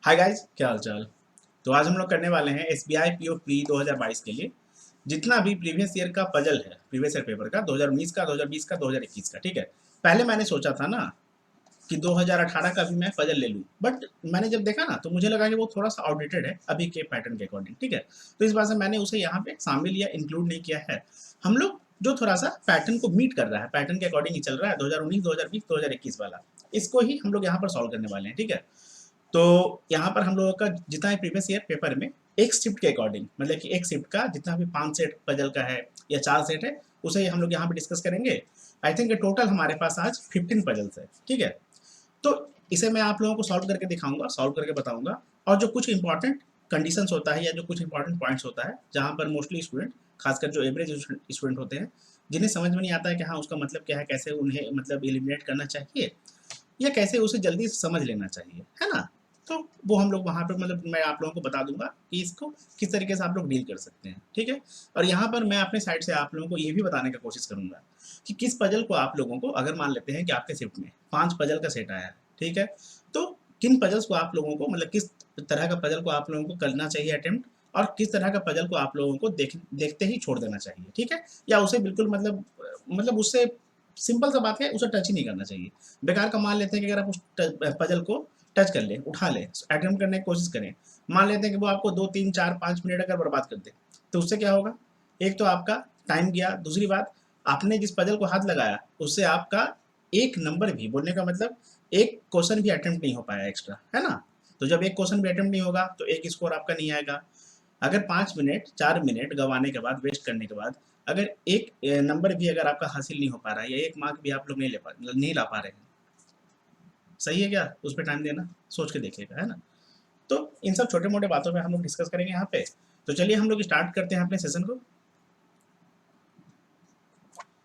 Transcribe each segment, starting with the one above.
Hi guys, क्या हाल चाल। तो आज हम लोग करने वाले हैं एसबीआई पीओ प्री 2022 के लिए जितना भी प्रीवियस ईयर का पजल है, प्रीवियस ईयर पेपर का 2019 का, 2020 का, 2021 का। ठीक है, पहले मैंने सोचा था ना कि 2018 का भी मैं पजल ले लूं, बट मैंने जब देखा ना तो मुझे लगा कि वो थोड़ा सा आउटडेटेड है अभी के पैटर्न के अकॉर्डिंग। ठीक है, तो इस बात से मैंने उसे यहाँ पे शामिल या इंक्लूड नहीं किया है। हम लोग जो थोड़ा सा पैटर्न को मीट कर रहा है, पैटर्न के अकॉर्डिंग ही चल रहा है, 2019, 2020, 2021 वाला, इसको ही हम लोग यहाँ पर सॉल्व करने वाले हैं। ठीक है, तो यहाँ पर हम लोगों का जितना है प्रीवियस ईयर पेपर में एक शिफ्ट के अकॉर्डिंग, मतलब कि एक शिफ्ट का जितना भी 5 सेट पजल का है या 4 सेट है, उसे हम लोग यहाँ पे डिस्कस करेंगे। आई थिंक टोटल हमारे पास आज 15 पजल्स है। ठीक है, तो इसे मैं आप लोगों को सॉल्व करके दिखाऊंगा, सॉल्व करके बताऊंगा। और जो कुछ इंपॉर्टेंट कंडीशंस होता है या जो कुछ इंपॉर्टेंट पॉइंट्स होता है, जहाँ पर मोस्टली स्टूडेंट, खासकर जो एवरेज स्टूडेंट होते हैं, जिन्हें समझ में नहीं आता है कि हाँ उसका मतलब क्या है, कैसे उन्हें मतलब एलिमिनेट करना चाहिए या कैसे उसे जल्दी समझ लेना चाहिए, है ना। तो वो हम लोग वहाँ पर मतलब मैं आप लोगों को बता दूंगा कि इसको किस तरीके से आप लोग डील कर सकते हैं। ठीक है, और यहाँ पर मैं अपने साइड से आप लोगों को ये भी बताने का कोशिश करूंगा कि किस पजल को आप लोगों को, अगर मान लेते हैं कि आपके शिफ्ट में 5 पजल का सेट आया है, ठीक है, तो किन पजल्स को आप लोगों को, मतलब किस तरह का पजल को आप लोगों को करना चाहिए अटेम्प्ट, और किस तरह का पजल को आप लोगों को देखते ही छोड़ देना चाहिए। ठीक है, या उसे बिल्कुल मतलब उससे सिंपल सा बात है, उसे टच ही नहीं करना चाहिए। बेकार का मान लेते हैं कि अगर आप उस पजल को टच कर लें, उठा लें, अटेम्प्ट करने की कोशिश करें, मान लेते हैं कि वो आपको 2 3 4 5 मिनट अगर बर्बाद कर दे, तो उससे क्या होगा? एक तो आपका टाइम गया, दूसरी बात आपने जिस पजल को हाथ लगाया उससे आपका एक नंबर भी, बोलने का मतलब एक क्वेश्चन भी अटेम्प्ट नहीं हो पाया एक्स्ट्रा, है ना। तो जब एक क्वेश्चन भी अटेम्प्ट नहीं होगा तो एक स्कोर आपका नहीं आएगा। अगर 5 मिनट 4 मिनट गंवाने के बाद, वेस्ट करने के बाद, अगर एक नंबर भी अगर आपका हासिल नहीं हो पा रहा है या एक मार्क भी आप लोग नहीं ला पा रहे हैं, सही है क्या उस पर टाइम देना? सोच के देखिएगा, है ना। तो इन सब छोटे मोटे बातों पे हम लोग डिस्कस करेंगे यहाँ पे। तो चलिए हम लोग स्टार्ट करते हैं अपने सेशन को।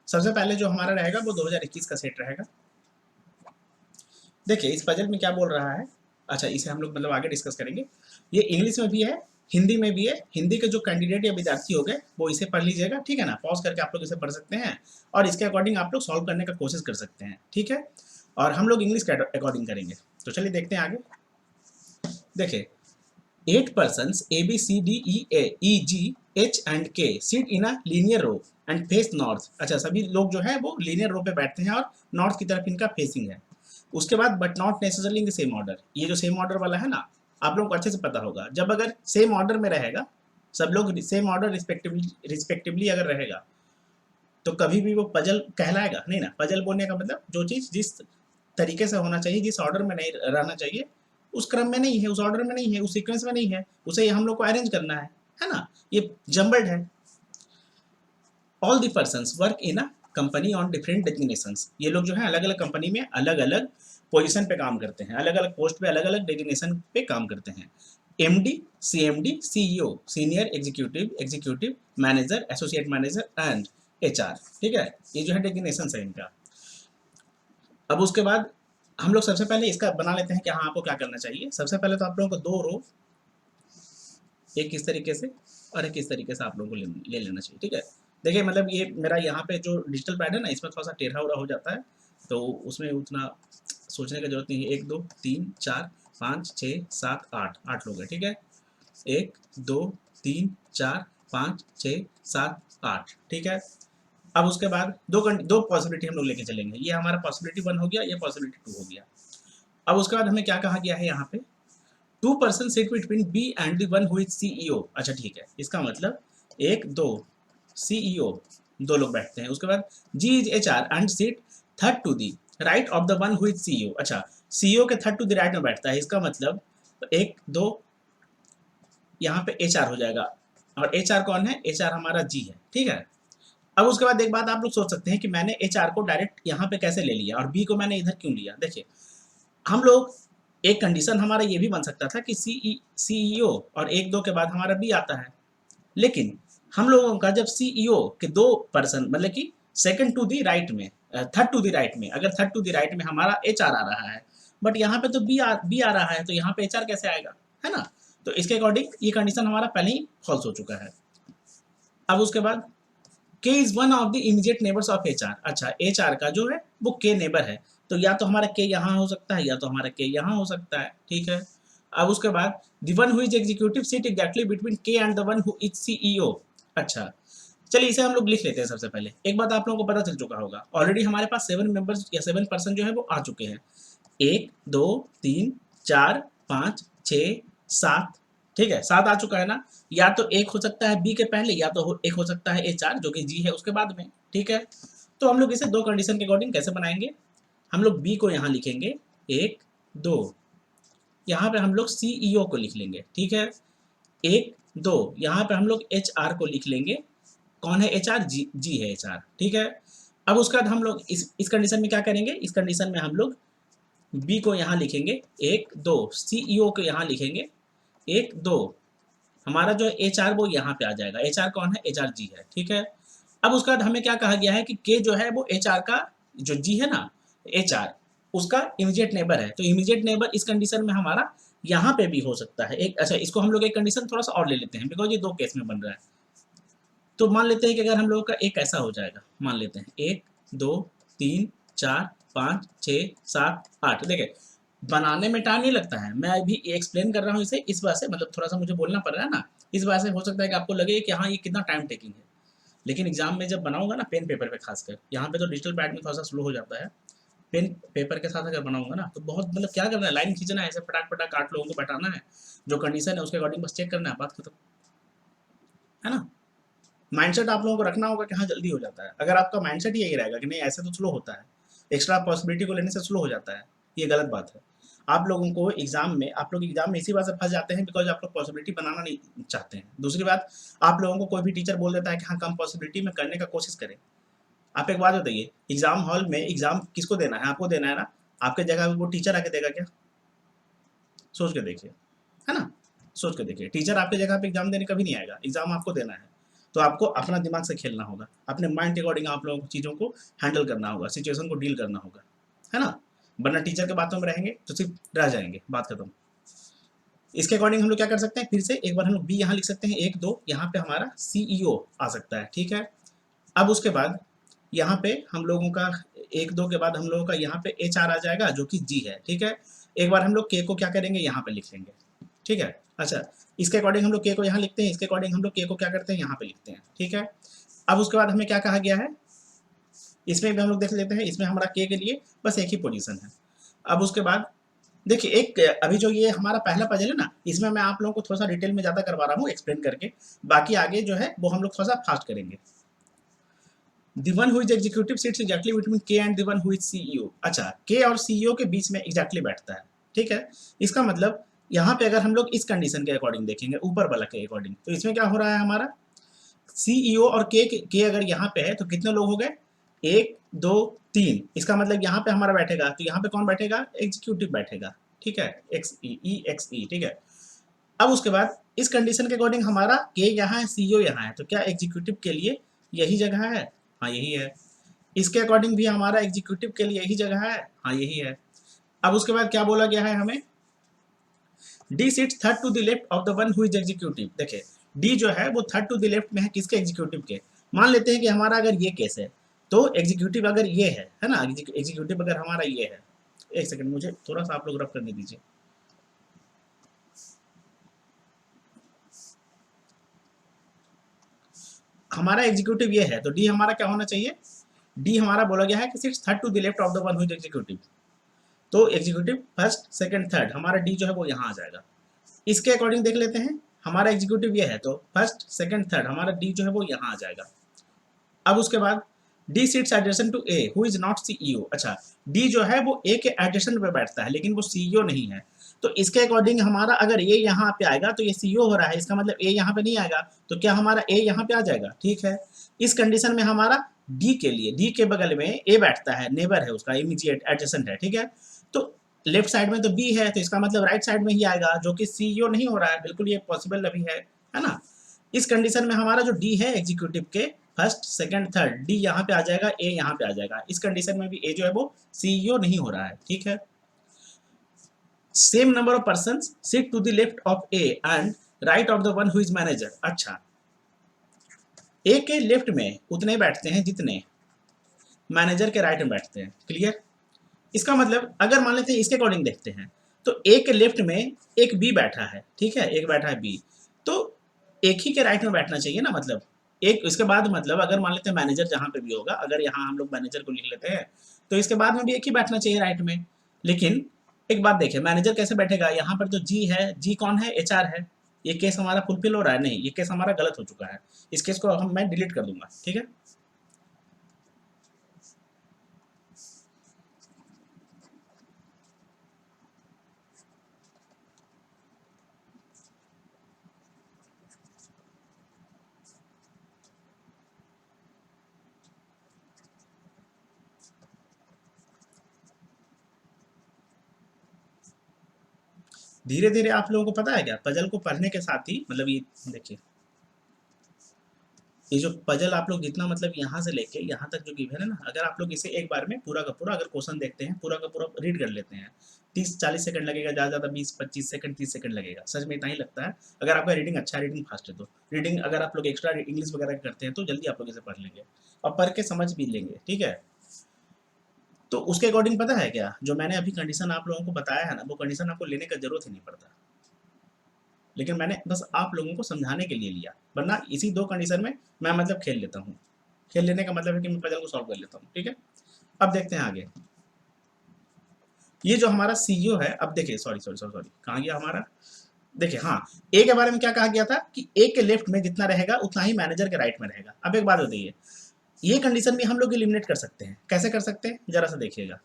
सबसे पहले जो हमारा रहेगा वो 2021 का सेट रहेगा। देखिए इस पजल में क्या बोल रहा है। अच्छा, इसे हम लोग मतलब आगे डिस्कस करेंगे। ये इंग्लिश में भी है, हिंदी में भी है। हिंदी के जो कैंडिडेट या विद्यार्थी हो गए वो इसे पढ़ लीजिएगा, ठीक है ना। पॉज करके आप लोग इसे पढ़ सकते हैं और इसके अकॉर्डिंग आप लोग सॉल्व करने का कोशिश कर सकते हैं, ठीक है। और हम लोग इंग्लिश के अकॉर्डिंग करेंगे। तो चलिए देखते हैं आगे। देखिए 8 persons A B C D E A E G H and K sit in a linear row and face north। अच्छा, सभी लोग जो है वो लीनियर रो पे बैठते हैं और नॉर्थ की तरफ इनका फेसिंग है। उसके बाद but not necessarily in the same order. ये जो सेम ऑर्डर वाला है ना, आप लोगों को अच्छे से पता होगा, जब अगर सेम ऑर्डर में रहेगा, सब लोग सेम ऑर्डर रिस्पेक्टिवली अगर रहेगा, तो कभी भी वो पजल कहलाएगा नहीं ना। पजल बोलने का मतलब जो चीज़ जिस तरीके से होना चाहिए, जिस ऑर्डर में नहीं रहना चाहिए, उस क्रम में नहीं है, उस ऑर्डर में नहीं है, उस सीक्वेंस में नहीं है, उसे हम लोग को अरेंज करना है ना। ये जम्बल्ड है। All the persons work in a company on different designations. ये लोग जो है अलग अलग कंपनी में अलग अलग पोजीशन पे काम करते हैं, अलग अलग पोस्ट पे अलग अलग डेजिग्नेशन पे काम करते हैं। MD, CMD, CEO, senior executive, executive manager, associate manager and HR. ठीक है, ये जो है डेजिग्नेशन है इनका। अब उसके बाद हम लोग सबसे पहले इसका बना लेते हैं कि हाँ आपको क्या करना चाहिए। सबसे पहले तो आप लोगों को 2 रो, एक इस तरीके से और एक इस तरीके से आप लोगों को ले लेना चाहिए, ठीक है। देखिए मतलब ये मेरा यहाँ पे जो डिजिटल पैड है ना, इसमें थोड़ा सा टेढ़ा उड़ा हो जाता है, तो उसमें उतना सोचने की जरूरत नहीं है। 1 2 3 4 5 6 7 8, 8 लोग हैं, ठीक है। 1 2 3 4 5 6 7 8, ठीक है। अब उसके बाद दो पॉसिबिलिटी हम लोग लेके चलेंगे। ये हमारा पॉसिबिलिटी 1 हो गया, ये पॉसिबिलिटी 2 हो गया। अब उसके बाद हमें क्या कहा गया है यहाँ पे, 2 person sit between B and the one who is CEO. अच्छा ठीक है, इसका मतलब 1 2 सीईओ, 2 लोग बैठते हैं। उसके बाद G is HR and seat third to the right of the one who is CEO. अच्छा, सीईओ के थर्ड टू द राइट में बैठता है, इसका मतलब 1 2 यहाँ पे एचआर हो जाएगा। और एचआर कौन है? एचआर हमारा जी है, ठीक है। अब उसके बाद एक बात आप लोग सोच सकते हैं कि मैंने एचआर को डायरेक्ट यहाँ पे कैसे ले लिया और बी को मैंने इधर क्यों लिया। देखिए हम लोग, एक कंडीशन हमारा ये भी बन सकता था कि सीईओ और 1 2 के बाद हमारा बी आता है, लेकिन हम लोगों का जब सीईओ के 2 पर्सन, मतलब कि सेकंड टू दी राइट में, थर्ड टू दी राइट में, अगर थर्ड टू दी राइट में हमारा एचआर आ रहा है, बट यहाँ पे तो बी आ रहा है, तो यहाँ पे एचआर कैसे आएगा, है ना। तो इसके अकॉर्डिंग ये कंडीशन हमारा पहले ही फॉल्स हो चुका है। अब उसके बाद के is one of the immediate neighbours of H R. अच्छा, एच आर का जो है वो के नेबर है, तो या तो हमारा के यहाँ हो सकता है या तो हमारा के यहाँ हो सकता है, ठीक है। अब उसके बाद the one who is executive seat exactly between K and the one who is CEO. अच्छा, चलिए इसे हम लोग लिख लेते हैं। सबसे पहले एक बात आप लोगों को पता चल चुका होगा, ऑलरेडी हमारे पास 7 मेंबर्स या 7 पर्सन जो है वो आ चुके हैं। 1 2 3 4 5 6 7, ठीक है, 7 आ चुका है ना। या तो एक हो सकता है बी के पहले, या तो एक हो सकता है HR जो कि जी है उसके बाद में, ठीक है। तो हम लोग इसे दो कंडीशन के अकॉर्डिंग कैसे बनाएंगे, हम लोग बी को यहाँ लिखेंगे 1 2, यहाँ पे हम लोग सीईओ को लिख लेंगे, ठीक है। 1 2, यहाँ पे हम लोग HR को लिख लेंगे। कौन है HR? जी है HR, ठीक है। अब उसके बाद हम लोग इस कंडीशन में क्या करेंगे, इस कंडीशन में हम लोग बी को यहाँ लिखेंगे 1 2, सीईओ को यहाँ लिखेंगे 1 2, हमारा जो है HR वो यहाँ पे आ जाएगा। HR कौन है? HR जी है, ठीक है। अब उसके बाद हमें क्या कहा गया है कि के जो है वो HR का, जो जी है ना HR, उसका इमीडिएट नेबर है। तो इमीडिएट नेबर इस कंडीशन में हमारा यहाँ पे भी हो सकता है एक। अच्छा, इसको हम लोग एक कंडीशन थोड़ा सा और ले लेते हैं, बिकॉज ये दो केस में बन रहा है। तो मान लेते हैं कि अगर हम लोगों का एक ऐसा हो जाएगा, मान लेते हैं 1 2 3 4 5 6 7 8। देखिए बनाने में टाइम नहीं लगता है, मैं अभी एक्सप्लेन कर रहा हूँ इसे इस बात से, मतलब थोड़ा सा मुझे बोलना पड़ रहा है ना, इस बात से हो सकता है कि आपको लगे कि हाँ ये कितना टाइम टेकिंग है। लेकिन एग्जाम में जब बनाऊंगा ना पेन पेपर पे खासकर, यहाँ पे तो डिजिटल पैड में थोड़ा सा स्लो हो जाता है, पेन पेपर के साथ अगर बनाऊंगा ना तो बहुत, मतलब क्या करना है, लाइन खींचना है, ऐसे फटाक फटाक 8 लोगों को बैठाना है, जो कंडीशन है उसके अकॉर्डिंग बस चेक करना है, बात खत्म, है ना। माइंडसेट आप लोगों को रखना होगा कि हाँ जल्दी हो जाता है। अगर आपका माइंडसेट यही रहेगा कि नहीं ऐसे तो स्लो होता है, एक्स्ट्रा पॉसिबिलिटी को लेने से स्लो हो जाता है, ये गलत बात है। आप लोगों को एग्जाम में, आप लोग एग्जाम में इसी बात से फंस जाते हैं बिकॉज आप लोग पॉसिबिलिटी बनाना नहीं चाहते हैं। दूसरी बात, आप लोगों को कोई भी टीचर बोल देता है कि हाँ कम पॉसिबिलिटी में करने का कोशिश करें। आप एक बात बताइए, एग्जाम हॉल में एग्जाम किसको देना है? आपको देना है ना। आपके जगह वो टीचर आके देगा क्या? सोच के देखिए, है ना। सोच के देखिए, टीचर आपके जगह पे एग्जाम देने कभी नहीं आएगा, एग्जाम आपको देना है। तो आपको अपना दिमाग से खेलना होगा, अपने माइंड के अकॉर्डिंग आप लोगों को चीज़ों को हैंडल करना होगा, सिचुएशन को डील करना होगा, है ना। वरना टीचर के बातों में रहेंगे तो सिर्फ रह जाएंगे, बात खत्म। इसके अकॉर्डिंग हम लोग क्या कर सकते हैं, फिर से एक बार हम लोग बी यहाँ लिख सकते हैं 1 2, यहाँ पे हमारा सीईओ आ सकता है, ठीक है। अब उसके बाद यहाँ पे हम लोगों का 1 2 के बाद हम लोगों का यहाँ पे HR आ जाएगा जो कि जी है, ठीक है। एक बार हम लोग के को क्या करेंगे, यहाँ पे लिख लेंगे, ठीक है। अच्छा, इसके अकॉर्डिंग हम लोग के को यहाँ लिखते हैं, इसके अकॉर्डिंग हम लोग के को क्या करते हैं, यहाँ पे लिखते हैं, ठीक है। अब उसके बाद हमें क्या कहा गया है, इसमें भी हम लोग देख लेते हैं, इसमें हमारा के लिए बस एक ही पोजीशन है। अब उसके बाद देखिए, एक अभी जो ये हमारा पहला पजल है ना, इसमें मैं आप लोगों को थोड़ा सा डिटेल में ज़्यादा करवा रहा हूँ एक्सप्लेन करके, बाकी आगे जो है वो हम लोग थोड़ा सा फास्ट करेंगे। The one who is executive sits exactly between K and the one who is CEO। अच्छा, K और CEO के बीच में exactly बैठता है, ठीक है। इसका मतलब यहाँ पे अगर हम लोग इस कंडीशन के अकॉर्डिंग देखेंगे, ऊपर वाला के अकॉर्डिंग, तो इसमें क्या हो रहा है, हमारा CEO और के अगर यहाँ पे है तो कितने लोग हो गए, 1 2 3। इसका मतलब यहाँ पे हमारा बैठेगा, तो यहाँ पे कौन बैठेगा, एग्जीक्यूटिव बैठेगा, ठीक है, XE, ठीक है। अब उसके बाद इस कंडीशन के अकॉर्डिंग हमारा के यहाँ है, CEO यहाँ है, तो क्या एग्जीक्यूटिव के लिए यही जगह है? हाँ यही है। इसके अकॉर्डिंग भी हमारा एग्जीक्यूटिव के लिए यही जगह है, हाँ यही है। अब उसके बाद क्या बोला गया है हमें, D seats third to the left of the one who is executive. देखिए डी जो है वो थर्ड टू द लेफ्ट में है, किसके, एग्जीक्यूटिव के। मान लेते हैं कि हमारा अगर ये केस है, तो एग्जीक्यूटिव अगर ये है ना, एग्जीक्यूटिव अगर हमारा ये है, एक सेकंड मुझे थोड़ा सा आप लोग रफ करने दीजिए। हमारा एग्जीक्यूटिव ये है, तो डी हमारा क्या होना चाहिए, डी हमारा बोला गया है कि sits third to the left of the one who is executive. तो एग्जीक्यूटिव फर्स्ट सेकंड थर्ड, हमारा डी जो है वो यहाँ आ जाएगा। इसके अकॉर्डिंग देख लेते हैं, हमारा एग्जीक्यूटिव ये है, तो फर्स्ट सेकंड थर्ड, हमारा डी जो है वो यहाँ आ जाएगा। अब उसके बाद D seats adjacent to A who is not CEO. अच्छा, डी जो है वो ए के एडजेसेंट पे बैठता है, लेकिन वो सीईओ नहीं है। तो इसके अकॉर्डिंग हमारा अगर ए यहाँ पे आएगा तो ये सीईओ हो रहा है, इसका मतलब ए यहाँ पे नहीं आएगा, तो क्या हमारा ए यहाँ पे आ जाएगा, ठीक है। इस कंडीशन में हमारा डी के लिए, डी के बगल में ए बैठता है, नेबर है उसका, इमीडिएट एडजेसेंट है, ठीक है। तो लेफ्ट साइड में तो बी है, तो इसका मतलब राइट साइड में ही आएगा, जो कि सीईओ नहीं हो रहा है, बिल्कुल ये पॉसिबल अभी है ना। इस कंडीशन में हमारा जो डी है एग्जीक्यूटिव के फर्स्ट सेकंड थर्ड, डी यहाँ पे आ जाएगा, ए यहाँ पे आ जाएगा। इस कंडीशन में भी ए जो है वो सीईओ नहीं हो रहा है, ठीक है। Same number of person sit to the left of A and right of the one who is manager. अच्छा, ए के लेफ्ट में उतने बैठते हैं जितने मैनेजर के राइट में बैठते हैं, क्लियर। इसका मतलब अगर मान लेते हैं इसके अकॉर्डिंग देखते हैं, तो ए के लेफ्ट में एक बी बैठा है, ठीक है, एक बैठा है बी, तो एक ही के राइट में बैठना चाहिए ना, मतलब एक इसके बाद, मतलब अगर मान लेते हैं मैनेजर जहाँ पे भी होगा, अगर यहाँ हम लोग मैनेजर को लिख लेते हैं तो इसके बाद में भी एक ही बैठना चाहिए राइट में। लेकिन एक बात देखिए, मैनेजर कैसे बैठेगा, यहाँ पर जो जी है, जी कौन है, एचआर है। ये केस हमारा फुलफिल हो रहा है, नहीं, ये केस हमारा गलत हो चुका है, इस केस को हम मैं डिलीट कर दूंगा, ठीक है। धीरे धीरे आप लोगों को पता है क्या, पजल को पढ़ने के साथ ही, मतलब ये देखिए, ये जो पजल आप लोग जितना, मतलब यहाँ से लेके यहाँ तक जो गिवन है ना, अगर आप लोग इसे एक बार में पूरा का पूरा अगर क्वेश्चन देखते हैं, पूरा का पूरा रीड कर लेते हैं, 30-40 सेकंड लगेगा, ज़्यादा ज़्यादा 20-25 सेकंड, 30 सेकंड लगेगा, सच में इतना ही लगता है। अगर आपका रीडिंग अच्छा है, रीडिंग फास्ट है, तो रीडिंग अगर आप लोग एक्स्ट्रा इंग्लिश वगैरह करते हैं तो जल्दी आप लोग इसे पढ़ लेंगे और पढ़ के समझ भी लेंगे, ठीक है। तो उसके अकॉर्डिंग पता है क्या, जो मैंने अभी कंडीशन आप लोगों को बताया है ना, वो कंडीशन आपको लेने का जरूरत ही नहीं पड़ता, लेकिन मैंने बस आप लोगों को समझाने के लिए लिया, वरना इसी दो कंडीशन में मैं मतलब खेल लेता हूँ। खेल लेने का मतलब है कि मैं पजल को सॉल्व कर लेता हूँ, ठीक है। अब देखते हैं आगे, ये जो हमारा सीईओ है, अब देखिए, सॉरी सॉरी सॉरी सॉरी, कहाँ गया हमारा, देखिए, हाँ, ए के बारे में क्या कहा गया था कि ए के लेफ्ट में जितना रहेगा उतना ही मैनेजर के राइट में रहेगा। अब एक बात बताइए, ये कंडीशन भी हम लोग एलिमिनेट कर सकते हैं, कैसे कर सकते हैं, जरा सा देखिएगा।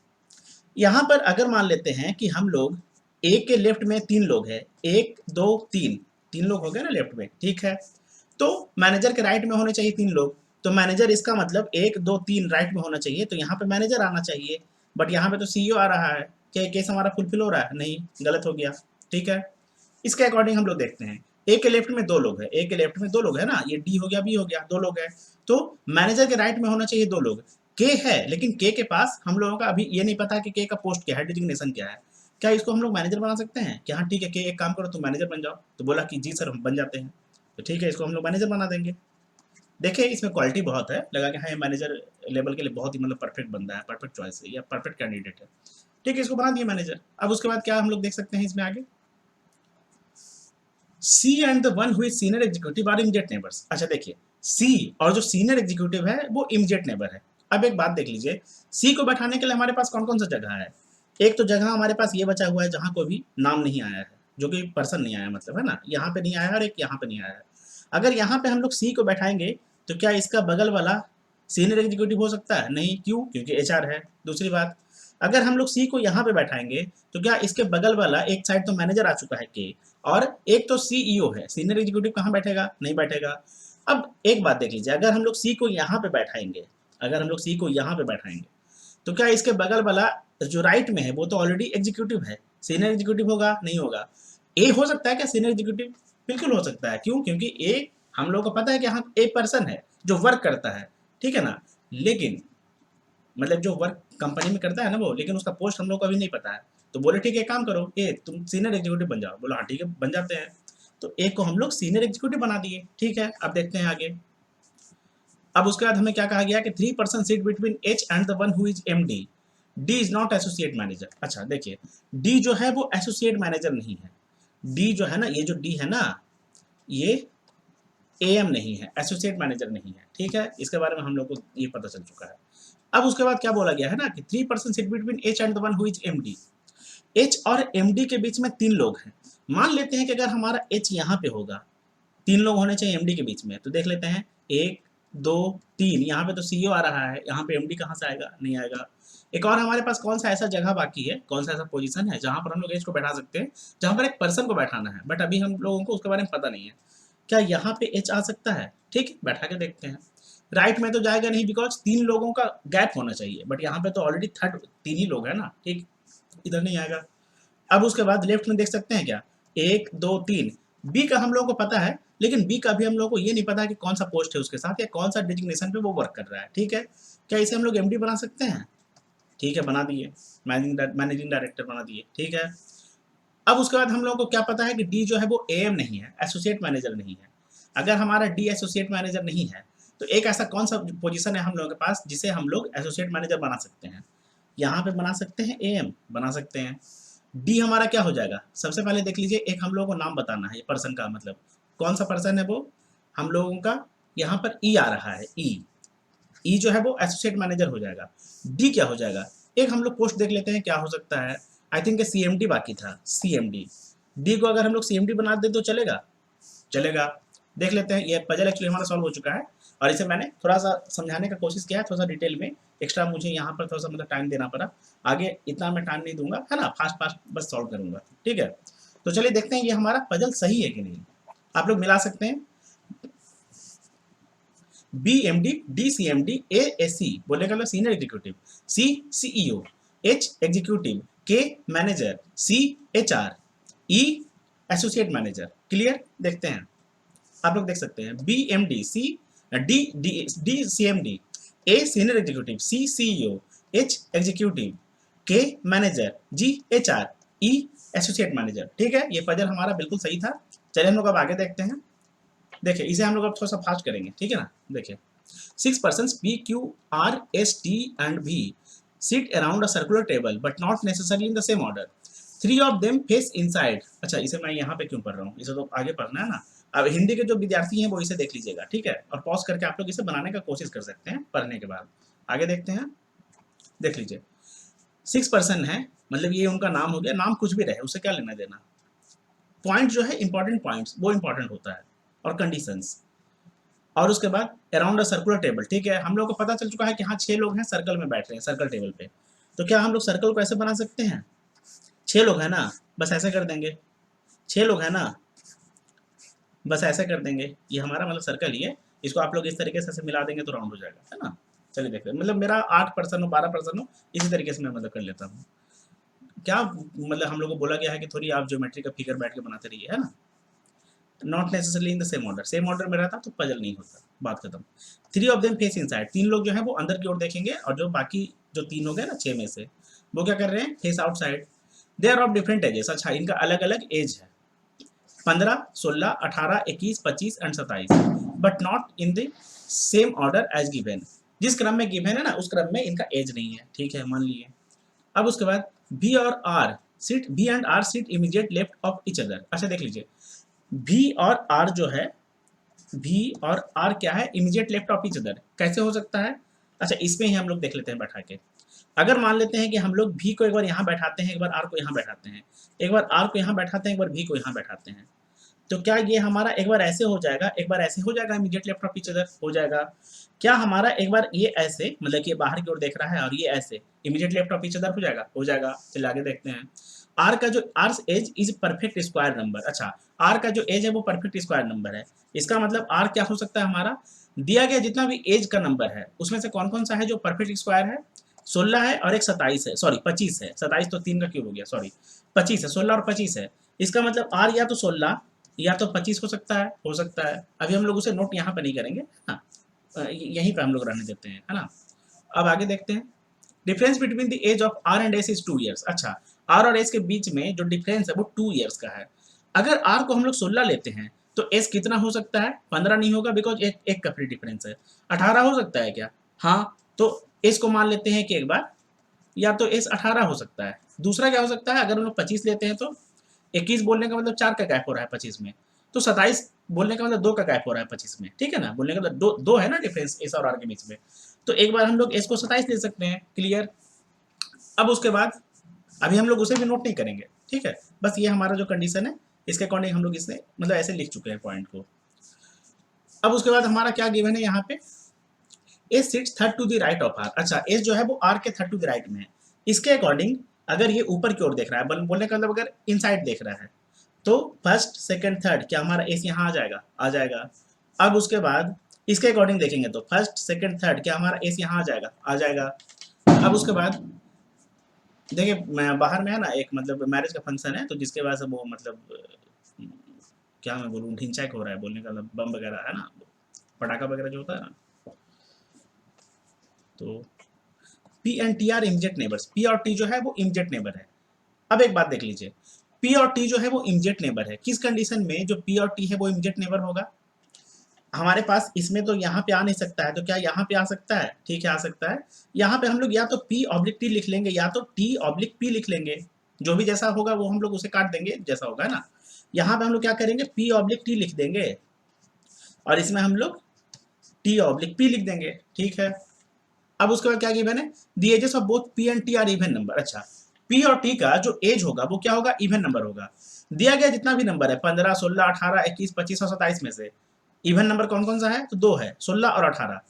यहाँ पर अगर मान लेते हैं कि हम लोग ए के लेफ्ट में 3 लोग हैं, 1 2 3, 3 लोग हो गए ना लेफ्ट में, ठीक है। तो मैनेजर के राइट में होने चाहिए 3 लोग, तो मैनेजर इसका मतलब 1 2 3 राइट में होना चाहिए, तो यहाँ पे मैनेजर आना चाहिए, बट यहाँ पे तो सीईओ आ रहा है। क्या केस हमारा फुलफिल हो रहा है, नहीं, गलत हो गया, ठीक है। इसके अकॉर्डिंग हम लोग देखते हैं, ए के लेफ्ट में 2 लोग हैं, ए के लेफ्ट में 2 लोग है ना, ये डी हो गया, बी हो गया, 2 लोग हैं, तो मैनेजर के राइट में होना चाहिए 2 लोग। के है, लेकिन के पास हम लोगों का अभी ये नहीं पता कि के का पोस्ट क्या है, डिजिग्नेशन क्या है। क्या इसको हम लोग मैनेजर बना सकते हैं कि हाँ ठीक है, के एक काम करो तुम मैनेजर बन जाओ, तो बोला कि जी सर हम बन जाते हैं, तो ठीक है, इसको हम लोग मैनेजर बना देंगे। देखिए इसमें क्वालिटी बहुत है, लगा कि हाँ ये मैनेजर लेवल के लिए बहुत ही मतलब परफेक्ट बंदा है, परफेक्ट चॉइस है या परफेक्ट कैंडिडेट है, ठीक है, इसको बना दिया मैनेजर। अब उसके बाद क्या हम लोग देख सकते हैं इसमें आगे, C and the one who is senior executive are immediate neighbours. अच्छा देखिए, सी और जो सीनियर एग्जीक्यूटिव है वो इमीडिएट नेबर है। अब एक बात देख लीजिए, सी को बैठाने के लिए हमारे पास कौन कौन सा जगह है। एक तो जगह हमारे पास ये बचा हुआ है जहाँ कोई भी नाम नहीं आया है, जो कि पर्सन नहीं आया, मतलब है ना, यहाँ पे नहीं आया है और एक यहाँ पे नहीं आया है। अगर यहाँ पे हम लोग सी को बैठाएंगे तो क्या इसका बगल वाला सीनियर एग्जीक्यूटिव हो सकता है, नहीं, क्यों, क्योंकि एचआर है। दूसरी बात, अगर हम लोग सी को यहाँ पे बैठाएंगे तो क्या इसके बगल वाला एक साइड तो मैनेजर आ चुका है के, और एक तो सीईओ है, सीनियर एग्जीक्यूटिव कहाँ बैठेगा, नहीं बैठेगा। अब एक बात देख लीजिए, अगर हम लोग सी को यहाँ पे बैठाएंगे, अगर हम लोग सी को यहाँ पे बैठाएंगे तो क्या इसके बगल वाला जो राइट में है वो तो ऑलरेडी एग्जीक्यूटिव है, सीनियर एग्जीक्यूटिव होगा, नहीं होगा। ए हो सकता है क्या सीनियर एग्जीक्यूटिव, बिल्कुल हो सकता है, क्यों, क्योंकि ए हम लोग को पता है कि हाँ ए पर्सन है जो वर्क करता है, ठीक है ना, लेकिन मतलब जो वर्क कंपनी में करता है ना वो, लेकिन उसका पोस्ट हम लोग को अभी नहीं पता है। तो बोले ठीक है, काम करो, ए तुम सीनियर एग्जीक्यूटिव बन जाओ, बोला हाँ ठीक है बन जाते हैं, तो एक को हम लोग सीनियर एग्जीक्यूटिव बना दिए, ठीक है। अब देखते हैं आगे, अब उसके बाद हमें क्या कहा गया कि 3 person seat between H and the one who is MD, D is not associate manager. अच्छा देखिए, डी जो है वो एसोसिएट मैनेजर नहीं है, डी जो है ना, ये जो डी है ना, ये एएम नहीं है, एसोसिएट मैनेजर नहीं है, ठीक है, इसके बारे में हम लोग को ये पता चल चुका है। अब उसके बाद क्या बोला गया है ना कि 3 person seat between H and the one who is MD, H और एम डी के बीच में 3 लोग हैं। मान लेते हैं कि अगर हमारा एच यहाँ पे होगा, 3 लोग होने चाहिए एमडी के बीच में, तो देख लेते हैं 1 2 3, यहाँ पे तो सीईओ आ रहा है, यहाँ पे एमडी कहाँ से आएगा, नहीं आएगा। एक और हमारे पास कौन सा ऐसा जगह बाकी है, कौन सा ऐसा पोजीशन है जहाँ पर हम लोग एच को बैठा सकते हैं, जहाँ पर एक पर्सन को बैठाना है, बट अभी हम लोगों को उसके बारे में पता नहीं है। क्या यहाँ पे एच आ सकता है, ठीक, बैठा के देखते हैं। राइट में तो जाएगा नहीं, बिकॉज 3 लोगों का गैप होना चाहिए, बट यहाँ पे तो ऑलरेडी थर्ड 3 ही लोग है ना, ठीक, इधर नहीं आएगा। अब उसके बाद लेफ्ट में देख सकते हैं क्या, 1 2 3, बी का हम लोगों को पता है, लेकिन बी का भी हम लोगों को ये नहीं पता कि कौन सा पोस्ट है उसके साथ या कौन सा डिजिग्नेशन पे वो वर्क कर रहा है, ठीक है। क्या इसे हम लोग एमडी बना सकते हैं, ठीक है, बना दिए, मैनेजिंग डायरेक्टर बना दिए, ठीक है। अब उसके बाद हम लोगों को क्या पता है कि डी जो है वो एएम नहीं है, एसोसिएट मैनेजर नहीं है। अगर हमारा डी एसोसिएट मैनेजर नहीं है तो एक ऐसा कौन सा पोजीशन है हम लोगों के पास जिसे हम लोग एसोसिएट मैनेजर बना सकते हैं, यहाँ पे बना सकते हैं, एएम बना सकते हैं। डी हमारा क्या हो जाएगा, सबसे पहले देख लीजिए, एक हम लोगों को नाम बताना है पर्सन का, मतलब कौन सा पर्सन है वो हम लोगों का, यहाँ पर ई आ रहा है, ई जो है वो एसोसिएट मैनेजर हो जाएगा। डी क्या हो जाएगा, एक हम लोग पोस्ट देख लेते हैं क्या हो सकता है, आई थिंक सीएमडी बाकी था, सीएमडी। डी को अगर हम लोग सीएमडी बना दे तो चलेगा, चलेगा। देख लेते हैं, ये पजल एक्चुअली हमारा सॉल्व हो चुका है और इसे मैंने थोड़ा सा समझाने का कोशिश किया है, थोड़ा सा डिटेल में, एक्स्ट्रा मुझे यहाँ पर थोड़ा सा मतलब टाइम देना पड़ा, आगे इतना मैं टाइम नहीं दूंगा, है ना, फास्ट फास्ट बस सॉल्व करूंगा, ठीक है। तो चलिए देखते हैं ये हमारा पजल सही है कि नहीं, आप लोग मिला सकते हैं। B MD, D C MD, A S C बोलेगा लो senior executive, C CEO, H executive, K manager, C HR, E associate manager. Clear, देखते हैं, आप लोग देख सकते हैं, B MD, C D D D C MD, A senior executive, C CEO, H executive, K manager, G HR, E associate manager. ठीक है, ये पजल हमारा बिल्कुल सही था। चलिए हम लोग अब आगे देखते हैं। देखिए इसे हम लोग अब थोड़ा सा फास्ट करेंगे, ठीक है ना। देखिए 6 persons P, Q, R, S, T and V sit around a circular table but not necessarily in the same order. 3 of them face inside. अच्छा, इसे मैं यहाँ पे क्यों पढ़ रहा हूँ, इसे तो आगे पढ़ना है ना। अब हिंदी के जो विद्यार्थी हैं वो इसे देख लीजिएगा, ठीक है, और पॉज करके आप लोग इसे बनाने का कोशिश कर सकते हैं पढ़ने के बाद। आगे देखते हैं, देख लीजिए 6 पर्सन है, मतलब ये उनका नाम हो गया, नाम कुछ भी रहे उसे क्या लेना देना, पॉइंट जो है इंपॉर्टेंट पॉइंट्स वो इंपॉर्टेंट होता है, और कंडीशंस। और उसके बाद अराउंड अ सर्कुलर टेबल, ठीक है, हम लोग को पता चल चुका है कि हाँ 6 लोग हैं, सर्कल में बैठ रहे हैं, सर्कल टेबल पे। तो क्या हम लोग सर्कल को ऐसे बना सकते हैं, 6 लोग हैं ना, बस ऐसे कर देंगे, 6 लोग हैं ना, बस ऐसे कर देंगे, ये हमारा मतलब सर्कल ही है, इसको आप लोग इस तरीके से मिला देंगे तो राउंड हो जाएगा, है ना। चलिए देखते हैं, मतलब मेरा 8 पर्सन हो, 12 पर्सन हो, इसी तरीके से मैं मतलब कर लेता हूँ। क्या मतलब हम लोग को बोला गया है कि थोड़ी आप ज्योमेट्री का फिगर बैठ के बनाते रहिए, है ना। Not necessarily in the same order, same order में रहता तो पजल नहीं होता, बात खत्म। 3 ऑफ देम फेस इनसाइड, 3 लोग जो है वो अंदर की ओर देखेंगे, और जो बाकी जो 3 हो गए ना 6 में से, वो क्या कर रहे हैं, face outside. They are of different ages, अच्छा इनका अलग अलग एज है, 15, 16, 18, 21, 25 and 27, but not in the same order as given. जिस क्रम में गिवन है ना उस क्रम में इनका एज नहीं है, ठीक है, मान लिए। अब उसके बाद बी और R sit, B and R sit immediate left of each other. अच्छा देख लीजिए, भी और आर जो है, भी और आर क्या है, immediate left of each other, कैसे हो सकता है। अच्छा इसमें ही हम लोग देख लेते हैं बैठा के। अगर मान लेते हैं कि हम लोग भी को एक बार यहाँ बैठाते हैं, एक बार आर को यहाँ बैठाते हैं, एक बार आर को यहाँ बैठाते हैं, एक बार भी को यहाँ बैठाते हैं, तो क्या ये हमारा एक बार ऐसे हो जाएगा, एक बार ऐसे हो जाएगा, immediate left of each other हो जाएगा। क्या हमारा एक बार ये ऐसे, मतलब कि ये बाहर की ओर देख रहा है और ये ऐसे, immediate left of each other हो जाएगा, हो जाएगा। चलिए आगे देखते हैं। आर का जो R age is perfect square number, अच्छा आर का जो एज है वो परफेक्ट स्क्वायर नंबर है, इसका मतलब आर क्या हो सकता है हमारा, दिया गया जितना भी एज का नंबर है उसमें से कौन कौन सा है जो परफेक्ट स्क्वायर है, 16 है और एक 27 है, सॉरी 25 है, 27 तो 3 का क्यूब हो गया, सॉरी 25 है, 16 और 25 है। इसका मतलब आर या तो 16 या तो 25 हो सकता है, हो सकता है। अभी हम लोग उसे नोट यहाँ पे नहीं करेंगे, हाँ यहीं पे हम लोग रहने देते हैं, है ना। अब आगे देखते हैं, difference between the age of R and S is 2 years. अच्छा आर और एस के बीच में जो डिफरेंस है वो 2 ईयर्स का है। अगर आर को हम लोग 16 लेते हैं तो एस कितना हो सकता है, 15 नहीं होगा, बिकॉज एक का फ्री डिफरेंस है। 18 हो सकता है क्या, हाँ, तो एस को मान लेते हैं कि एक बार, या तो एस 18 हो सकता है। दूसरा क्या हो सकता है, अगर हम लोग 25 लेते हैं तो 21 बोलने का मतलब 4 का गैप हो रहा है 25 में, तो 27 बोलने का मतलब 2 का गैप हो रहा है 25 में, ठीक है ना, बोलने का मतलब दो है ना डिफरेंस एस और आर के बीच में, तो एक बार हम लोग एस को 27 ले सकते हैं। क्लियर। अब उसके बाद अभी हम लोग उसे भी नोट नहीं करेंगे, ठीक है, बस ये हमारा जो कंडीशन है इसके अकॉर्डिंग हम लोग इसे मतलब ऐसे लिख चुके हैं पॉइंट को। अब उसके बाद हमारा क्या गिवन है यहाँ पे, S sits third to the right of R. अच्छा एस जो है वो आर के थर्ड टू द राइट में है, इसके अकॉर्डिंग अगर ये ऊपर की ओर देख रहा है, बोलने का मतलब अगर इनसाइड देख रहा है, तो फर्स्ट सेकंड थर्ड क्या हमारा एस यहाँ आ जाएगा, आ जाएगा। अब उसके बाद इसके अकॉर्डिंग देखेंगे तो फर्स्ट सेकंड थर्ड क्या हमारा एस यहाँ आ जाएगा, आ जाएगा। अब उसके बाद देखिए मैं बाहर में है ना एक मतलब मैरिज का फंक्शन है, तो जिसके वजह से वो मतलब क्या मैं बोलूँ ढिंचैक हो रहा है, बोलने का मतलब बम वगैरह है ना, पटाखा वगैरह जो होता है ना। तो P and T are immediate neighbours, P और टी जो है वो इमीडिएट नेबर है। अब एक बात देख लीजिए, पी और टी जो है वो इमीडिएट नेबर है, किस कंडीशन में जो पी और टी है वो इमीडिएट नेबर होगा, हमारे पास इसमें तो यहाँ पे आ नहीं सकता है, तो क्या यहाँ पे आ सकता है, ठीक है आ सकता है। यहाँ पे हम लोग या तो P ऑब्लिक T लिख लेंगे या तो T ऑब्लिक P लिख लेंगे, जो भी जैसा होगा वो हम लोग उसे काट देंगे जैसा होगा, है ना। यहाँ पे हम लोग क्या करेंगे, पी ऑब्लिक टी लिख देंगे और इसमें हम लोग टी ऑब्लिक पी लिख देंगे, ठीक है। अब उसके बाद क्या गिवन है, the ages of both P and T are even number. अच्छा, पी और टी का जो एज होगा वो क्या होगा, इवन नंबर होगा। दिया गया जितना भी नंबर है 15, 16, 18, 21, 25 और 27 में से इवन नंबर कौन कौन सा है, तो दो है, 16 और 18।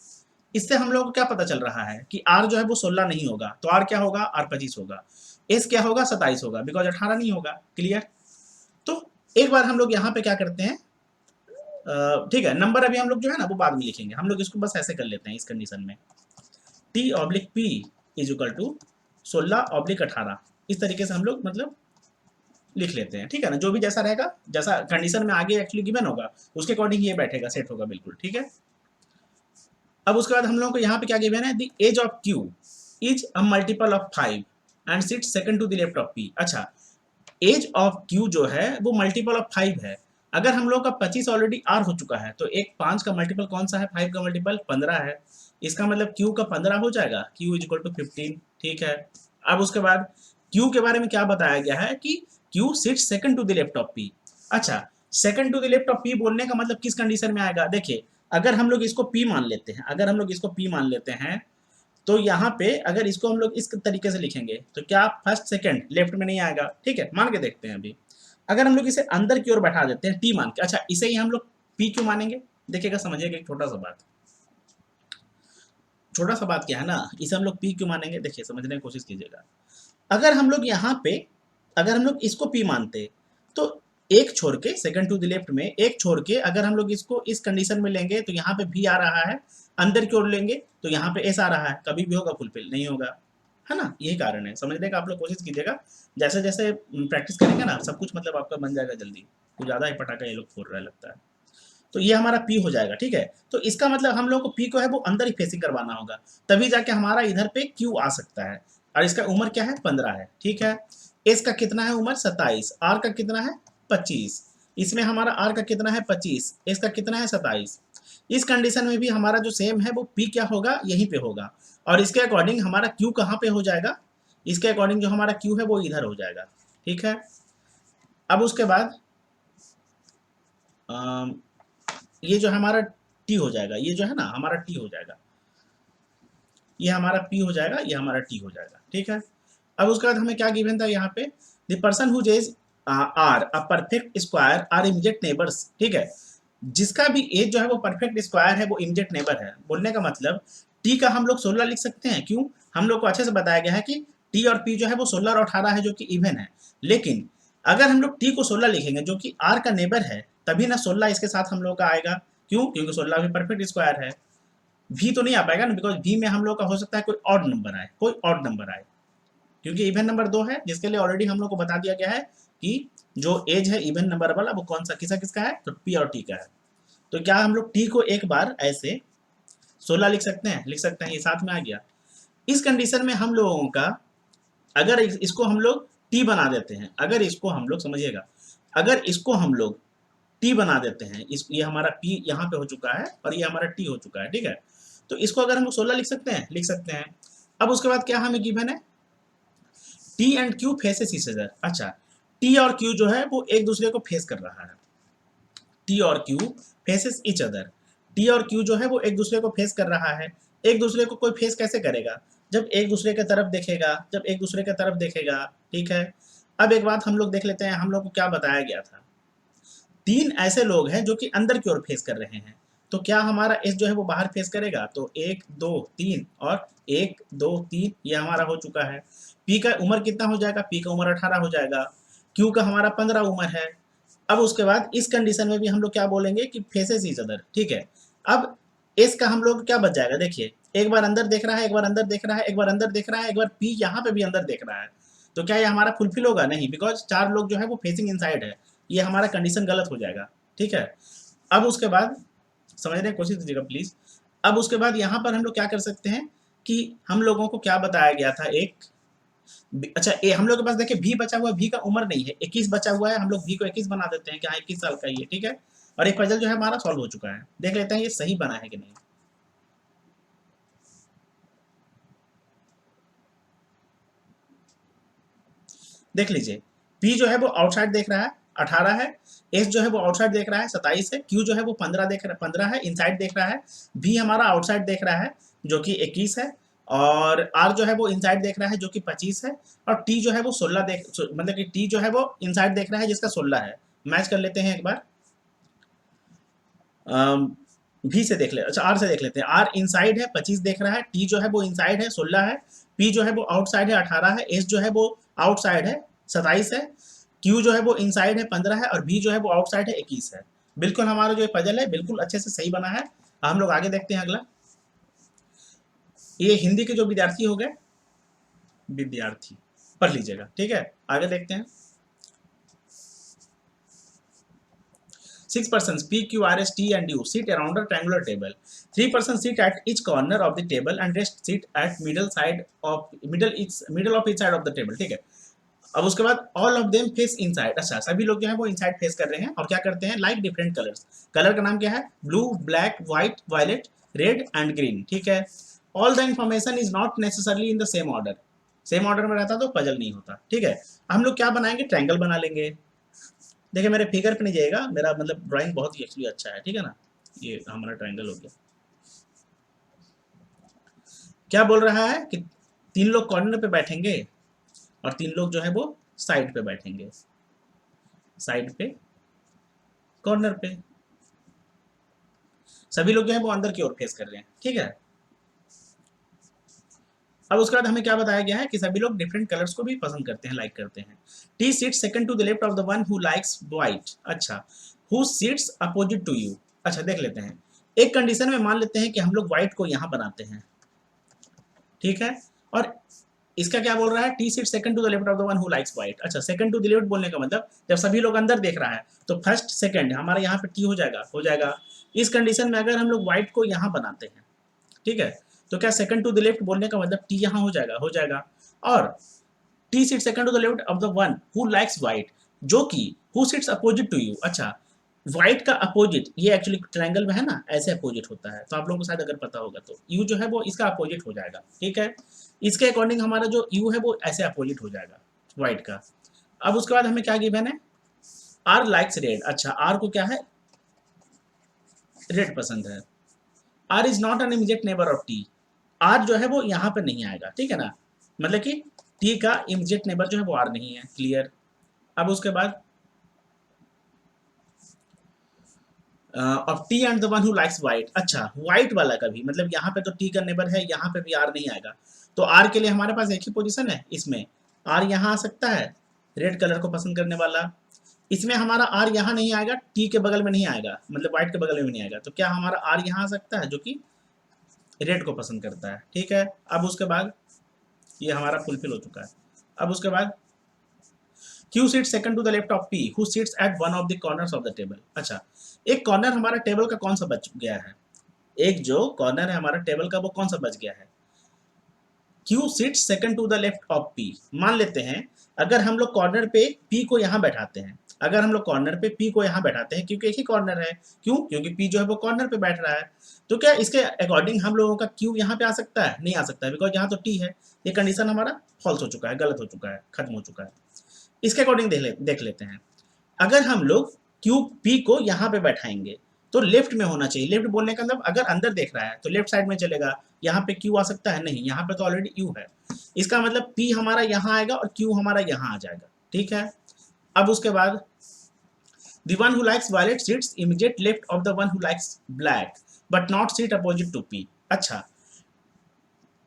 इससे हम लोग को क्या पता चल रहा है कि आर जो है वो 16 नहीं होगा, तो आर क्या होगा, आर 25 होगा। एस क्या होगा, 27 होगा, बिकॉज 18 नहीं होगा। क्लियर। तो एक बार हम लोग यहाँ पे क्या करते हैं, ठीक है, नंबर अभी हम लोग जो है ना वो बाद में लिखेंगे, हम लोग इसको बस ऐसे कर लेते हैं इस कंडीशन में, T oblique P is equal to 16/18। इस तरीके से हम लोग मतलब लिख लेते हैं, ठीक है ना। जो भी जैसा रहेगा, जैसा कंडीशन में आगे एक्चुअली गिवन होगा उसके अकॉर्डिंग ये बैठेगा, सेट होगा बिल्कुल, ठीक है। अब उसके बाद हम लोगों को यहाँ पे क्या गिवन है, the age of Q is a multiple of 5 and sit second to the left of P. अच्छा, एज ऑफ क्यू जो है वो मल्टीपल ऑफ 5 है। अगर हम लोग का 25 ऑलरेडी आर हो चुका है तो एक 5 का मल्टीपल कौन सा है, 5 का मल्टीपल 15 है। इसका मतलब क्यू का 15 हो जाएगा, क्यू इज इक्वल टू 15, ठीक है। अब उसके बाद क्यू के बारे में क्या बताया गया है कि Q sit second to the left of P. अच्छा, second to the left of P बोलने का मतलब किस कंडीशन में आएगा, देखिए अगर हम लोग इसको पी मान लेते हैं, अगर हम लोग इसको पी मान लेते हैं तो यहाँ पे अगर इसको हम लोग इस तरीके से लिखेंगे तो क्या फर्स्ट सेकंड लेफ्ट में नहीं आएगा, ठीक है। मान के देखते हैं अभी, अगर हम लोग इसे अंदर की ओर बैठा देते हैं टी मान के, अच्छा इसे ही हम लोग पी क्यों मानेंगे, देखिएगा समझिएगा एक छोटा सा बात, छोटा सा बात क्या है ना, इसे हम लोग पी क्यों मानेंगे, देखिए समझने की कोशिश कीजिएगा। अगर हम लोग यहाँ पे, अगर हम लोग इसको पी मानते तो एक छोड़ के सेकंड टू द लेफ्ट में एक छोड़ के अगर हम लोग इसको इस कंडीशन में लेंगे तो यहाँ पे भी आ रहा है, अंदर की ओर लेंगे तो यहाँ पे एस आ रहा है, कभी भी होगा फुलफिल नहीं होगा, है ना। यही कारण है, समझने का आप लोग कोशिश कीजिएगा। जैसे जैसे प्रैक्टिस करेंगे ना सब कुछ मतलब आपका बन जाएगा जल्दी। कुछ ज़्यादा ही पटाखा ये लोग फोड़ रहा लगता है। तो ये हमारा पी हो जाएगा, ठीक है। तो इसका मतलब हम लोग को पी को है वो अंदर ही फेसिंग करवाना होगा, तभी जाके हमारा इधर पे क्यू आ सकता है। और इसका उम्र क्या है, 15 है, ठीक है। एस का कितना है उम्र, 27। आर का कितना है, 25। इसमें हमारा आर का कितना है, 25। एस का कितना है, 27। इस कंडीशन में भी हमारा जो सेम है वो पी क्या होगा, यहीं पे होगा। और इसके अकॉर्डिंग हमारा क्यू कहाँ पे हो जाएगा, इसके अकॉर्डिंग जो हमारा क्यू है वो इधर हो जाएगा, ठीक है। अब उसके बाद ये जो हमारा टी हो जाएगा, ये जो है ना हमारा टी हो जाएगा, ये हमारा पी हो जाएगा, ये हमारा टी हो जाएगा, ठीक है। अब उसके बाद हमें क्या गिवन था यहाँ पे, the person whose age are a perfect square are immediate neighbours, ठीक है। जिसका भी एज जो है वो परफेक्ट स्क्वायर है वो इमीडिएट नेबर है, बोलने का मतलब टी का हम लोग 16 लिख सकते हैं, क्यों, हम लोग को अच्छे से बताया गया है कि टी और पी जो है वो 16 और 18 है जो कि इवन है। लेकिन अगर हम लोग टी को 16 लिखेंगे जो कि आर का नेबर है, तभी ना 16 इसके साथ हम लोग का आएगा, क्यों, क्योंकि 16 भी परफेक्ट स्क्वायर है। वी तो नहीं आ पाएगा ना, बिकॉज वी में हम लोग का हो सकता है कोई ऑड नंबर आए, कोई ऑड नंबर आए, क्योंकि इवन नंबर 2 है, जिसके लिए ऑलरेडी हम लोग को बता दिया गया है कि जो एज है इवन नंबर वाला वो कौन सा किसका किसका है, तो पी और टी का है। तो क्या हम लोग टी को एक बार ऐसे 16 लिख सकते हैं, लिख सकते हैं, ये साथ में आ गया। इस कंडीशन में हम लोगों का अगर इसको हम लोग टी बना देते हैं, अगर इसको हम लोग समझिएगा, अगर इसको हम लोग टी बना देते हैं, इस ये हमारा पी यहाँ पे हो चुका है और ये हमारा टी हो चुका है, ठीक है। तो इसको अगर हम लोग 16 लिख सकते हैं, लिख सकते हैं। अब उसके बाद क्या हमें गिवन है, T and Q faces each other. अच्छा, टी और क्यू जो है वो एक दूसरे को फेस कर रहा है, टी और Q faces each other. T और क्यू जो है वो एक दूसरे को फेस कर रहा है। एक दूसरे को कोई फेस कैसे करेगा, जब एक दूसरे की तरफ देखेगा, जब एक दूसरे की तरफ देखेगा, ठीक है। अब एक बात हम लोग देख लेते हैं, हम लोग को क्या बताया गया था, तीन ऐसे लोग हैं जो कि अंदर की ओर फेस कर रहे हैं, तो क्या हमारा एस जो है वो बाहर फेस करेगा, तो 1 2 3 और 1 2 3 ये हमारा हो चुका है। पी का उम्र कितना हो जाएगा, पी का उम्र 18 हो जाएगा। क्यू का हमारा 15 उम्र है। अब उसके बाद इस कंडीशन में भी हम लोग क्या बोलेंगे कि फेसेस ईच अदर, ठीक है। अब एस का हम लोग क्या बच जाएगा, देखिए एक बार अंदर देख रहा है, एक बार अंदर देख रहा है, एक बार अंदर देख रहा है, एक बार पी यहाँ पे भी अंदर देख रहा है, तो क्या ये हमारा फुलफिल होगा, नहीं, बिकॉज 4 लोग जो है वो फेसिंग इनसाइड है, ये हमारा कंडीशन गलत हो जाएगा, ठीक है। अब उसके बाद समझने की कोशिश कीजिएगा प्लीज। अब उसके बाद यहाँ पर हम लोग क्या कर सकते हैं कि हम लोगों को क्या बताया गया था, एक अच्छा ए हम लोग के पास देखिए भी बचा हुआ है, भी का उम्र नहीं है, 21 बचा हुआ है, हम लोग भी को 21 बना देते हैं कि हाँ 21 साल का ही है, ठीक है। और एक पजल जो है हमारा सॉल्व हो चुका है, देख लेते हैं ये सही बना है कि नहीं। देख लीजिए, पी जो है वो आउटसाइड देख रहा है 18 है, एस जो है वो आउटसाइड देख रहा है 27 है, क्यू जो है वो 15 है, इनसाइड देख रहा है, बी हमारा आउटसाइड देख रहा है जो कि 21 है, और आर जो है वो इनसाइड देख रहा है जो कि 25 है, और टी जो है वो 16 मतलब कि टी जो है वो इनसाइड देख रहा है जिसका 16 है। मैच कर लेते हैं एक बार, भी से देख ले, अच्छा आर से देख लेते हैं। आर इनसाइड है 25 देख रहा है, टी जो है वो इनसाइड है 16 है, पी जो है वो आउटसाइड है 18 है, एस जो है वो आउटसाइड है 27 है, क्यू जो है वो इनसाइड है 15 है, और बी जो है वो आउटसाइड है 21 है। बिल्कुल हमारा जो पजल है बिल्कुल अच्छे से सही बना है। हम लोग आगे देखते हैं अगला। ये हिंदी के जो विद्यार्थी हो गए, विद्यार्थी पढ़ लीजिएगा, ठीक है। आगे देखते हैं। 6 persons P, Q, R, S, T and U sit around a triangular table. 3 persons sit at each corner of the table and rest sit at middle of each side of the table. ठीक है। अब उसके बाद all of them face inside. अच्छा, सभी लोग जो है वो inside face कर रहे हैं और क्या करते हैं, like different colors. कलर का नाम क्या है, blue, black, white, violet, red and green. ठीक है। All the information is not necessarily in the same order. Same order में रहता तो पजल नहीं होता, ठीक है। हम लोग क्या बनाएंगे, ट्रायंगल बना लेंगे। देखिए मेरे फिगर पे नहीं जाएगा, मेरा मतलब ड्राइंग बहुत ही एक्चुअली अच्छा है, ठीक है ना। ये हमारा ट्रायंगल हो गया। क्या बोल रहा है कि 3 लोग कॉर्नर पे बैठेंगे और 3 लोग जो है वो साइड पे बैठेंगे, साइड पे, कॉर्नर पे। सभी लोग जो है वो अंदर की ओर फेस कर रहे हैं, ठीक है। अब उसके बाद हमें क्या बताया गया है कि सभी लोग डिफरेंट कलर्स को भी पसंद करते हैं, लाइक करते हैं। T seats second to the left of the one who likes white. अच्छा, who seats opposite to you. अच्छा देख लेते हैं। एक कंडीशन में मान लेते हैं कि हम लोग व्हाइट को यहाँ बनाते हैं, ठीक है। और इसका क्या बोल रहा है, T seat second to the left of the one who likes white. अच्छा, सेकंड टू द लेफ्ट बोलने का मतलब जब सभी लोग अंदर देख रहा है तो फर्स्ट सेकंड हमारा यहाँ पे टी हो जाएगा, हो जाएगा। इस कंडीशन में अगर हम लोग व्हाइट को यहाँ बनाते हैं, ठीक है, तो क्या सेकंड टू द लेफ्ट बोलने का मतलब टी यहाँ हो जाएगा, हो जाएगा। और T seat second to the left of the one who likes white, जो कि who seats opposite to you. अच्छा, व्हाइट का अपोजिट ये एक्चुअली ट्रायंगल में है ना, ऐसे अपोजिट होता है, तो आप लोगों को शायद अगर पता होगा तो यू जो है वो इसका अपोजिट हो जाएगा, ठीक है। इसके अकॉर्डिंग हमारा जो यू है वो ऐसे अपोजिट हो जाएगा व्हाइट का। अब उसके बाद हमें क्या गिवन है, आर लाइक्स रेड। अच्छा, आर को क्या है, रेड पसंद है। R is not an immediate neighbour of T. R जो है वो यहाँ पे नहीं आएगा, ठीक है ना, मतलब कि टी का इमीडिएट नेबर जो है वो आर नहीं है, क्लियर। अब उसके बाद of T and the one who likes white. अच्छा, व्हाइट वाला का भी मतलब यहाँ पे तो टी का नेबर है, यहाँ पे भी आर नहीं आएगा, तो आर के लिए हमारे पास एक ही पोजीशन है, इसमें आर यहाँ आ सकता है, रेड कलर को पसंद करने वाला। इसमें हमारा आर यहाँ नहीं आएगा, टी के बगल में नहीं आएगा, मतलब व्हाइट के बगल में भी नहीं आएगा, तो क्या हमारा आर यहाँ आ सकता है जो कि रेड को पसंद करता है, ठीक है। अब उसके बाद ये हमारा फुलफिल हो चुका है। अब उसके बाद Q sits second to the left of P, who sits at one of the corners of the table. अच्छा, एक कॉर्नर हमारा टेबल का कौन सा बच गया है, एक जो कॉर्नर है हमारा टेबल का वो कौन सा बच गया है, Q sits second to the left of P। मान लेते हैं अगर हम लोग कॉर्नर पे P को यहाँ बैठाते हैं, अगर हम लोग कॉर्नर पे P को यहाँ बैठाते हैं, क्योंकि एक ही कॉर्नर है, क्यों, क्योंकि P जो है वो कॉर्नर पे बैठ रहा है, तो क्या इसके अकॉर्डिंग हम लोगों का Q यहाँ पे आ सकता है, नहीं आ सकता है, बिकॉज यहाँ तो T है। ये कंडीशन हमारा फॉल्स हो चुका है, गलत हो चुका है, खत्म हो चुका है। इसके अकॉर्डिंग देख लेते हैं। अगर हम लोग क्यू पी को यहाँ पे बैठाएंगे तो लेफ्ट में होना चाहिए। लेफ्ट बोलने का मतलब अगर अंदर देख रहा है तो लेफ्ट साइड में चलेगा, यहाँ पे क्यू आ सकता है, नहीं, यहाँ पे तो ऑलरेडी यू है। इसका मतलब पी हमारा यहाँ आएगा और क्यू हमारा यहाँ आ जाएगा, ठीक है। अब उसके बाद the one who likes violet sits immediate left of the one who likes black but not sit opposite to p। अच्छा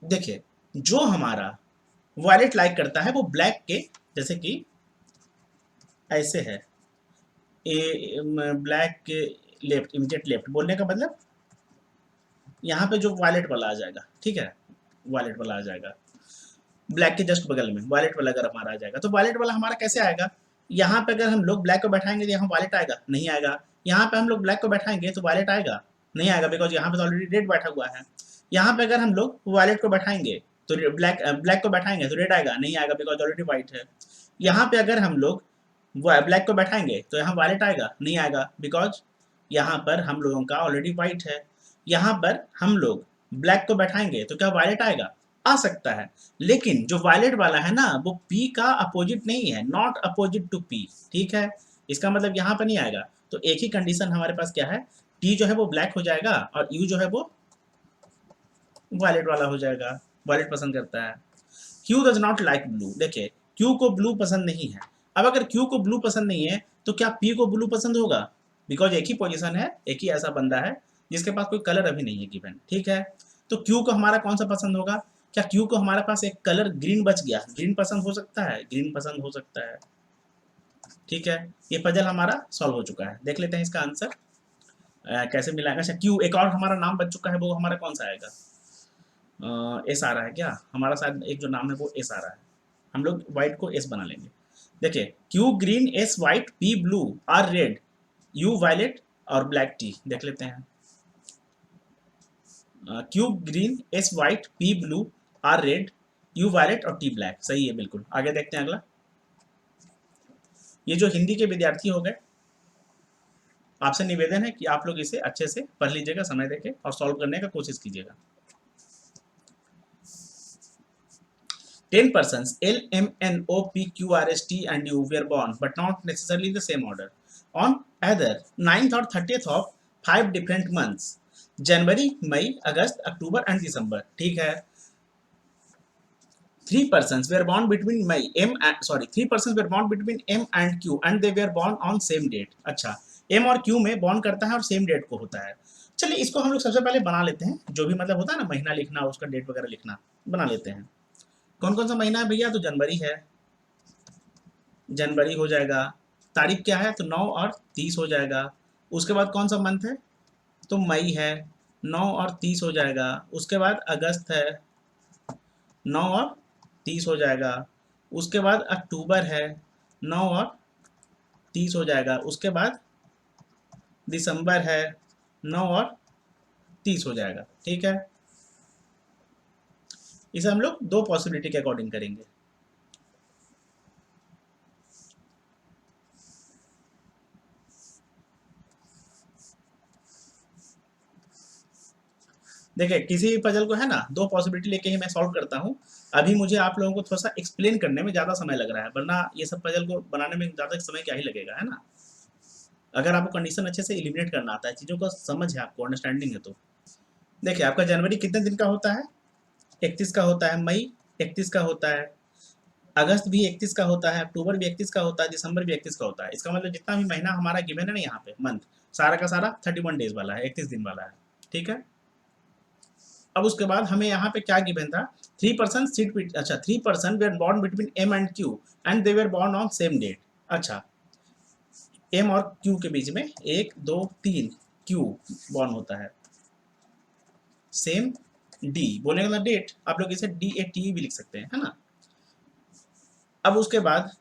देखिए, जो हमारा वायलेट लाइक करता है वो ब्लैक के, जैसे कि ऐसे है, ब्लैक के लेफ्ट, इमीडिएट लेफ्ट बोलने का मतलब यहाँ पे जो वायलेट वाला आ जाएगा, ठीक है, वायलेट वाला आ जाएगा, ब्लैक के जस्ट बगल में वायलेट वाला अगर हमारा आ जाएगा, तो वायलेट वाला हमारा कैसे आएगा, यहाँ पे अगर हम लोग ब्लैक को बैठाएंगे तो यहाँ वायलेट आएगा, नहीं आएगा। यहाँ पे हम लोग ब्लैक को बैठाएंगे तो वायलेट आएगा, नहीं आएगा, बिकॉज यहाँ पे तो ऑलरेडी रेड बैठा हुआ है। यहाँ पे अगर हम लोग वायलेट को बैठाएंगे तो ब्लैक को बैठाएंगे तो रेड आएगा, नहीं आएगा, बिकॉज ऑलरेडी व्हाइट है। यहाँ पे अगर हम लोग ब्लैक को बैठाएंगे तो यहाँ वायलेट आएगा, नहीं आएगा, बिकॉज यहाँ पर हम लोगों का ऑलरेडी व्हाइट है। यहाँ पर हम लोग ब्लैक को बैठाएंगे तो क्या वायलेट आएगा, आ सकता है, लेकिन जो वायलेट वाला है ना वो पी का अपोजिट नहीं है, नॉट अपोजिट टू पी, ठीक है। इसका मतलब यहाँ पर नहीं आएगा। तो एक ही कंडीशन हमारे पास क्या है, टी जो है वो ब्लैक हो जाएगा और यू जो है वो वायलेट वाला हो जाएगा, वायलेट पसंद करता है। Q does not like blue, देखिए क्यू को ब्लू पसंद नहीं है। अब अगर क्यू को ब्लू पसंद नहीं है तो क्या पी को ब्लू पसंद होगा? बिकॉज एक ही पोजीशन है, एक ही ऐसा बंदा है जिसके पास कोई कलर अभी नहीं है गिवन, ठीक है। तो क्यू को हमारा कौन सा पसंद होगा? क्या क्यू को हमारे पास एक कलर ग्रीन बच गया, ग्रीन पसंद हो सकता है, ग्रीन पसंद हो सकता है, ठीक है। ये पजल हमारा सॉल्व हो चुका है। देख लेते हैं इसका आंसर कैसे मिलाएगा। अच्छा क्यू, एक और हमारा नाम बच चुका है, वो हमारा कौन सा आएगा? एस आ रहा है क्या हमारा? शायद एक जो नाम है वो एस आ रहा है, हम लोग व्हाइट को एस बना लेंगे। देखिए Q green, S white, P blue, R red, U violet और ब्लैक टी। देख लेते हैं Q green, S white, P blue, R red, U violet और टी ब्लैक। सही है बिल्कुल। आगे देखते हैं अगला। ये जो हिंदी के विद्यार्थी हो गए, आपसे निवेदन है कि आप लोग इसे अच्छे से पढ़ लीजिएगा, समय देके और सॉल्व करने का कोशिश कीजिएगा। 10 persons L, M, N, O, P, Q, R, S, T and U were born but not necessarily in the same order on either 9th or 30th of 5 different months, January, May, August, October and December, ठीक है। 3 persons were born between May M and sorry 3 persons were born between M and Q and they were born on same date। अच्छा M और Q में born करता है और same date को होता है। चलिए इसको हम लोग सबसे पहले बना लेते हैं, जो भी मतलब होता है ना महीना लिखना, उसका डेट वगैरह लिखना, बना लेते हैं। कौन कौन सा महीना है भैया? तो जनवरी है, जनवरी हो जाएगा। तारीख क्या है? तो 9 और 30 हो जाएगा। उसके बाद कौन सा मंथ है? तो मई है, 9 और 30 हो जाएगा। उसके बाद अगस्त है, 9 और 30 हो जाएगा। उसके बाद अक्टूबर है, 9 और 30 हो जाएगा। उसके बाद दिसंबर है, 9 और 30 हो जाएगा, ठीक है। इसे हम लोग दो पॉसिबिलिटी के अकॉर्डिंग करेंगे। देखिए किसी भी पजल को है ना दो पॉसिबिलिटी लेके ही मैं सॉल्व करता हूँ। अभी मुझे आप लोगों को थोड़ा सा एक्सप्लेन करने में ज़्यादा समय लग रहा है, वरना ये सब पजल को बनाने में ज़्यादा समय क्या ही लगेगा, है ना। अगर आपको कंडीशन अच्छे से एलिमिनेट करना आता है, चीज़ों का समझ है, आपको अंडरस्टैंडिंग है तो। देखिए आपका जनवरी कितने दिन का होता है? 31 का होता है, मई 31 का होता है, अगस्त भी 31 का होता है, अक्टूबर भी 31 का होता है, दिसंबर भी 31 का होता है। इसका मतलब जितना भी महीना हमारा गिवन है ना यहाँ पे मंथ, सारा का सारा 31 डेज वाला है, 31 दिन वाला है, ठीक है। अब उसके बाद हमें यहाँ पे क्या गिवन था? 3% सीट, अच्छा 3% were born between M and Q and they were born on same date. अच्छा एम और क्यू के बीच में 1 2 3 क्यू बॉर्न होता है, सेम डी बोलने का डेट, आप लोग इसे डी ए टी भी लिख सकते हैं, है ना। अब उसके बाद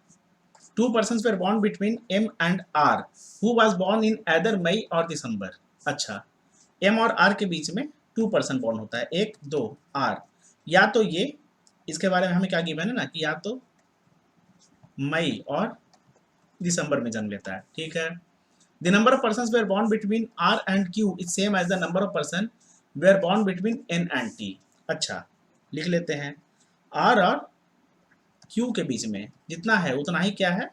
2 persons were born between M and R who was born in either मई और दिसंबर। अच्छा M और R के बीच में 2 पर्सन बॉर्न होता है, 1 2 R, या तो ये, इसके बारे में हमें क्या गिवन है ना कि या तो मई और दिसंबर में जन्म लेता है, ठीक है। The number of persons were born between R and Q is same as the number of person were born between N and T। अच्छा लिख लेते हैं, R और Q के बीच में जितना है उतना ही क्या है,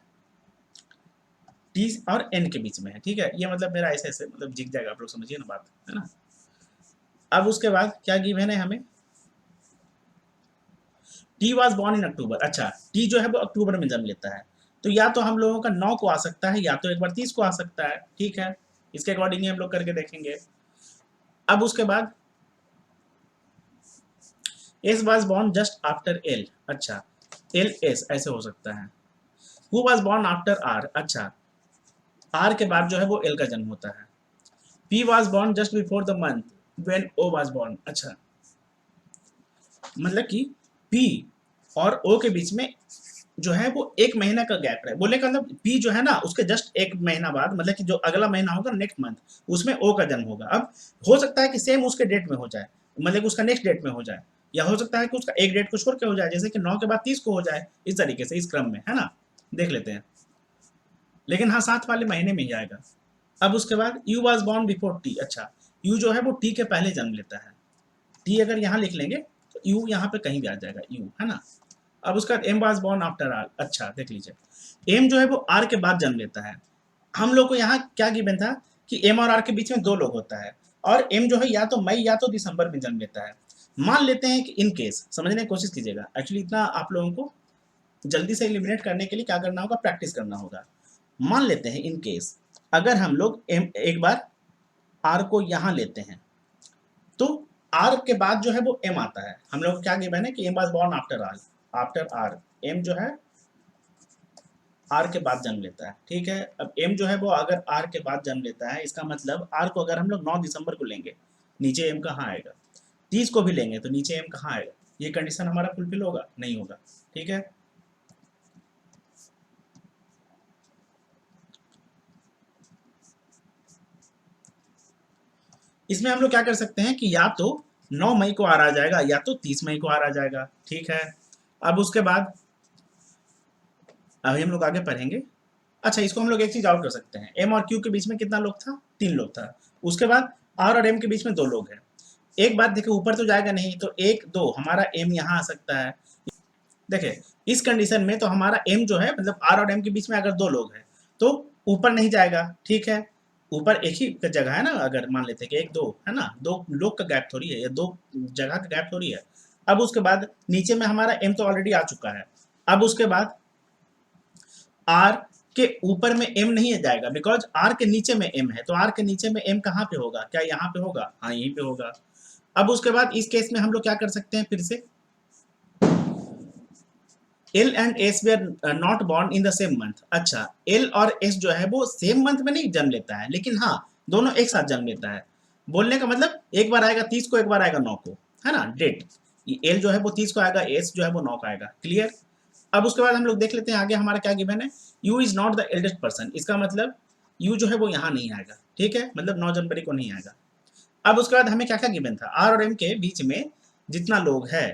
T और N के बीच में है, ठीक है। ये मतलब मेरा ऐसे ऐसे मतलब जीत जाएगा, आप लोग समझिए ना बात, है ना। अब उसके बाद क्या गिवन है हमें? टी वॉज बॉर्न इन अक्टूबर। अच्छा टी जो है वो अक्टूबर में जन्म लेता है, तो या तो हम लोगों का 9 को आ सकता है या तो एक बार 30 को आ सकता है, ठीक है। इसके अकॉर्डिंग ही हम लोग करके देखेंगे। अब उसके बाद S was born just after L. अच्छा एल एस ऐसे हो सकता है। Who was born after R. अच्छा आर के बाद जो है वो एल का जन्म होता है। P was born just before the month when O was born. अच्छा मतलब कि पी और ओ के बीच में जो है वो एक महीना का गैप है, बोलने का मतलब पी जो है ना उसके जस्ट एक महीना बाद, मतलब कि जो अगला महीना होगा नेक्स्ट मंथ, उसमें ओ का जन्म होगा। अब हो सकता है कि सेम उसके डेट में हो जाए, मतलब उसका नेक्स्ट डेट में हो जाए, या हो सकता है कि उसका एक डेट को छोड़ के हो जाए, जैसे कि 9 के बाद 30 को हो जाए, इस तरीके से इस क्रम में, है ना। देख लेते हैं, लेकिन हाँ 7 वाले महीने में ही आएगा। अब उसके बाद you was born before T. अच्छा यू जो है वो टी के पहले जन्म लेता है, टी अगर यहाँ लिख लेंगे तो यू यहाँ पे कहीं भी आ जाएगा, यू है ना। अब उसका M was born after R, अच्छा देख लीजिए एम जो है वो आर के बाद जन्म लेता है। हम लोग को यहाँ क्या गिवन था कि एम और आर के बीच में 2 लोग होता है, और एम जो है या तो मई या तो दिसंबर में जन्म लेता है। मान लेते हैं कि इन केस, समझने की कोशिश कीजिएगा, एक्चुअली इतना आप लोगों को जल्दी से एलिमिनेट करने के लिए क्या करना होगा, प्रैक्टिस करना होगा। मान लेते हैं इन केस अगर हम लोग एम एक बार आर को यहाँ लेते हैं, तो आर के बाद जो है वो एम आता है। हम लोग को क्या गिवन है कि M was born after R, M जो है आर के बाद जन्म लेता है, ठीक है। अब एम जो है वो अगर आर के बाद जन्म लेता है, इसका मतलब आर को अगर हम लोग 9 दिसंबर को लेंगे, नीचे एम कहाँ आएगा, 30 को भी लेंगे तो नीचे एम कहाँ आएगा, ये कंडीशन हमारा फुलफिल होगा, नहीं होगा, ठीक है। इसमें हम लोग क्या कर सकते हैं कि या तो 9 मई को आर आ जाएगा या तो 30 मई को आर आ जाएगा, ठीक है। अब उसके बाद अभी हम लोग आगे पढ़ेंगे। अच्छा, इसको हम लोग एक चीज और कर सकते हैं, एम और क्यू के बीच में कितना लोग था, 3 लोग था। उसके बाद आर और एम के बीच में 2 लोग हैं। एक बात देखिए, ऊपर तो जाएगा नहीं, तो 1 2 हमारा एम यहाँ आ सकता है। देखिए इस कंडीशन में तो हमारा एम जो है, मतलब आर और एम के बीच में अगर 2 लोग हैं तो ऊपर नहीं जाएगा, ठीक है। ऊपर एक ही जगह है ना, अगर मान लेते हैं कि 1 2 है ना, 2 लोग का गैप थोड़ी है, या 2 जगह का गैप थोड़ी है। अब उसके बाद नीचे में हमारा एम तो ऑलरेडी आ चुका है। अब उसके बाद आर के ऊपर में एम नहीं जाएगा, बिकॉज आर के नीचे में एम है, तो आर के नीचे में एम कहाँ पे होगा, क्या यहाँ पे होगा, हाँ यहीं पे होगा। अब उसके बाद इस केस में हम लोग क्या कर सकते हैं, फिर से L and S they are not born in the same month. अच्छा, एल और एस जो है वो सेम मंथ में नहीं जन्म लेता है, लेकिन हाँ दोनों एक साथ जन्म लेता है। बोलने का मतलब एक बार आएगा 30 को, एक बार आएगा 9 को, है ना, डेट। एल जो है वो 30 को आएगा, एस जो है वो 9 को आएगा, क्लियर। अब उसके बाद हम लोग देख लेते हैं आगे हमारा क्या गिवन है, you is not the eldest person, इसका मतलब यू जो है वो यहाँ नहीं आएगा, ठीक है, मतलब 9 जनवरी को नहीं आएगा। अब उसके बाद हमें क्या क्या गिवन था, आर और एम के बीच में जितना लोग है,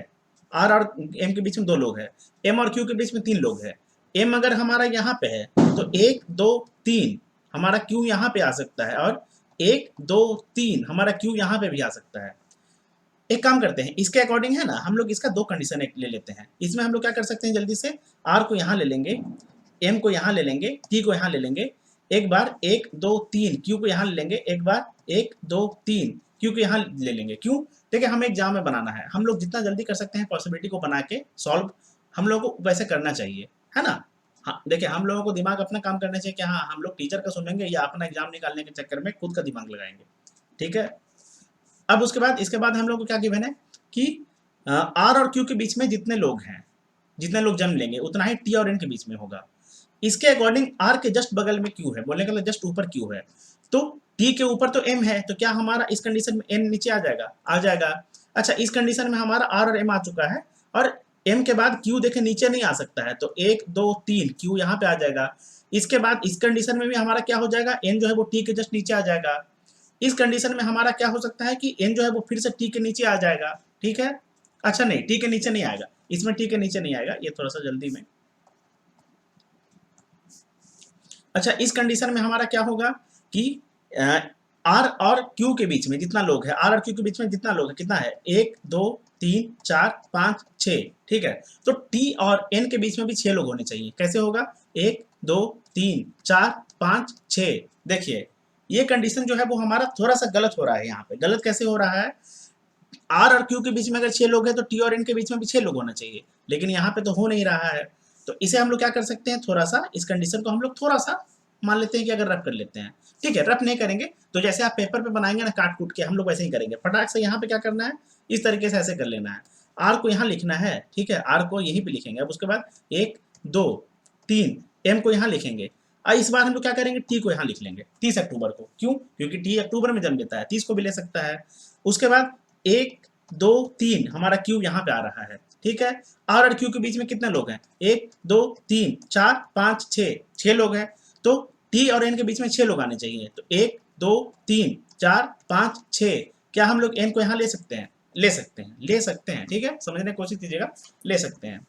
आर और एम के बीच में 2 लोग है, एम और क्यू के बीच में 3 लोग है। एम अगर हमारा यहाँ पे है तो 1 2 3 हमारा क्यू यहाँ पे आ सकता है, और 1 2 3 हमारा क्यू यहाँ पे भी आ सकता है। एक काम करते हैं, इसके अकॉर्डिंग है ना, हम लोग इसका 2 कंडीशन ले लेते हैं। इसमें हम लोग क्या कर सकते हैं, जल्दी से आर को यहाँ ले लेंगे, एम को यहाँ ले लेंगे, टी को यहाँ ले लेंगे, एक बार 1 2 3 क्यू को यहाँ ले लेंगे, एक बार 1 2 3 क्यू को यहाँ ले लेंगे। क्यों, देखिए हमें एग्जाम में बनाना है, हम लोग जितना जल्दी कर सकते हैं पॉसिबिलिटी को बना के सॉल्व, हम लोगों को वैसे करना चाहिए, है ना। हाँ देखिए, हम लोगों को दिमाग अपना काम करना चाहिए कि हाँ हम लोग टीचर का सुनेंगे या अपना एग्जाम निकालने के चक्कर में खुद का दिमाग लगाएंगे, ठीक है। अब उसके बाद इसके बाद हम लोग को क्या गिवन है कि आर और क्यू के बीच में जितने लोग हैं, जितने लोग जन्म लेंगे उतना ही टी और एन के बीच में होगा। इसके अकॉर्डिंग आर के जस्ट बगल में क्यू है, बोलने का मतलब जस्ट ऊपर क्यू है, तो टी के ऊपर तो एम है, तो क्या हमारा इस कंडीशन में एन नीचे आ जाएगा, आ जाएगा। अच्छा, इस कंडीशन में हमारा आर और एम आ चुका है, और एम के बाद क्यू देखे नीचे नहीं आ सकता है, तो 1 2 3 क्यू यहाँ पे आ जाएगा। इसके बाद इस कंडीशन में भी हमारा क्या हो जाएगा, एन जो है वो टी के जस्ट नीचे आ जाएगा। इस कंडीशन में हमारा क्या हो सकता है कि एन जो है वो फिर से टी के नीचे आ जाएगा, ठीक है। अच्छा नहीं, टी के नीचे नहीं आएगा, इसमें टी के नीचे नहीं आएगा, ये थोड़ा सा जल्दी में। अच्छा, इस कंडीशन में हमारा क्या होगा कि आर और क्यू के बीच में जितना लोग है, आर और क्यू के बीच में जितना लोग है, कितना है, 1 2 3 4 5 6, ठीक है। तो टी और एन के बीच में भी 6 लोग होने चाहिए। कैसे होगा, 1 2 3 4 5 6। देखिए ये कंडीशन जो है वो हमारा थोड़ा सा गलत हो रहा है, यहाँ पे गलत कैसे हो रहा है, आर और क्यू के बीच में अगर 6 लोग हैं तो टी और एन के बीच में भी 6 लोग होना चाहिए, लेकिन यहाँ पे तो हो नहीं रहा है। तो इसे हम लोग क्या कर सकते हैं, थोड़ा सा इस कंडीशन को हम लोग थोड़ा सा मान लेते हैं कि अगर रफ कर लेते हैं, ठीक है। रफ नहीं करेंगे तो जैसे आप पेपर पे बनाएंगे ना काट कूट के, हम लोग वैसे ही करेंगे, फटाक से यहाँ पे क्या करना है, इस तरीके से ऐसे कर लेना है, आर को यहाँ लिखना है, ठीक है, आर को यहीं पे लिखेंगे। अब उसके बाद 1 2 3 एम को यहाँ लिखेंगे। इस बार हम लोग क्या करेंगे, टी को यहाँ लिख लेंगे 30 अक्टूबर को, क्यों, क्योंकि टी अक्टूबर में जन्म लेता है, 30 को भी ले सकता है। उसके बाद 1 2 3 हमारा क्यू यहाँ पे आ रहा है, ठीक है। आर और क्यू के बीच में कितने लोग हैं, 1 2 3 4 5 6, 6 लोग हैं, तो टी और एन के बीच में 6 लोग आने चाहिए। तो 1 2 3 4 5 6, क्या हम लोग एन को यहाँ ले सकते हैं, ले सकते हैं, ले सकते हैं, ठीक है, समझने की कोशिश कीजिएगा, ले सकते हैं।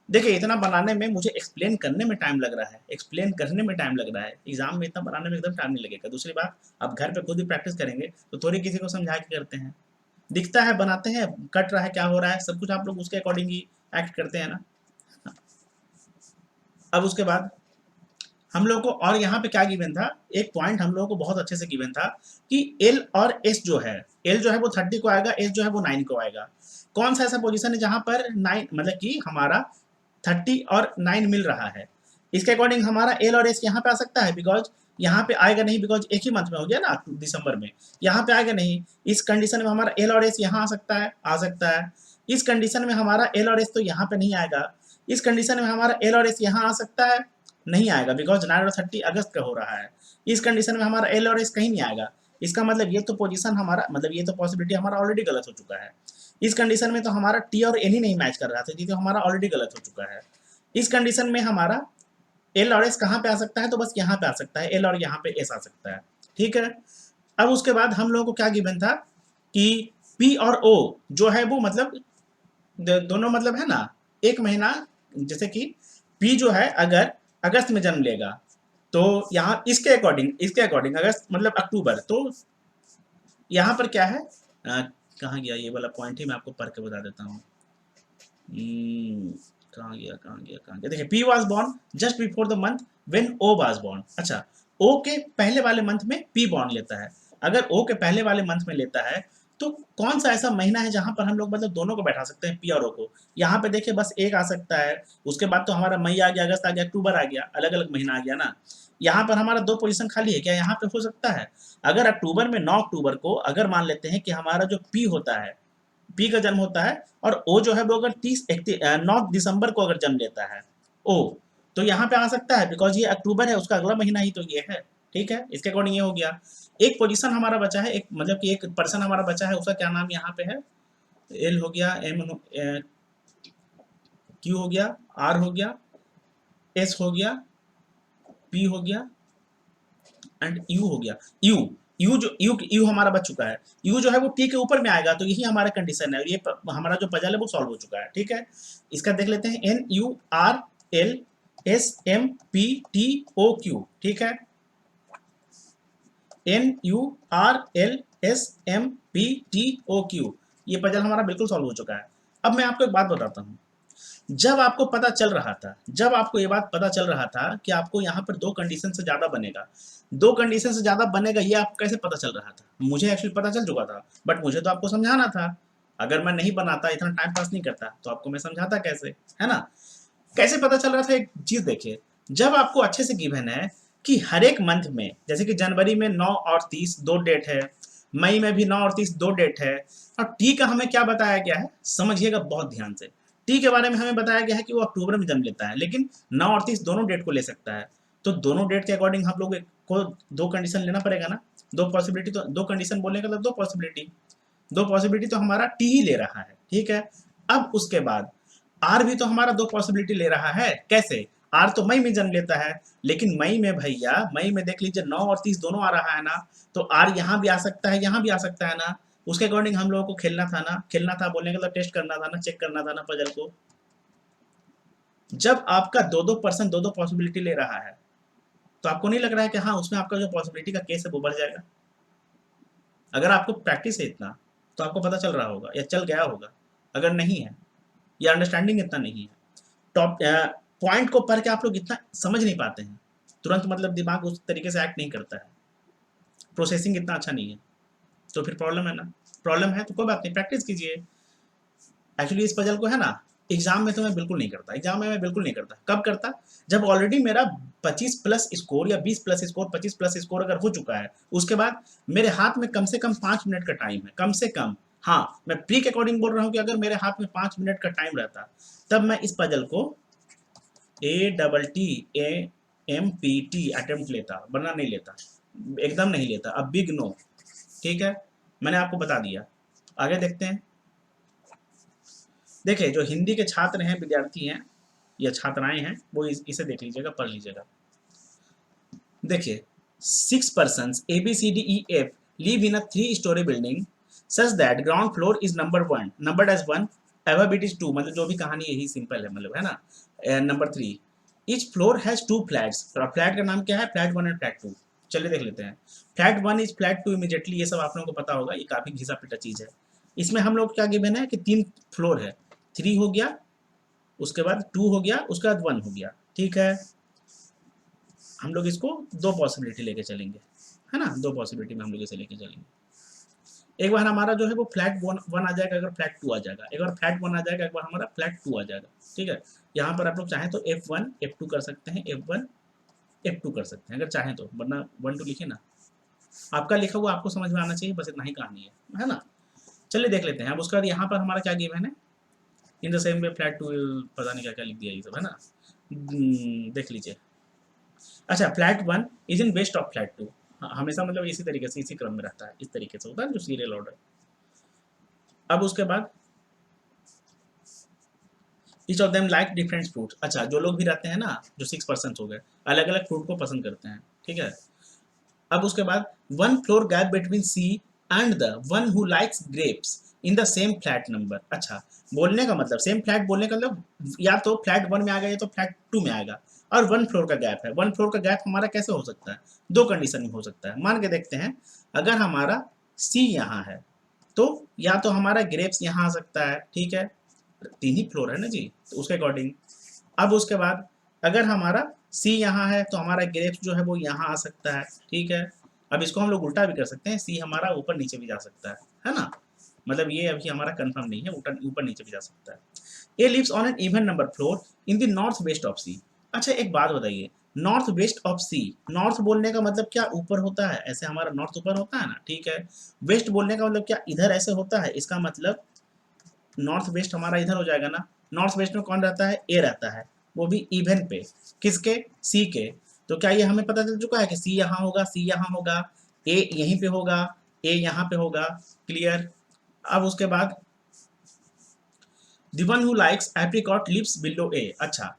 देखिए इतना बनाने में मुझे एक्सप्लेन करने में टाइम लग रहा है, एक्सप्लेन करने में टाइम लग रहा है, एग्जाम में इतना बनाने में एकदम टाइम नहीं लगेगा। दूसरी बात, आप घर पे खुद ही प्रैक्टिस करेंगे तो थोड़ी किसी को समझा के करते हैं, दिखता है, बनाते हैं, कट रहा है, क्या हो रहा है, सब कुछ आप लोग उसके अकॉर्डिंग ही एक्ट करते हैं ना। अब उसके बाद हम लोग को और यहाँ पे क्या गिवन था, एक पॉइंट हम लोगों को बहुत अच्छे से गिवन था कि एल और एस जो है, एल जो है वो 30 को आएगा, एस जो है वो 9 को आएगा। कौन सा ऐसा पोजीशन है जहां पर 9 मतलब कि हमारा 30 और 9 मिल रहा है, इसके अकॉर्डिंग हमारा एल और एस यहाँ पे आ सकता है, बिकॉज यहाँ पे आएगा नहीं, बिकॉज एक ही मंथ में हो गया ना दिसंबर में, यहाँ पे आएगा नहीं। इस कंडीशन में हमारा एल और एस यहाँ आ सकता है। इस कंडीशन में हमारा एल और एस तो यहाँ पे नहीं आएगा। इस कंडीशन में हमारा एल और एस यहाँ आ सकता है, नहीं आएगा, बिकॉज 9 और 30 अगस्त का हो रहा है। इस कंडीशन में हमारा एल और एस कहीं नहीं आएगा। इसका मतलब ये तो पोजीशन हमारा, मतलब ये तो पॉसिबिलिटी हमारा ऑलरेडी गलत हो चुका है। इस कंडीशन में तो हमारा टी और एन ही नहीं मैच कर रहा था, तो हमारा ऑलरेडी गलत हो चुका है। इस कंडीशन में हमारा एल और एस कहाँ पे आ सकता है, तो बस यहाँ पे आ सकता है, एल और यहाँ पे एस आ सकता है, ठीक है। अब उसके बाद हम लोगों को क्या गिवन था कि पी और ओ जो है वो मतलब दोनों मतलब है ना एक महीना, जैसे कि पी जो है अगर अगस्त में जन्म लेगा तो यहाँ इसके अकॉर्डिंग अगस्त मतलब अक्टूबर, तो यहाँ पर क्या है, कहाँ गया ये वाला पॉइंट ही मैं आपको पढ़ के बता देता हूँ। कहाँ गया देखिए, P was born just before the month when O was born. अच्छा, ओ के पहले वाले मंथ में पी बॉर्न लेता है। अगर ओ के पहले वाले मंथ में लेता है तो कौन सा ऐसा महीना है जहां पर हम लोग मतलब दोनों को बैठा सकते हैं, पी और ओ को। यहाँ पे देखिए बस एक आ सकता है, उसके बाद तो हमारा मई आ गया, अगस्त आ गया, अक्टूबर आ गया, अलग अलग महीना आ गया ना। यहाँ पर हमारा 2 पोजीशन खाली है, क्या यहाँ पे हो सकता है? अगर अक्टूबर में 9 अक्टूबर को अगर मान लेते हैं कि हमारा जो पी होता है, पी का जन्म होता है, और ओ जो है वो अगर 9 दिसंबर को अगर जन्म लेता है ओ, तो यहाँ पे आ सकता है, बिकॉज ये अक्टूबर है, उसका अगला महीना ही तो ये है, ठीक है। इसके अकॉर्डिंग ये हो गया। एक पोजीशन हमारा बचा है, एक मतलब कि एक पर्सन हमारा बचा है, उसका क्या नाम यहाँ पे है, एल हो गया, एम क्यू हो गया, आर हो गया, एस हो गया, पी हो गया एंड यू हो गया। यू हमारा बच चुका है। यू जो है वो टी के ऊपर में आएगा, तो यही हमारा कंडीशन है, और ये हमारा जो पजल है वो सॉल्व हो चुका है, ठीक है। इसका देख लेते हैं, N U R L S M P T O Q, ठीक है। N U R L S M P T O Q, ये पजल हमारा बिल्कुल सॉल्व हो चुका है। अब मैं आपको एक बात बताता हूँ, जब आपको पता चल रहा था, जब आपको ये बात पता चल रहा था कि आपको यहाँ पर 2 कंडीशन से ज़्यादा बनेगा, 2 कंडीशन से ज़्यादा बनेगा, ये आपको कैसे पता चल रहा था? मुझे एक्चुअली पता चल चुका था, बट मुझे तो आपको समझाना था। अगर मैं नहीं बनाता, इतना टाइम पास नहीं करता, तो आपको मैं समझाता कैसे, है ना। कैसे पता चल रहा था, एक चीज़ देखिए, जब आपको अच्छे से गिवन है कि हर एक मंथ में, जैसे कि जनवरी में 9 और 30 2 डेट है, मई में भी 9 और 30 2 डेट है, और टी का हमें क्या बताया गया है, समझिएगा बहुत ध्यान से। टी के बारे में हमें बताया गया है कि वो अक्टूबर में जन्म लेता है, लेकिन 9 और 30 दोनों डेट को ले सकता है। तो दोनों डेट के अकॉर्डिंग हम लोग को 2 कंडीशन लेना पड़ेगा ना। 2 पॉसिबिलिटी, तो 2 कंडीशन बोलने का मतलब 2 पॉसिबिलिटी तो हमारा टी ही ले रहा है, ठीक है। अब उसके बाद आर भी तो हमारा 2 पॉसिबिलिटी ले रहा है, कैसे? आर तो मई में जन्म लेता है, लेकिन मई में भैया, मई में देख लीजिए 9 और 30 दोनों आ रहा है ना, तो आर यहाँ भी आ सकता है, यहाँ भी आ सकता है ना। उसके अकॉर्डिंग हम लोगों को खेलना था ना, खेलना था बोलने का मतलब टेस्ट करना था ना, चेक करना था ना पजल को। जब आपका 2-2% 2-2 पॉसिबिलिटी ले रहा है, तो आपको नहीं लग रहा है कि हाँ उसमें आपका जो पॉसिबिलिटी का केस है वो बढ़ जाएगा? अगर आपको प्रैक्टिस है इतना, तो आपको पता चल रहा होगा या चल गया होगा। अगर नहीं है या अंडरस्टैंडिंग इतना नहीं है, टॉप पॉइंट को पढ़ के आप लोग इतना समझ नहीं पाते हैं, तुरंत मतलब दिमाग उस तरीके से एक्ट नहीं करता है, प्रोसेसिंग इतना अच्छा नहीं है, तो फिर प्रॉब्लम है ना। प्रॉब्लम है तो कोई बात नहीं, प्रैक्टिस कीजिए। एक्चुअली इस पजल को है ना, एग्जाम में तो मैं बिल्कुल नहीं करता, एग्जाम में मैं बिल्कुल नहीं करता। कब करता? जब ऑलरेडी मेरा 25 प्लस स्कोर या 20 प्लस स्कोर, 25 प्लस स्कोर अगर हो चुका है, उसके बाद मेरे हाथ में कम से कम 5 मिनट का टाइम है, कम से कम। हाँ, मैं प्री के अकॉर्डिंग बोल रहा हूँ कि अगर मेरे हाथ में 5 मिनट का टाइम रहता, तब मैं इस पजल को ATTAMPT अटेम्प्ट लेता, वरना नहीं लेता, एकदम नहीं लेता। अब बिग नो, ठीक है, मैंने आपको बता दिया। आगे देखते हैं। देखिए, जो हिंदी के छात्र हैं, विद्यार्थी हैं या छात्राएं हैं, वो इसे देख लीजिएगा, पढ़ लीजिएगा। देखिए, 6 persons ABCDEF live in a 3-story building such that ground floor is numbered as 1, above it is 2, मतलब जो भी कहानी यही सिंपल है, मतलब है ना। Number 3, each floor has 2 flats, तो फ्लैट का नाम क्या है, फ्लैट 1 एंड फ्लैट 2। चलिए देख लेते हैं। फ्लैट 1 इज फ्लैट 2 इमीडिएटली, ये सब आप लोगों को पता होगा, ये काफी घिसा पिटा चीज है। इसमें हम लोग क्या गिवन है कि 3 फ्लोर है, 3 हो गया, उसके बाद 2 हो गया, उसके बाद 1 हो गया, ठीक है। हम लोग इसको 2 पॉसिबिलिटी लेके चलेंगे, है ना, 2 पॉसिबिलिटी में हम लोग इसे लेके चलेंगे। एक बार हमारा जो है वो फ्लैट 1 आ जाएगा, अगर फ्लैट 2 आ जाएगा, एक बार फ्लैट 1 आ जाएगा, एक बार हमारा फ्लैट 2 आ जाएगा, ठीक है। यहाँ पर आप लोग चाहें तो F1 F2 कर सकते हैं, F1 F2 कर सकते हैं अगर चाहें तो, वरना 1 2 लिखिए ना, आपका लिखा हुआ आपको समझ में आना चाहिए, बस इतना ही कहानी है ना। चलिए देख लेते हैं। अब उसके बाद यहाँ पर हमारा क्या गिवन है, इन द सेम वे फ्लैट 2, पता नहीं क्या क्या लिख दिया ये सब, है ना। देख लीजिए। अच्छा, flat 1 is in west of flat 2, हमेशा मतलब इसी तरीके से, इसी क्रम में रहता है, इस तरीके से होता है जो सीरियल ऑर्डर। अब उसके बाद each of them like different fruit, अच्छा जो लोग भी रहते हैं ना, जो 6 पर्सन हो गए, अलग अलग फ्रूट को पसंद करते हैं, ठीक है। अब उसके बाद 1 floor gap between C and the one who likes grapes in the same flat number, अच्छा बोलने का मतलब सेम फ्लैट बोलने का मतलब या तो फ्लैट 1 में आ गया या तो फ्लैट 2 में आएगा, और 1 फ्लोर का गैप है। 1 फ्लोर का गैप हमारा कैसे हो सकता है, 2 कंडीशन में हो सकता है, मान के देखते हैं। अगर हमारा सी यहाँ है तो या तो हमारा ग्रेप्स यहाँ आ सकता है, ठीक है, 3 ही फ्लोर है ना जी, तो उसके अकॉर्डिंग। अब उसके बाद अगर हमारा सी यहाँ है तो हमारा ग्रेप्स जो है वो यहाँ आ सकता है, ठीक है। अब इसको हम लोग उल्टा भी कर सकते हैं, सी हमारा ऊपर नीचे भी जा सकता है ना, मतलब ये अभी हमारा कंफर्म नहीं है, ऊपर नीचे भी जा सकता है। A lives on an even number floor in the north west of C, अच्छा एक बात बताइए, north west of C, north बोलने का मतलब क्या ऊपर होता है, ऐसे हमारा नॉर्थ ऊपर होता है ना, ठीक है। वेस्ट बोलने का मतलब क्या इधर ऐसे होता है, इसका मतलब नॉर्थ वेस्ट हमारा इधर हो जाएगा ना। नॉर्थ वेस्ट में कौन रहता है, ए रहता है, वो भी इवन पे, किसके, सी के। तो क्या ये हमें पता चल चुका है कि सी यहाँ होगा, सी यहाँ होगा, ए यहीं पे होगा, ए यहाँ पे होगा, क्लियर। अब उसके बाद the one who likes apricot lives below A, अच्छा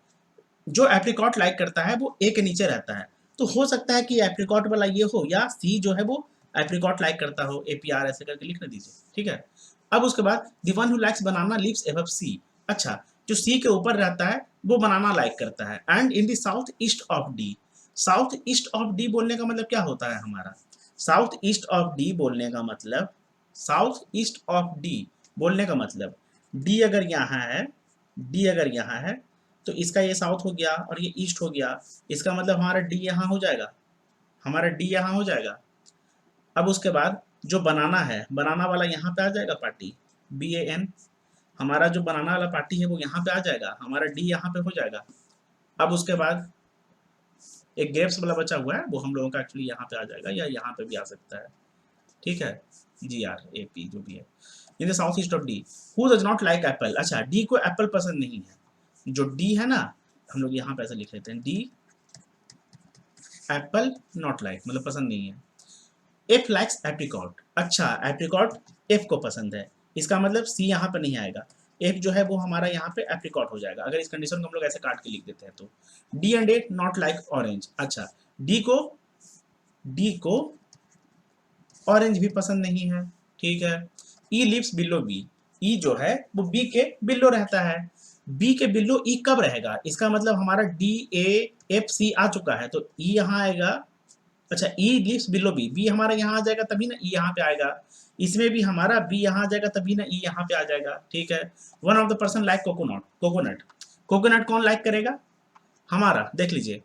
जो एप्रिकॉट लाइक करता है वो ए के नीचे रहता है, तो हो सकता है कि एप्रिकॉट वाला ये हो, या सी जो है वो एप्रिकॉट लाइक करता हो, APR ऐसे करके लिख दीजिए, ठीक है। अब उसके बाद the one who likes banana lives above C, अच्छा जो सी के ऊपर रहता है वो बनाना लाइक करता है, and in the south east of D, south east of D बोलने का मतलब क्या होता है हमारा, साउथ ईस्ट ऑफ डी बोलने का मतलब, साउथ ईस्ट ऑफ डी बोलने का मतलब, डी अगर यहाँ है, डी अगर यहाँ है तो इसका ये साउथ हो गया और ये ईस्ट हो गया, इसका मतलब हमारा डी यहाँ हो जाएगा, हमारा डी यहाँ हो जाएगा। अब उसके बाद जो बनाना है, बनाना वाला यहाँ पे आ जाएगा पार्टी, BAN, हमारा जो बनाना वाला पार्टी है वो यहाँ पे आ जाएगा, हमारा डी यहाँ पे हो जाएगा। अब उसके बाद एक ग्रेप्स वाला बचा हुआ है, वो हम लोगों का एक्चुअली यहाँ पे आ जाएगा या यहाँ पे भी आ सकता है, ठीक है, GRAP जो भी है। In the south east of D who does not like Apple, अच्छा डी को एप्पल पसंद नहीं है, जो डी है ना, हम लोग यहाँ पे ऐसे लिख लेते हैं, डी एप्पल नॉट लाइक मतलब पसंद नहीं है। एफ लाइक्स एप्रिकॉट, अच्छा एप्रिकॉट एफ को पसंद है, इसका मतलब सी यहाँ पर नहीं आएगा, एफ जो है वो हमारा यहाँ पे एप्रिकॉट हो जाएगा, अगर इस कंडीशन को हम लोग ऐसे काट के लिख देते हैं तो। D and A not like orange, अच्छा डी को ऑरेंज भी पसंद नहीं है, ठीक है। ई लिव्स बिलो बी, ई जो है वो बी के बिलो रहता है, बी के बिलो ई कब रहेगा, इसका मतलब हमारा DAFC आ चुका है तो ई यहाँ आएगा, अच्छा ई लिव्स बिलो बी, बी हमारा यहाँ आ जाएगा तभी ना ई यहाँ पे आएगा, इसमें भी हमारा बी यहाँ आ जाएगा तभी ना ई यहाँ पे आ जाएगा, ठीक है। One of the person like coconut, coconut, coconut कौन लाइक करेगा, हमारा देख लीजिए।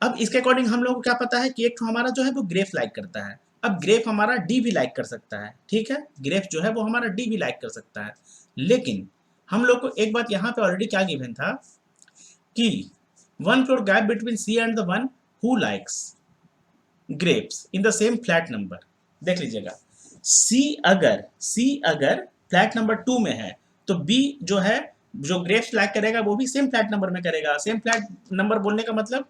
अब इसके अकॉर्डिंग हम लोग को क्या पता है कि एक तो हमारा जो है वो ग्रेप लाइक करता है, अब ग्रेप हमारा डी भी लाइक कर सकता है, ठीक है, ग्रेप जो है वो हमारा डी भी लाइक कर सकता है, लेकिन हम लोग को एक बात यहाँ पे ऑलरेडी क्या गिवन था कि 1 floor gap between C and the one who likes grapes in the same flat number, देख लीजिएगा, सी अगर फ्लैट नंबर 2 में है तो बी जो है जो ग्रेप्स लाइक करेगा वो भी सेम फ्लैट नंबर में करेगा, सेम फ्लैट नंबर बोलने का मतलब,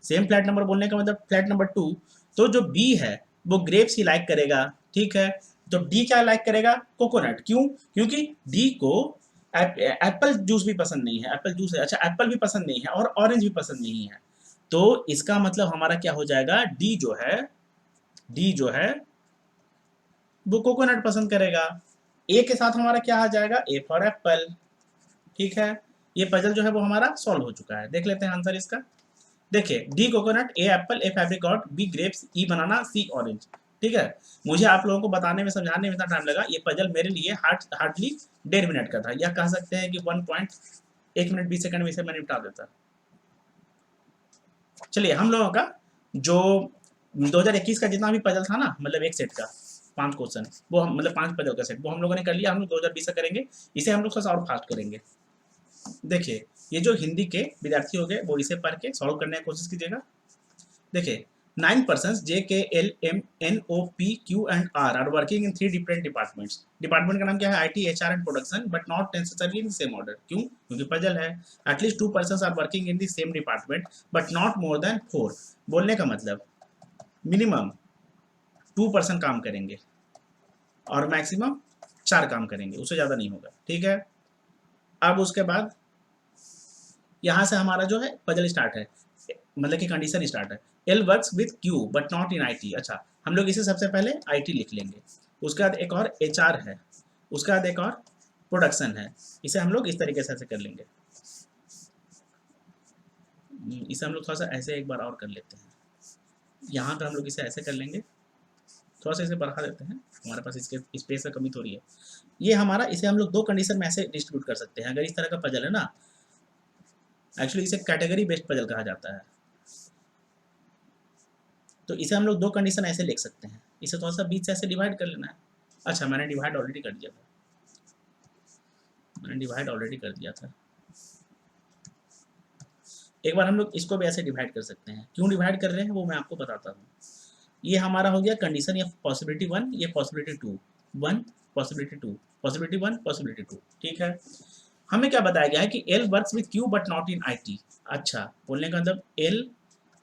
सेम फ्लैट नंबर बोलने का मतलब फ्लैट नंबर 2, तो जो बी है वो ग्रेप्स ही लाइक करेगा, ठीक है। तो डी क्या लाइक करेगा, कोकोनट, क्यों, क्योंकि डी को एप्पल जूस भी पसंद नहीं है, एप्पल जूस है, अच्छा एप्पल भी पसंद नहीं है और ऑरेंज भी पसंद नहीं है, तो इसका मतलब हमारा क्या हो जाएगा, डी जो है वो कोकोनट पसंद करेगा। ए के साथ हमारा क्या आ जाएगा, ए फॉर एप्पल, ठीक है। ये पजल जो है वो हमारा सॉल्व हो चुका है, देख लेते हैं आंसर इसका। देखिए D coconut, A apple, F apricot, B grapes, E banana, C orange, ठीक है, मुझे आप लोगों को बताने में समझाने में इतना टाइम लगा, ये पजल मेरे लिए हार्डली 1.5 मिनट का था, या कह सकते हैं कि 1.1 मिनट 20 सेकंड में इसे मैंने निपटा देता। चलिए, हम लोगों का जो 2021 का जितना भी पजल था ना, मतलब एक सेट का 5 क्वेश्चन, वो हम मतलब 5 पजल का सेट, वो हम लोगों ने कर लिया। हम लोग 2020 का करेंगे, इसे हम लोग थोड़ा सा और फास्ट करेंगे। देखिए, ये जो हिंदी के विद्यार्थी हो गए वो इसे पढ़ के सॉल्व करने की कोशिश कीजिएगा। देखिए, 9 persons J K L M N O P Q and R are working in 3 different departments. Department का नाम क्या है? IT, HR and production, but not necessarily in the same order. क्यों? क्योंकि पजल है। At least 2 persons are working in the same department, but not more than 4. बोलने का मतलब मिनिमम 2 पर्सन काम करेंगे और मैक्सिमम 4 काम करेंगे, उससे ज़्यादा नहीं होगा। ठीक है, अब उसके बाद यहाँ से हमारा जो है पजल स्टार्ट है, मतलब कि कंडीशन स्टार्ट है। L works with Q but not in IT। अच्छा, हम लोग इसे सबसे पहले IT लिख लेंगे, उसके बाद एक और HR है, उसके बाद एक और प्रोडक्शन है। इसे हम लोग इस तरीके से ऐसे कर लेंगे। इसे हम लोग थोड़ा सा ऐसे एक बार और कर लेते हैं। यहाँ पे हम लोग इसे ऐसे कर लेंगे, थोड़ा सा इसे बढ़ा देते हैं, हमारे पास इसके स्पेस का कमी थोड़ी है। ये हमारा, इसे हम लोग 2 कंडीशन में ऐसे डिस्ट्रीब्यूट कर सकते हैं। अगर इस तरह का पजल है ना, एक्चुअली इसे कैटेगरी बेस्ड पजल कहा जाता है, तो इसे हम लोग 2 कंडीशन ऐसे लिख सकते हैं। इसे थोड़ा सा बीच से ऐसे डिवाइड कर लेना है। अच्छा, मैंने डिवाइड ऑलरेडी कर दिया था, एक बार हम लोग इसको भी ऐसे डिवाइड कर सकते हैं। क्यों डिवाइड कर रहे हैं वो मैं आपको बताता हूँ। ये हमारा हो गया कंडीशन, या पॉसिबिलिटी 1, ये पॉसिबिलिटी 2, 1 पॉसिबिलिटी 2, पॉसिबिलिटी 1 पॉसिबिलिटी 2। ठीक है, हमें क्या बताया गया है कि L works with Q but not in IT। अच्छा, बोलने का मतलब एल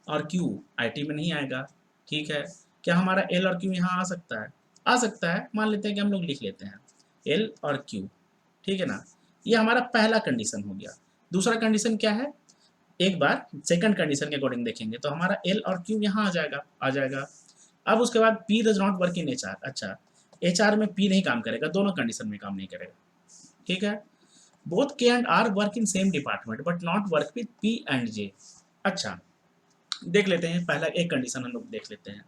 और क्यू IT में नहीं आएगा। ठीक है, क्या हमारा एल और क्यू यहाँ आ सकता है? आ सकता है, मान लेते हैं कि हम लोग लिख लेते हैं एल और क्यू। ठीक है ना, ये हमारा पहला कंडीशन हो गया। दूसरा कंडीशन क्या है? एक बार सेकंड कंडीशन के अकॉर्डिंग देखेंगे तो हमारा एल और क्यू यहाँ आ जाएगा। अब उसके बाद P does not work in HR। अच्छा, HR में P नहीं काम करेगा, दोनों कंडीशन में काम नहीं करेगा। ठीक है, both K and R work in same department but not work with P and J। अच्छा, देख लेते हैं, पहला एक कंडीशन हम लोग देख लेते हैं।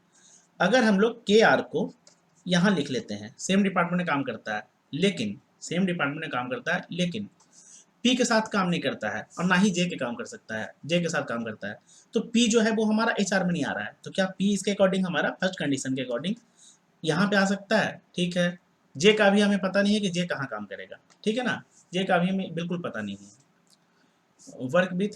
अगर हम लोग KR को यहाँ लिख लेते हैं, सेम डिपार्टमेंट में काम करता है, लेकिन P के साथ काम नहीं करता है और ना ही J के काम कर सकता है, J के साथ काम करता है, तो P जो है वो हमारा HR में नहीं आ रहा है। तो क्या P इसके अकॉर्डिंग, हमारा फर्स्ट कंडीशन के अकॉर्डिंग यहाँ पे आ सकता है? ठीक है, J का भी हमें पता नहीं है कि J कहाँ काम करेगा। ठीक है ना, J का भी हमें बिल्कुल पता नहीं है। Work with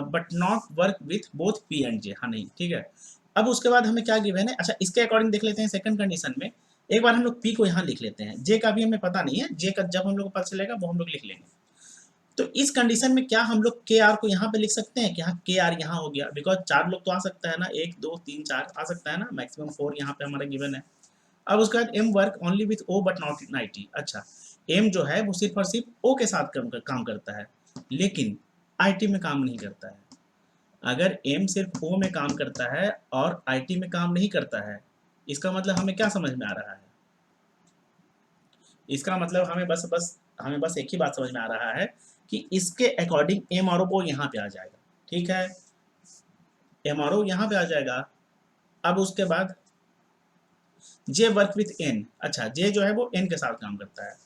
but not work with both P and J, हाँ नहीं, ठीक है। अब उसके बाद हमें क्या गिवन है? अच्छा, इसके अकॉर्डिंग देख लेते हैं सेकंड कंडीशन में। एक बार हम लोग P को यहाँ लिख लेते हैं, J का भी हमें पता नहीं है, J का जब हम लोग को पता चलेगा वो हम लोग लिख लेंगे। तो इस कंडीशन में क्या हम लोग के आर को यहाँ पे लिख सकते हैं कि हाँ के आर यहाँ हो गया? बिकॉज 4 लोग तो आ सकता है ना, 1 2 3 4 आ सकता है ना, मैक्सिमम 4 यहाँ पे हमारा गिवन है। अब उसके बाद M work only with O but not in IT। अच्छा, एम जो है वो सिर्फ और सिर्फ ओ के साथ काम करता है, लेकिन IT में काम नहीं करता है। अगर एम सिर्फ ओ में काम करता है और IT में काम नहीं करता है, इसका मतलब हमें क्या समझ में आ रहा है? इसका मतलब हमें बस एक ही बात समझ में आ रहा है कि इसके अकॉर्डिंग एम और ओ यहाँ पे आ जाएगा। ठीक है, एम और ओ यहाँ पे आ जाएगा। अब उसके बाद जे वर्क विथ एन। अच्छा, जे जो है वो एन के साथ काम करता है।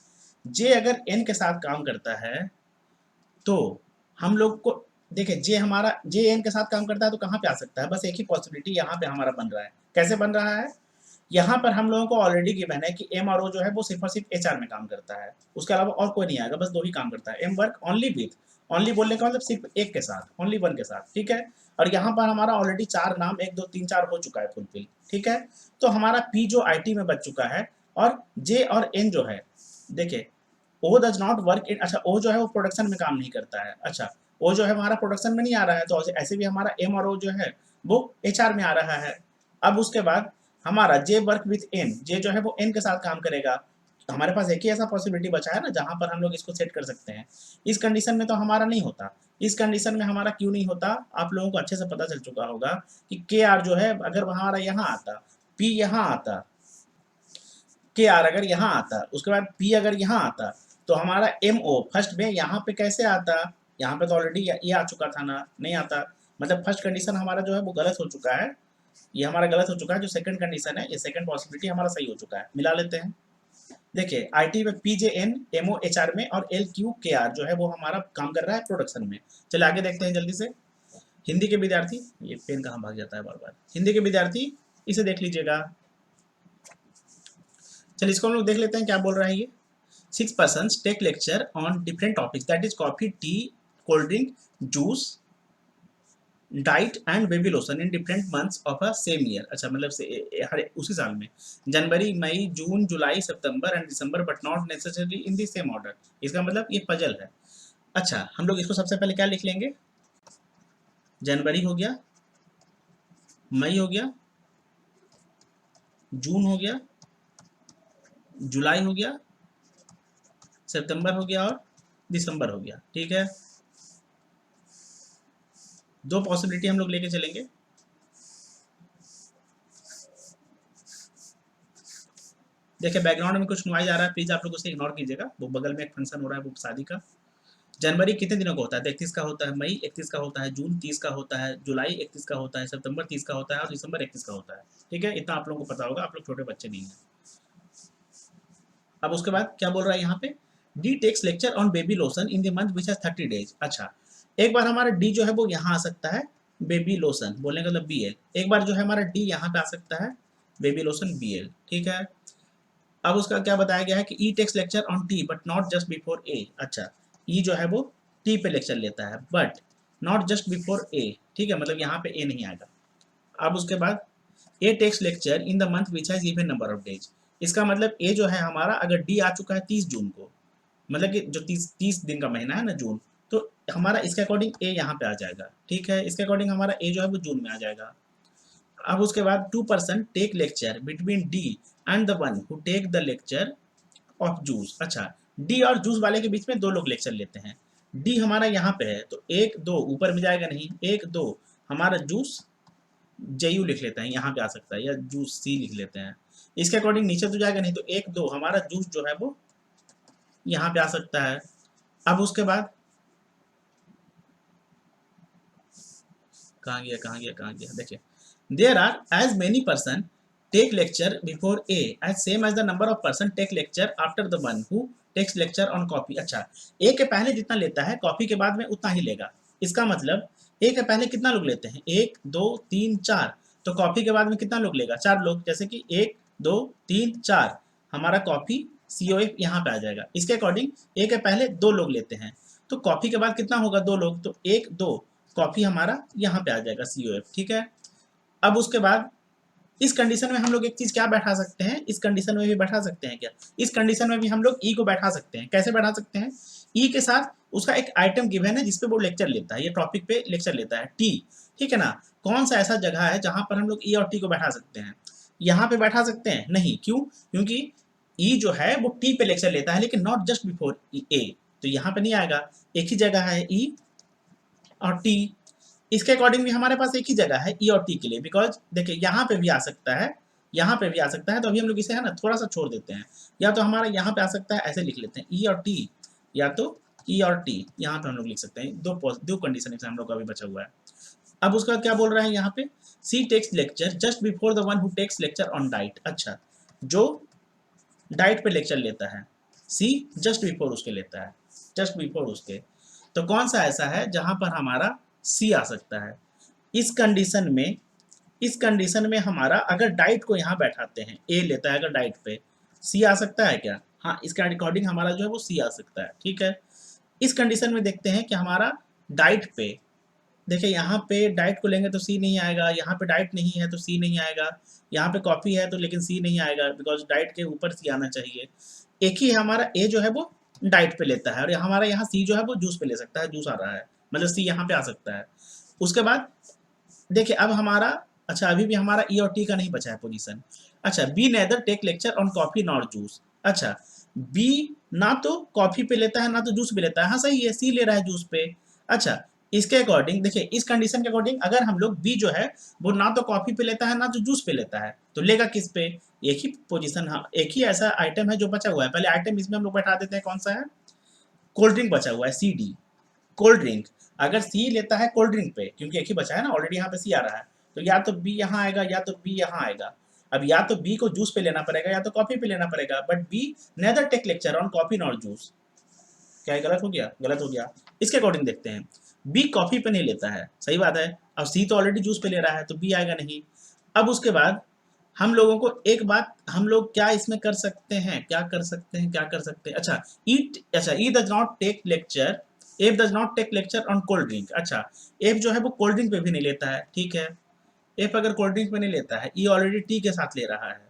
जे अगर एन के साथ काम करता है तो हम लोग को, देखिए जे एन के साथ काम करता है तो कहाँ पे आ सकता है? बस एक ही पॉसिबिलिटी यहाँ पे हमारा बन रहा है। कैसे बन रहा है? यहाँ पर हम लोगों को ऑलरेडी गिवन है कि एम और ओ जो है वो सिर्फ और सिर्फ HR में काम करता है, उसके अलावा और कोई नहीं आएगा, बस 2 ही काम करता है। M work only with, only बोलने का मतलब सिर्फ एक के साथ, ओनली वन के साथ। ठीक है, और यहाँ पर हमारा ऑलरेडी 4 नाम 1 2 3 4 हो चुका है फुलफिल। ठीक है, तो हमारा P जो IT में बच चुका है, और J और N जो है, देखिए ओ डज नॉट वर्क इन। अच्छा, ओ जो है वो प्रोडक्शन में काम नहीं करता है। अच्छा, ओ जो है हमारा प्रोडक्शन में नहीं आ रहा है, तो ऐसे भी हमारा एम और ओ जो है वो HR में आ रहा है। अब उसके बाद हमारा जे वर्क विथ एन, जे जो है वो एन के साथ काम करेगा। तो हमारे पास एक ही ऐसा पॉसिबिलिटी बचा है ना जहां पर हम लोग इसको सेट कर सकते हैं। इस कंडीशन में तो हमारा नहीं होता, इस कंडीशन में हमारा क्यों नहीं होता? आप लोगों को अच्छे से पता चल चुका होगा कि के आर जो है अगर हमारा यहाँ आता, पी यहाँ आता, के आर अगर यहाँ आता, उसके बाद पी अगर यहाँ आता, तो हमारा एम ओ फर्स्ट में यहाँ पे कैसे आता? यहाँ पे तो ऑलरेडी ये आ चुका था ना, नहीं आता। मतलब फर्स्ट कंडीशन हमारा जो है वो गलत हो चुका है। ये हमारा गलत हो चुका है, जो सेकंड कंडीशन है, ये सेकंड पॉसिबिलिटी हमारा सही हो चुका है। मिला लेते हैं। देखिए आईटी में पीजेएन एमओ एचआर में और एल क्यू के आर जो है वो हमारा काम कर रहा है प्रोडक्शन में। चलिए आगे देखते हैं जल्दी से। हिंदी के विद्यार्थी, ये पेन कहाँ भाग जाता है बार बार। हिंदी के विद्यार्थी इसे देख लीजिएगा। चलिए इसको हम लोग देख लेते हैं क्या बोल रहा है ये। 6 persons take lecture on different topics, that is coffee, tea, cold drink, juice, diet and baby lotion in different months of a same year. अच्छा मतलब से हर उसी साल में, January, May, June, July, September and December, but not necessarily in the same order. इसका मतलब ये पजल है। अच्छा हम लोग इसको सबसे पहले क्या लिख लेंगे, जनवरी हो गया, मई हो गया, जून हो गया, जुलाई हो गया, सितंबर हो गया और दिसंबर हो गया। ठीक है, दो पॉसिबिलिटी हम लोग लेके चलेंगे। देखिए बैकग्राउंड में कुछ नॉइज आ रहा है, प्लीज आप लोग उसे इग्नोर कीजिएगा, वो बगल में एक फंक्शन हो रहा है वो शादी का। जनवरी कितने दिनों का होता है, तो 31 का होता है, मई 31 का होता है, जून 30 का होता है, जुलाई 31 का होता है, सितंबर 30 का होता है और दिसंबर 31 का होता है। ठीक है, इतना आप लोगों को पता होगा, आप लोग छोटे बच्चे नहीं हैं। अब उसके बाद क्या बोल रहा है यहाँ पे, D takes lecture on baby lotion in the month which has 30 days. अच्छा एक बार हमारा डी जो है वो यहाँ आ सकता है, बेबी लोशन बोलने का मतलब बी एल। एक बार जो है हमारा डी यहाँ पे आ सकता है, बेबी लोशन बी एल। ठीक है, अब उसका क्या बताया गया है कि E takes lecture on T but not just before A. अच्छा ई जो है वो टी पे लेक्चर लेता है बट नॉट जस्ट बिफोर ए। ठीक है, मतलब यहाँ पे ए नहीं आएगा। अब उसके बाद A takes lecture in the month which has even number of days. इसका मतलब ए जो है हमारा, अगर डी आ चुका है 30 जून को, मतलब कि जो 30 दिन का महीना है ना जून, तो हमारा इसके अकॉर्डिंग ए यहाँ पे आ जाएगा। ठीक है, इसके अकॉर्डिंग हमारा ए जो है वो जून में आ जाएगा। अब उसके बाद 2% take lecture between D and the one who take the lecture of juice. अच्छा डी और जूस वाले के बीच में दो लोग लेक्चर लेते हैं। डी हमारा यहाँ पे है तो 1 2 ऊपर में जाएगा नहीं, 1 2 हमारा जूस जेयू लिख लेते हैं, यहाँ पे आ सकता है, या जूस सी लिख लेते हैं। इसके अकॉर्डिंग नीचे तो जाएगा नहीं, तो 1 2 हमारा जूस जो है वो यहाँ पे आ सकता है। अब उसके बाद कहाँ गया देखिए, there are as many person take lecture before A as same as the number of person take lecture after the one who takes lecture on copy. अच्छा ए के पहले जितना लेता है कॉपी के बाद में उतना ही लेगा। इसका मतलब ए के पहले कितना लोग लेते हैं, 1 2 3 4, तो कॉपी के बाद में कितना लोग लेगा, 4 लोग। जैसे कि 1 2 3 4 हमारा कॉपी सी ओ एफ यहाँ पे आ जाएगा। इसके अकॉर्डिंग ए के पहले 2 लोग लेते हैं, तो कॉपी के बाद कितना होगा, 2 लोग, तो 1 2 कॉपी हमारा यहाँ पे आ जाएगा सी ओ एफ। ठीक है, अब उसके बाद इस कंडीशन में हम लोग एक चीज क्या बैठा सकते हैं, इस कंडीशन में भी बैठा सकते हैं क्या, इस कंडीशन में भी हम लोग ई को बैठा सकते हैं। कैसे बैठा सकते हैं, ई के साथ उसका एक आइटम गिवन है जिसपे वो लेक्चर लेता है, ये टॉपिक पे लेक्चर लेता है, टी। ठीक है ना, कौन सा ऐसा जगह है जहां पर हम लोग ई और टी को बैठा सकते हैं, यहाँ पे बैठा सकते हैं नहीं, क्यों, क्योंकि ई जो है वो टी पे लेक्चर लेता है लेकिन नॉट जस्ट बिफोर ए, तो यहाँ पे नहीं आएगा। एक ही जगह है ई और टी, इसके अकॉर्डिंग भी हमारे पास एक ही जगह है ई और टी के लिए, बिकॉज देखिए यहाँ पे भी आ सकता है, यहाँ पे भी आ सकता है, तो अभी हम लोग इसे है ना थोड़ा सा छोड़ देते हैं, या तो हमारा यहाँ पे आ सकता है, ऐसे लिख लेते हैं ई और टी, या तो ई और टी यहाँ पे हम लोग लिख सकते हैं। दो कंडीशन हम लोग का अभी बचा हुआ है। अब उसका क्या बोल रहा है यहाँ पे, C takes lecture just before the one who takes lecture on diet. अच्छा जो डाइट पे लेक्चर लेता है, सी जस्ट बिफोर उसके लेता है, जस्ट बिफोर उसके, तो कौन सा ऐसा है जहां पर हमारा सी आ सकता है। इस कंडीशन में, इस कंडीशन में हमारा अगर डाइट को यहाँ बैठाते हैं, ए लेता है अगर डाइट पे, सी आ सकता है क्या, हाँ इसका अकॉर्डिंग हमारा जो है वो सी आ सकता है। ठीक है, इस कंडीशन में देखते हैं कि हमारा डाइट पे, देखिए यहाँ पे डाइट को लेंगे तो सी नहीं आएगा, यहाँ पे डाइट नहीं है तो सी नहीं आएगा, यहाँ पे कॉफी है तो लेकिन सी नहीं आएगा, बिकॉज डाइट के ऊपर सी आना चाहिए। एक ही हमारा ए जो है वो डाइट पे लेता है और हमारा यहाँ सी जो है वो जूस पे ले सकता है, जूस आ रहा है, मतलब सी यहाँ पे आ सकता है। उसके बाद देखिए अब हमारा, अच्छा अभी भी हमारा ई और टी का नहीं बचा है पोजीशन। अच्छा B neither take lecture on coffee nor juice. अच्छा बी ना तो कॉफी पे लेता है ना तो जूस पे लेता है, हाँ सही है, सी ले रहा है जूस पे। अच्छा इसके अकॉर्डिंग देखिए, इस कंडीशन के अकॉर्डिंग अगर हम लोग बी जो है वो ना तो कॉफी पे लेता है ना तो जूस पे लेता है, तो लेगा किस पे, एक ही पोजीशन, हाँ एक ही ऐसा आइटम है जो बचा हुआ है। पहले आइटम इसमें हम लोग बैठा देते हैं, कौन सा है, कोल्ड ड्रिंक बचा हुआ है, सी डी कोल्ड ड्रिंक। अगर सी लेता है कोल्ड ड्रिंक पे, क्योंकि एक ही बचा है ना, ऑलरेडी यहाँ पे सी आ रहा है, तो या तो बी यहाँ आएगा या तो बी यहाँ आएगा। अब या तो बी को जूस पे लेना पड़ेगा या तो कॉफी पे लेना पड़ेगा, but B neither take lecture on coffee nor juice. क्या ये गलत हो गया? गलत हो गया। इसके अकॉर्डिंग देखते हैं, बी कॉफी पे नहीं लेता है, सही बात है। अब सी तो ऑलरेडी जूस पे ले रहा है तो बी आएगा नहीं। अब उसके बाद हम लोगों को एक बात, हम लोग क्या इसमें कर सकते हैं, क्या कर सकते हैं, क्या कर सकते हैं, अच्छा E does not take lecture, F does not take lecture on cold drink. अच्छा, एफ जो है वो कोल्ड ड्रिंक पे भी नहीं लेता है, ठीक है। एफ अगर कोल्ड ड्रिंक पे नहीं लेता है, ई ऑलरेडी टी के साथ ले रहा है,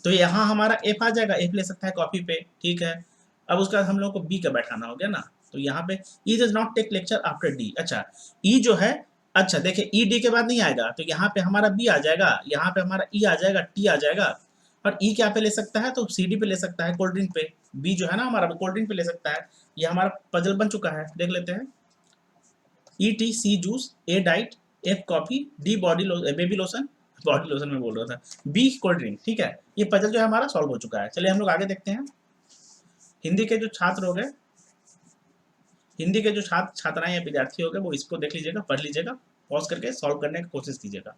तो यहाँ हमारा एफ आ जाएगा, एफ ले सकता है कॉफी पे, ठीक है। अब उसके बाद हम लोग को बी का बैठाना हो गया ना, तो यहाँ पे E does not take lecture after D. अच्छा, ई जो है, अच्छा देखिए ई डी के बाद नहीं आएगा, तो यहाँ पे हमारा बी आ जाएगा, यहाँ पे हमारा ई आ जाएगा, टी आ जाएगा। और ई क्या पे ले सकता है, तो सी डी पे ले सकता है, कोल्ड ड्रिंक पे। बी जो है ना हमारा कोल्ड ड्रिंक पे ले सकता है। ये हमारा पजल बन चुका है, देख लेते हैं। E T C juice, A diet, F coffee, D body baby lotion, body lotion में बोल रहा था, बी कोल्ड ड्रिंक, ठीक है। ये पजल जो है हमारा सॉल्व हो चुका है। चलिए हम लोग आगे देखते हैं। हिंदी के जो छात्र हो गए, हिंदी के जो छात्र छात्राएं या विद्यार्थी हो गए, वो इसको देख लीजिएगा, पढ़ लीजिएगा, पॉज करके सॉल्व करने की कोशिश कीजिएगा।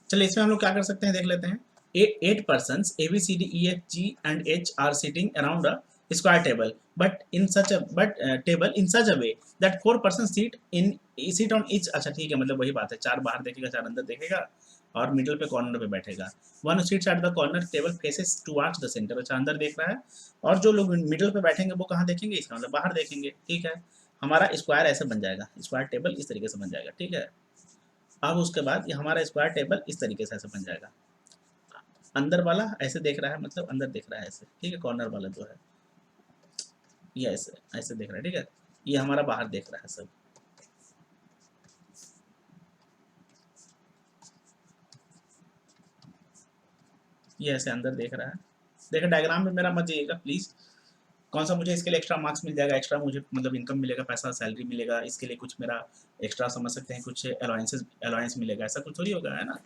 चलिए इसमें हम लोग क्या कर सकते हैं, देख लेते हैं। 8 persons A B C D E F G and H are sitting around a square table, but in such a table in such a way that 4 persons sit on each। अच्छा ठीक है, मतलब वही बात है, 4 बाहर देखेगा, 4 अंदर देखेगा और मिडिल पे कॉर्नर पे बैठेगा। One seats at the corner table faces towards the centre. अच्छा, अंदर देख रहा है, और जो लोग मिडिल पे बैठेंगे वो कहाँ देखेंगे, इसका मतलब बाहर देखेंगे, ठीक है। हमारा स्क्वायर ऐसे बन जाएगा, स्क्वायर टेबल इस तरीके से बन जाएगा, ठीक है। अब उसके बाद ये हमारा स्क्वायर टेबल इस तरीके से ऐसे बन जाएगा। अंदर वाला ऐसे देख रहा है, मतलब अंदर देख रहा है ऐसे, ठीक है। कॉर्नर वाला जो है ये ऐसे ऐसे देख रहा है, ठीक है। ये हमारा बाहर देख रहा है सब। ये ऐसे अंदर देख रहा है। देखिए डायग्राम में मेरा मत जाइएगा प्लीज। कौन सा मुझे इसके लिए एक्स्ट्रा मार्क्स मिल जाएगा, एक्स्ट्रा मुझे मतलब इनकम मिलेगा, पैसा सैलरी मिलेगा, इसके लिए कुछ मेरा एक्स्ट्रा समझ सकते हैं, कुछ अलाउंस मिलेगा, ऐसा कुछ थोड़ी होगा, है ना।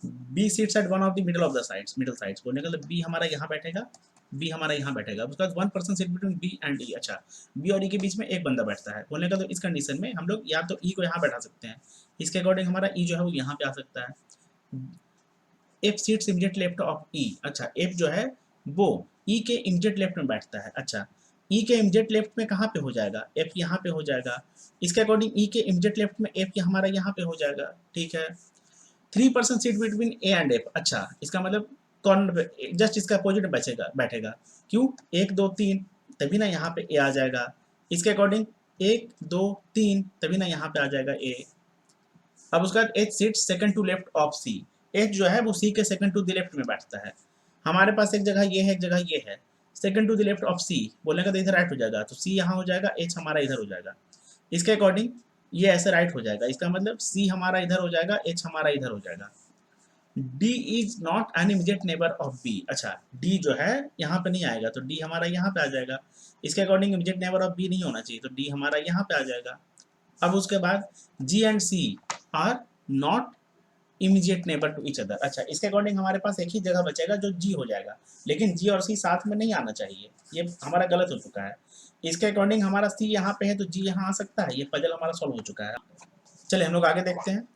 B seats at one of the middle of the sides, middle sides बोलने का मतलब बी हमारा यहाँ बैठेगा, बी हमारा यहाँ बैठेगा। उसके बाद 1 person seat between B and E. अच्छा, बी और ई के बीच में एक बंदा बैठता है बोलने का, तो इस कंडीशन में हम लोग या तो ई को यहाँ बैठा सकते हैं, इसके अकॉर्डिंग हमारा ई जो है वो यहाँ पे आ सकता है। F seats immediate left of E. अच्छा, एफ जो है वो ई के इमीडिएट लेफ्ट में बैठता है। अच्छा, ई के इमीडिएट लेफ्ट में कहाँ पे हो जाएगा, एफ यहाँ पे हो जाएगा। इसके अकॉर्डिंग ई के इमीडिएट लेफ्ट में एफ हमारा यहाँ पे हो जाएगा, ठीक है। 3 person seat between A and F. अच्छा, इसका मतलब कॉर्नर पे जस्ट इसका अपोजिट बचेगा बैठेगा। क्यों, 1 2 3 तभी ना यहाँ पे ए आ जाएगा। इसके अकॉर्डिंग 1 2 3 तभी ना यहाँ पे आ जाएगा ए। अब उसके बाद H seat second to left of C. H जो है वो सी के सेकंड टू द लेफ्ट में बैठता है। हमारे पास एक जगह ये है, एक जगह ये है। Second to the left of C बोलने का तो इधर राइट हो जाएगा, तो सी यहाँ हो जाएगा, एच हमारा इधर हो जाएगा। इसके अकॉर्डिंग ये ऐसे राइट हो जाएगा, इसका मतलब सी हमारा इधर हो जाएगा, एच हमारा इधर हो जाएगा। D is not an immediate neighbour of B. अच्छा, डी जो है यहाँ पे नहीं आएगा, तो डी हमारा यहाँ पे आ जाएगा। इसके according immediate neighbour of B नहीं होना चाहिए, तो डी हमारा यहाँ पे आ जाएगा। अब उसके बाद G and C are not immediate neighbour to each other. अच्छा, इसके अकॉर्डिंग हमारे पास एक ही जगह बचेगा जो जी हो जाएगा, लेकिन जी और सी साथ में नहीं आना चाहिए, ये हमारा गलत हो चुका है। इसके अकॉर्डिंग हमारा सी यहाँ पे है तो जी यहाँ आ सकता है, ये पजल हमारा सॉल्व हो चुका है। चलिए हम लोग आगे देखते हैं।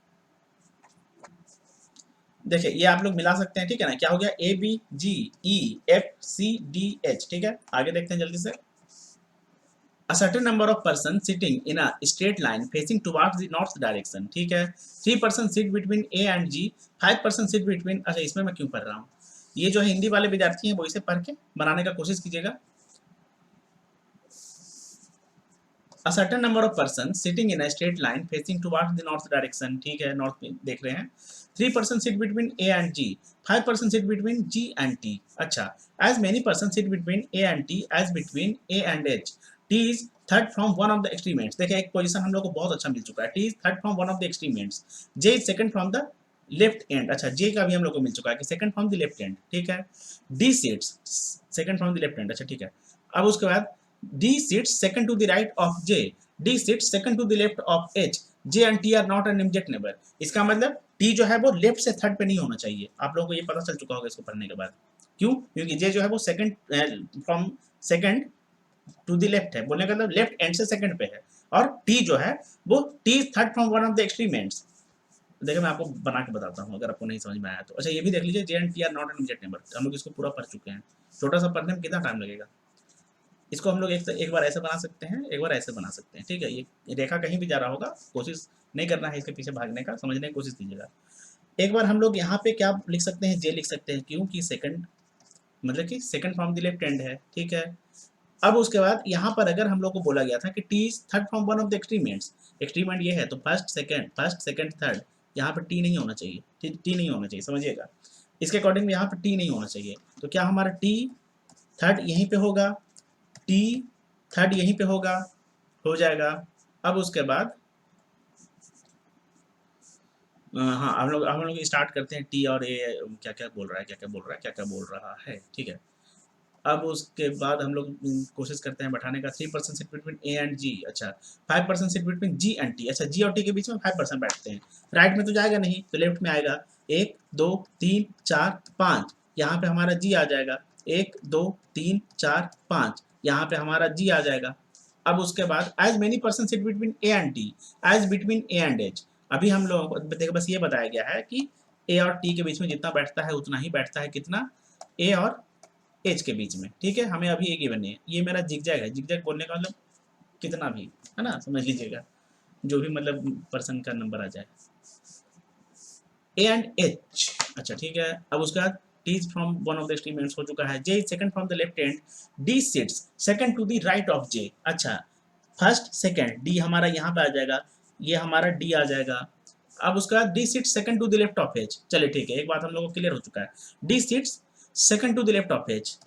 देखिए ये आप लोग मिला सकते हैं, ठीक है ना। क्या हो गया, A B G E F C D H, ठीक है। आगे देखते हैं जल्दी से। A certain number of persons sitting in a straight line facing towards the north direction, ठीक है। 3 persons sit between A and G, 5 persons sit between। अच्छा, इसमें मैं क्यों पढ़ रहा हूँ, ये जो हिंदी वाले विद्यार्थी हैं वो इसे पढ़ के बनाने का कोशिश कीजिएगा। A certain number of persons sitting in a straight line facing towards the north direction, ठीक है, नॉर्थ में देख रहे हैं। 3 persons sit between A and G, 5 persons sit between G and T। अच्छा, as many persons sit between A and T as between A and H, T is third from one of the extreme ends। देखिए एक position हम लोग को बहुत अच्छा मिल चुका है, T is third from one of the extreme ends, J is second from the left and. अच्छा, J का भी हम लोग को मिल चुका है कि second from the left and, ठीक है। D sits second from the left and, अच्छा ठीक है। अब उसके बाद D sits second to the right of J, D sits second to the left of H, J and T are not an immediate neighbor। इसका मतलब T जो है वो लेफ्ट से थर्ड पे नहीं होना चाहिए, आप लोगों को ये पता चल चुका होगा इसको पढ़ने के बाद। क्यों, क्योंकि J जो है वो second from second to the left है, बोलने का मतलब लेफ्ट एंड से सेकंड पे है। और टी जो है वो T third from one of the extremes. देखिए मैं आपको बना के बताता हूँ अगर आपको नहीं समझ में आया तो। अच्छा ये भी देख लीजिए, जे and T are not an immediate neighbour, हम लोग इसको पूरा पढ़ चुके हैं। छोटा सा पढ़ने में कितना टाइम लगेगा? इसको हम लोग एक बार ऐसे बना सकते हैं, एक बार ऐसे बना सकते हैं, ठीक है। ये रेखा कहीं भी जा रहा होगा, कोशिश नहीं करना है इसके पीछे भागने का, समझने की कोशिश कीजिएगा। एक बार हम लोग यहाँ पे क्या लिख सकते हैं, जे लिख सकते हैं, क्योंकि सेकंड मतलब कि second from the left hand है, ठीक है। अब उसके बाद यहाँ पर अगर हम लोग को बोला गया था कि T is third from one of the extremes, extreme ये है तो फर्स्ट सेकंड थर्ड, यहाँ पर टी नहीं होना चाहिए, टी नहीं होना चाहिए, समझिएगा। इसके अकॉर्डिंग यहाँ पर टी नहीं होना चाहिए, तो क्या हमारा टी थर्ड यहीं पे होगा, टी थर्ड यहीं पे होगा, हो जाएगा। अब उसके बाद हाँ हम लोग स्टार्ट करते हैं, टी और ए क्या क्या बोल रहा है, क्या क्या बोल रहा है, क्या क्या बोल रहा है, ठीक है। अब उसके बाद हम लोग कोशिश करते हैं बैठाने का, 3% seat between A and G, अच्छा 5% seat between G and T, अच्छा जी और टी के बीच में 5% बैठते हैं। राइट में तो जाएगा नहीं तो लेफ्ट में आएगा, 1 2 3 4 5, यहाँ पे हमारा जी आ जाएगा, 1 2 3 4 5, यहाँ पे हमारा जी आ जाएगा। अब उसके बाद as many person seat between A and T as between A and H, अभी हम लोग देखो बस ये बताया गया है कि ए और टी के बीच में जितना बैठता है उतना ही बैठता है, कितना, ए और एच के बीच में, ठीक है। हमें अभी एक गिवन है, ये मेरा जिगजैग है, जिगजैग बोलने का मतलब कितना भी, है ना, समझ लीजिएगा, जो भी मतलब पर्सन का नंबर आ जाए, ए एंड एच, अच्छा ठीक है। अब उसके बाद T is from one of the extremes हो चुका है, J is second from the left hand, D sits second to the right of J, अच्छा फर्स्ट सेकंड, डी हमारा यहाँ पे आ जाएगा, ये हमारा डी आ जाएगा। अब उसके बाद D sits second to the left of H, चलिए ठीक है, एक बात हम लोगों को क्लियर हो चुका है, D sits second to the left of H.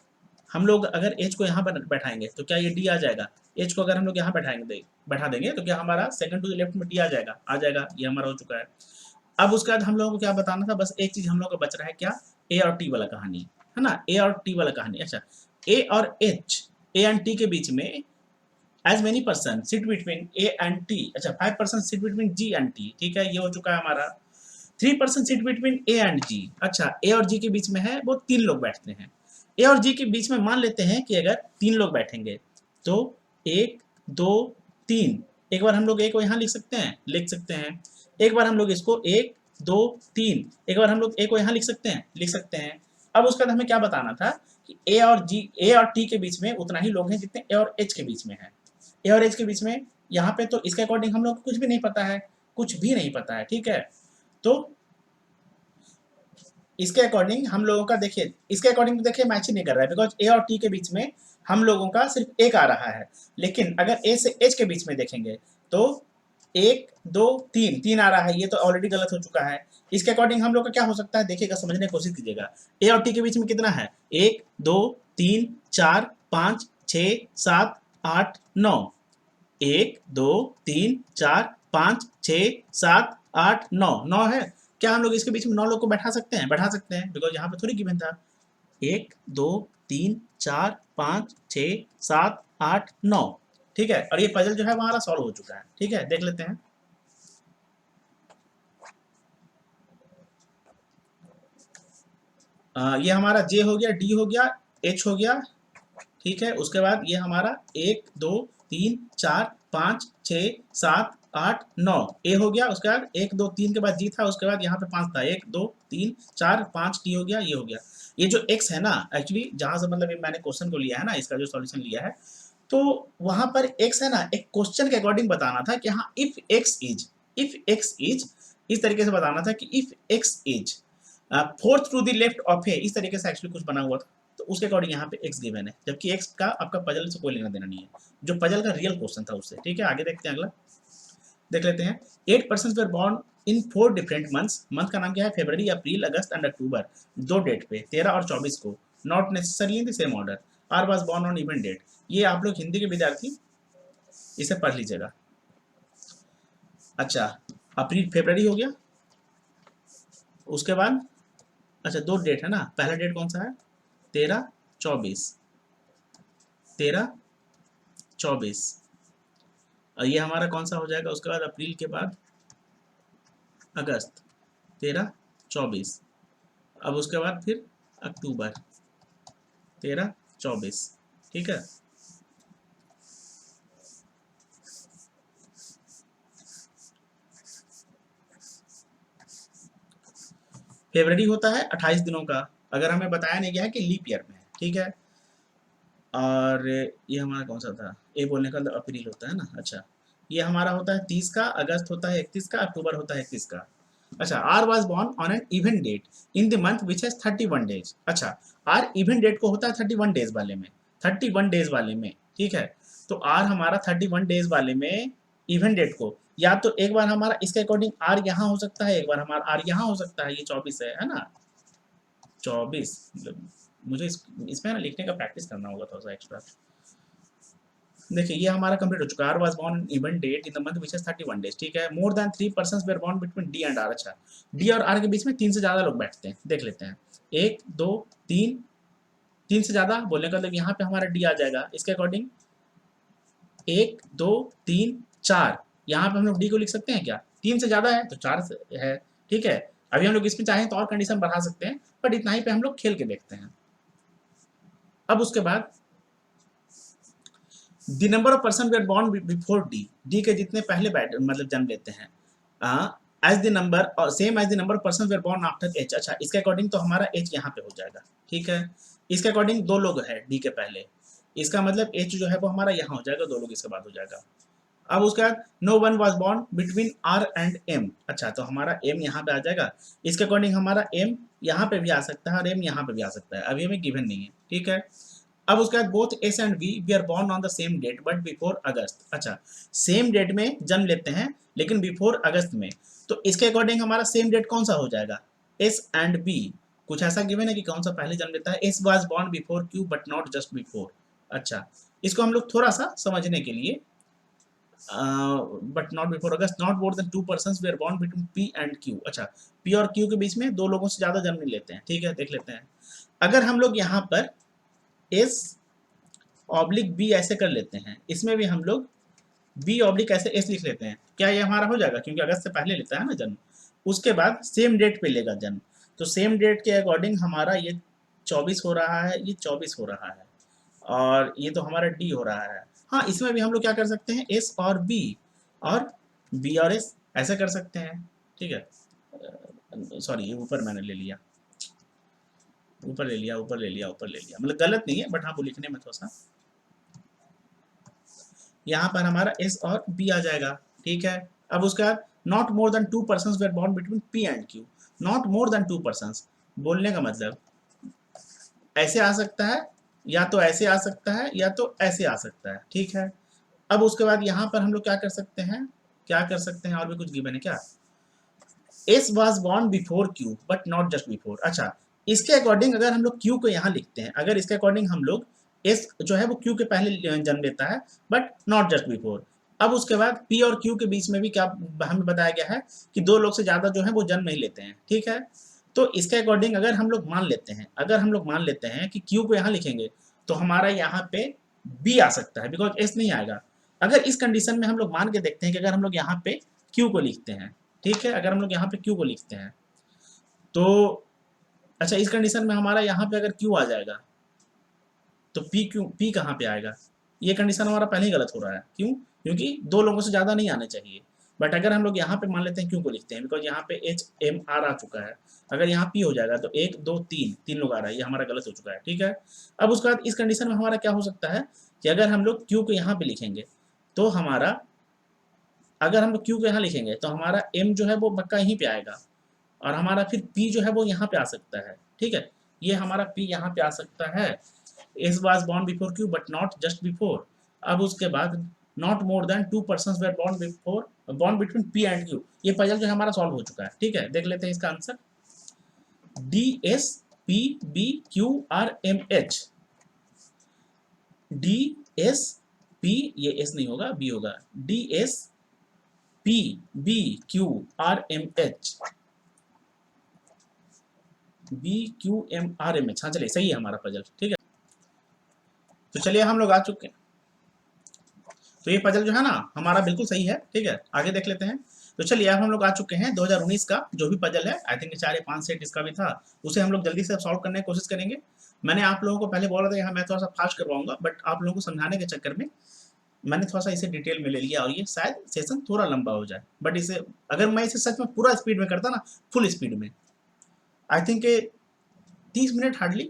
हम लोग अगर एच को यहाँ पर बैठाएंगे तो क्या ये डी आ जाएगा, एच को अगर हम लोग यहाँ बैठा देंगे तो क्या हमारा सेकंड टू द लेफ्ट में डी आ जाएगा, ये हमारा हो चुका है। अब उसके बाद हम लोगों को क्या बताना था, बस एक चीज हम लोग को बच रहा है, क्या, ए और टी वाला कहानी, है ना, ए और टी वाला कहानी। अच्छा ए और एच, ए एंड टी के बीच में as many person sit between A and T, अच्छा 5% sit between G and T, ठीक है, ये हो चुका है हमारा। 3% seat between A and G, अच्छा ए और जी के बीच में है वो 3 लोग बैठते हैं। ए और जी के बीच में मान लेते हैं कि अगर 3 लोग बैठेंगे तो 1 2 3, एक बार हम लोग ए को यहाँ लिख सकते हैं, एक बार हम लोग इसको 1 2 3, एक बार हम लोग ए को यहाँ लिख सकते हैं। अब उसके बाद हमें क्या बताना था कि ए और टी के बीच में उतना ही लोग हैं जितने ए और एच के बीच में है। ए और एच के बीच में यहाँ पे तो इसके अकॉर्डिंग हम लोग को कुछ भी नहीं पता है, कुछ भी नहीं पता है, ठीक है। तो इसके अकॉर्डिंग हम लोगों का देखिए, इसके अकॉर्डिंग तो देखिए मैच ही नहीं कर रहा है, बिकॉज ए और टी के बीच में हम लोगों का सिर्फ एक आ रहा है। लेकिन अगर ए से एच के बीच में देखेंगे तो 1 2 3 3 आ रहा है, ये तो ऑलरेडी गलत हो चुका है। इसके अकॉर्डिंग हम लोग का क्या हो सकता है, देखिएगा, समझने की कोशिश कीजिएगा। ए और टी के बीच में कितना है, 1 2 3 4 5 6 7 8 9, 1 2 3 4 5 6 7 8 9, 9 है। क्या हम लोग इसके बीच में 9 लोग को बैठा सकते हैं, बिकॉज यहाँ पे थोड़ी गिवन था। 1 2 3 4 5 6 7 8 9, ठीक है। और ये पजल जो है हमारा सॉल्व हो चुका है, ठीक है, देख लेते हैं। ये हमारा जे हो गया, डी हो गया, एच हो गया, ठीक है। उसके बाद ये हमारा 1 2 3 4 5 6 7 8 9 ए हो गया। उसके बाद 1 2 3 के बाद जी था, उसके बाद यहाँ पे 5 था, 1 2 3 4 5 टी हो गया, ये हो गया। ये जो x है ना, एक्चुअली जहां से मतलब मैंने क्वेश्चन को लिया है ना, इसका जो सॉल्यूशन लिया है, तो वहां पर x है ना, एक क्वेश्चन के अकॉर्डिंग बताना था कि हाँ इफ x इज इस तरीके से बताना था कि if x is fourth to the left of A, इस तरीके से एक्चुअली कुछ बना हुआ था। तो उसके अकॉर्डिंग यहाँ पे x गिवन है, जबकि x का आपका पजल से कोई लेना देना नहीं है, जो पजल का रियल क्वेश्चन था उससे, ठीक है। आगे देखते हैं, अगला देख लेते हैं। 8 person were born in 4 different months, month का नाम क्या है, फरवरी अप्रैल अगस्त एंड अक्टूबर, 2 डेट पे 13 और 24 को, not necessary in the same order, R was born on even date. ये आप लोग हिंदी के विद्यार्थी इसे पढ़ लीजिएगा। अच्छा अप्रैल फरवरी हो गया, उसके बाद अच्छा 2 डेट है ना, पहला डेट कौन सा है, 13 24, 13 24, ये हमारा कौन सा हो जाएगा, उसके बाद अप्रैल के बाद अगस्त, 13 24, अब उसके बाद फिर अक्टूबर, 13 24, ठीक है। फेब्रवरी होता है 28 दिनों का, अगर हमें बताया नहीं गया है कि लीप ईयर में है, ठीक है। और ये हमारा कौन सा था, ए बोलने का मतलब अप्रैल होता है ना, अच्छा। ये हमारा होता है 30 का, अगस्त होता है 31 का, अक्टूबर होता है 31 का। अच्छा, R was born on an event date in the month which has 31 days. अच्छा, आर इवेंट डेट को होता है 31 डेज वाले में, 31 डेज वाले में, ठीक है। तो आर हमारा 31 डेज वाले में इवेंट डेट को, या तो एक बार हमारा इसके अकॉर्डिंग आर यहाँ हो सकता है, एक बार हमारा आर यहाँ हो सकता है, ये 24 है ना, 24 मतलब मुझे इसमें ना लिखने का प्रैक्टिस करना होगा थोड़ा सा एक्स्ट्रा। देखिए ये हमारा कंप्लीट हो चुका है, R was born event date in the month which is 31 days, ठीक है। More than 3 persons were born between D and R. अच्छा, डी और आर के बीच में 3 से ज्यादा लोग बैठते हैं, देख लेते हैं। 1 2 3, 3 से ज्यादा बोलने का मतलब यहाँ पे हमारा डी आ जाएगा, इसके अकॉर्डिंग 1 2 3 4, यहाँ पे हम लोग डी को लिख सकते हैं क्या, 3 से ज्यादा है तो 4 है, ठीक है। अभी हम लोग इसमें चाहें तो और कंडीशन बढ़ा सकते हैं, बट इतना ही पे हम लोग खेल के देखते हैं। अब उसके बाद the number of person were born before D, D के जितने पहले बैठ मतलब जन्म लेते हैं, एज द नंबर और same as the number of person were born after H. अच्छा, इसके अकॉर्डिंग तो हमारा एच यहाँ पे हो जाएगा, ठीक है। इसके अकॉर्डिंग 2 लोग है डी के पहले, इसका मतलब एच जो है वो हमारा यहाँ हो जाएगा, 2 लोग इसके बाद हो जाएगा। अब उसके बाद no one was born between R and M. अच्छा, तो हमारा एम यहाँ पे आ जाएगा, इसके अकॉर्डिंग हमारा एम यहाँ पे भी आ सकता है और एम यहाँ पे भी आ सकता है, अभी हमें गिवन नहीं है, ठीक है। अब उसके बाद both S and V are born on the same date but before August. अच्छा, सेम डेट में जन्म लेते हैं लेकिन बिफोर अगस्त में, तो इसके अकॉर्डिंग हमारा सेम डेट कौन सा हो जाएगा, एस एंड बी। कुछ ऐसा गिवन है कि कौन सा पहले जन्म लेता है, S was born before Q but not just before. अच्छा, इसको हम लोग थोड़ा सा समझने के लिए, but not before August, not more than 2 persons were born between P and Q. अच्छा, पी और क्यू के बीच में 2 लोगों से ज्यादा जन्म नहीं लेते हैं, ठीक है, देख लेते हैं। अगर हम लोग यहाँ पर एस ऑब्लिक बी ऐसे कर लेते हैं, इसमें भी हम लोग बी ऑब्लिक ऐसे एस लिख लेते हैं, क्या ये हमारा हो जाएगा, क्योंकि अगस्त से पहले लेता है ना जन्म। उसके बाद सेम डेट पे लेगा जन्म, तो सेम डेट के अकॉर्डिंग हमारा ये 24 हो रहा है, ये 24 हो रहा है, और ये तो हमारा डी हो रहा है। हाँ, इसमें भी हम लोग क्या कर सकते हैं, एस और बी और एस ऐसे कर सकते हैं, ठीक है। सॉरी, ये ऊपर मैंने ले लिया, ऊपर ले लिया, ऊपर ले लिया, ऊपर ले लिया, मतलब गलत नहीं है, बट हाँ वो लिखने में थोड़ा सा, यहाँ पर हमारा एस और बी आ जाएगा, ठीक है। अब उसके बाद not more than 2 persons were born between P and Q. Not more than 2 persons बोलने का मतलब ऐसे आ सकता है, या तो ऐसे आ सकता है, या तो ऐसे आ सकता है, ठीक है। अब उसके बाद यहाँ पर हम लोग क्या कर सकते हैं, क्या कर सकते हैं, और भी कुछ गिवन है क्या, S was born before Q but not just before. अच्छा, इसके अकॉर्डिंग अगर हम लोग क्यू को यहाँ लिखते हैं, अगर इसके अकॉर्डिंग हम लोग एस जो है वो क्यू के पहले जन्म लेता है बट नॉट जस्ट बिफोर। अब उसके बाद पी और क्यू के बीच में भी क्या हमें बताया गया है कि 2 लोग से ज्यादा जो है वो जन्म नहीं लेते हैं, ठीक है। तो इसके अकॉर्डिंग अगर हम लोग मान लेते हैं, अगर हम लोग मान लेते हैं कि क्यू को यहाँ लिखेंगे तो हमारा यहाँ पे बी आ सकता है, बिकॉज एस नहीं आएगा। अगर इस कंडीशन में हम लोग मान के देखते हैं कि अगर हम लोग यहाँ पे क्यू को लिखते हैं, ठीक है, अगर हम लोग यहाँ पे क्यू को लिखते हैं तो, अच्छा, इस कंडीशन में हमारा यहाँ पे अगर क्यू आ जाएगा तो पी कहाँ पे आएगा, ये कंडीशन हमारा पहले ही गलत हो रहा है, क्यों, क्योंकि 2 लोगों से ज़्यादा नहीं आने चाहिए। बट अगर हम लोग यहाँ पे मान लेते हैं क्यू को लिखते हैं, बिकॉज यहाँ पे एच एम आर आ चुका है, अगर यहाँ पी हो जाएगा तो 1 2 3 3 लोग आ रहा है, ये हमारा गलत हो चुका है, ठीक है। अब उसके बाद इस कंडीशन में हमारा क्या हो सकता है कि अगर हम लोग क्यू को यहाँ पे लिखेंगे तो हमारा, अगर हम लोग क्यू को यहाँ लिखेंगे तो हमारा एम जो है वो पक्का यहीं पे आएगा, और हमारा फिर P जो है वो यहाँ पे आ सकता है, ठीक है। ये हमारा P यहाँ पे आ सकता है, S was born before Q but not just before. अब उसके बाद not more than 2 persons were born before born between P and Q। ये पजल जो हमारा सॉल्व हो चुका है, ठीक है, देख लेते हैं इसका answer. D S P B Q R M H, D S P, ये एस नहीं होगा, बी होगा, D S P B Q R M H, B Q M R M H. हाँ चलिए, सही है हमारा पजल, ठीक है। तो चलिए हम लोग आ चुके हैं, तो ये पजल जो है ना हमारा बिल्कुल सही है, ठीक है, आगे देख लेते हैं। तो चलिए अब हम लोग आ चुके हैं 2019 का जो भी पजल है, आई थिंक 4 या 5 सेट इसका भी था, उसे हम लोग जल्दी से सॉल्व करने की कोशिश करेंगे। मैंने आप लोगों को पहले बोला था कि मैं थोड़ा सा फास्ट करवाऊंगा, बट आप लोगों को समझाने के चक्कर में मैंने थोड़ा सा इसे डिटेल में ले लिया, और ये शायद सेशन थोड़ा लंबा हो जाए, बट इसे अगर मैं इसे सच में पूरा स्पीड में करता ना, फुल स्पीड में, I think 30 minute hardly,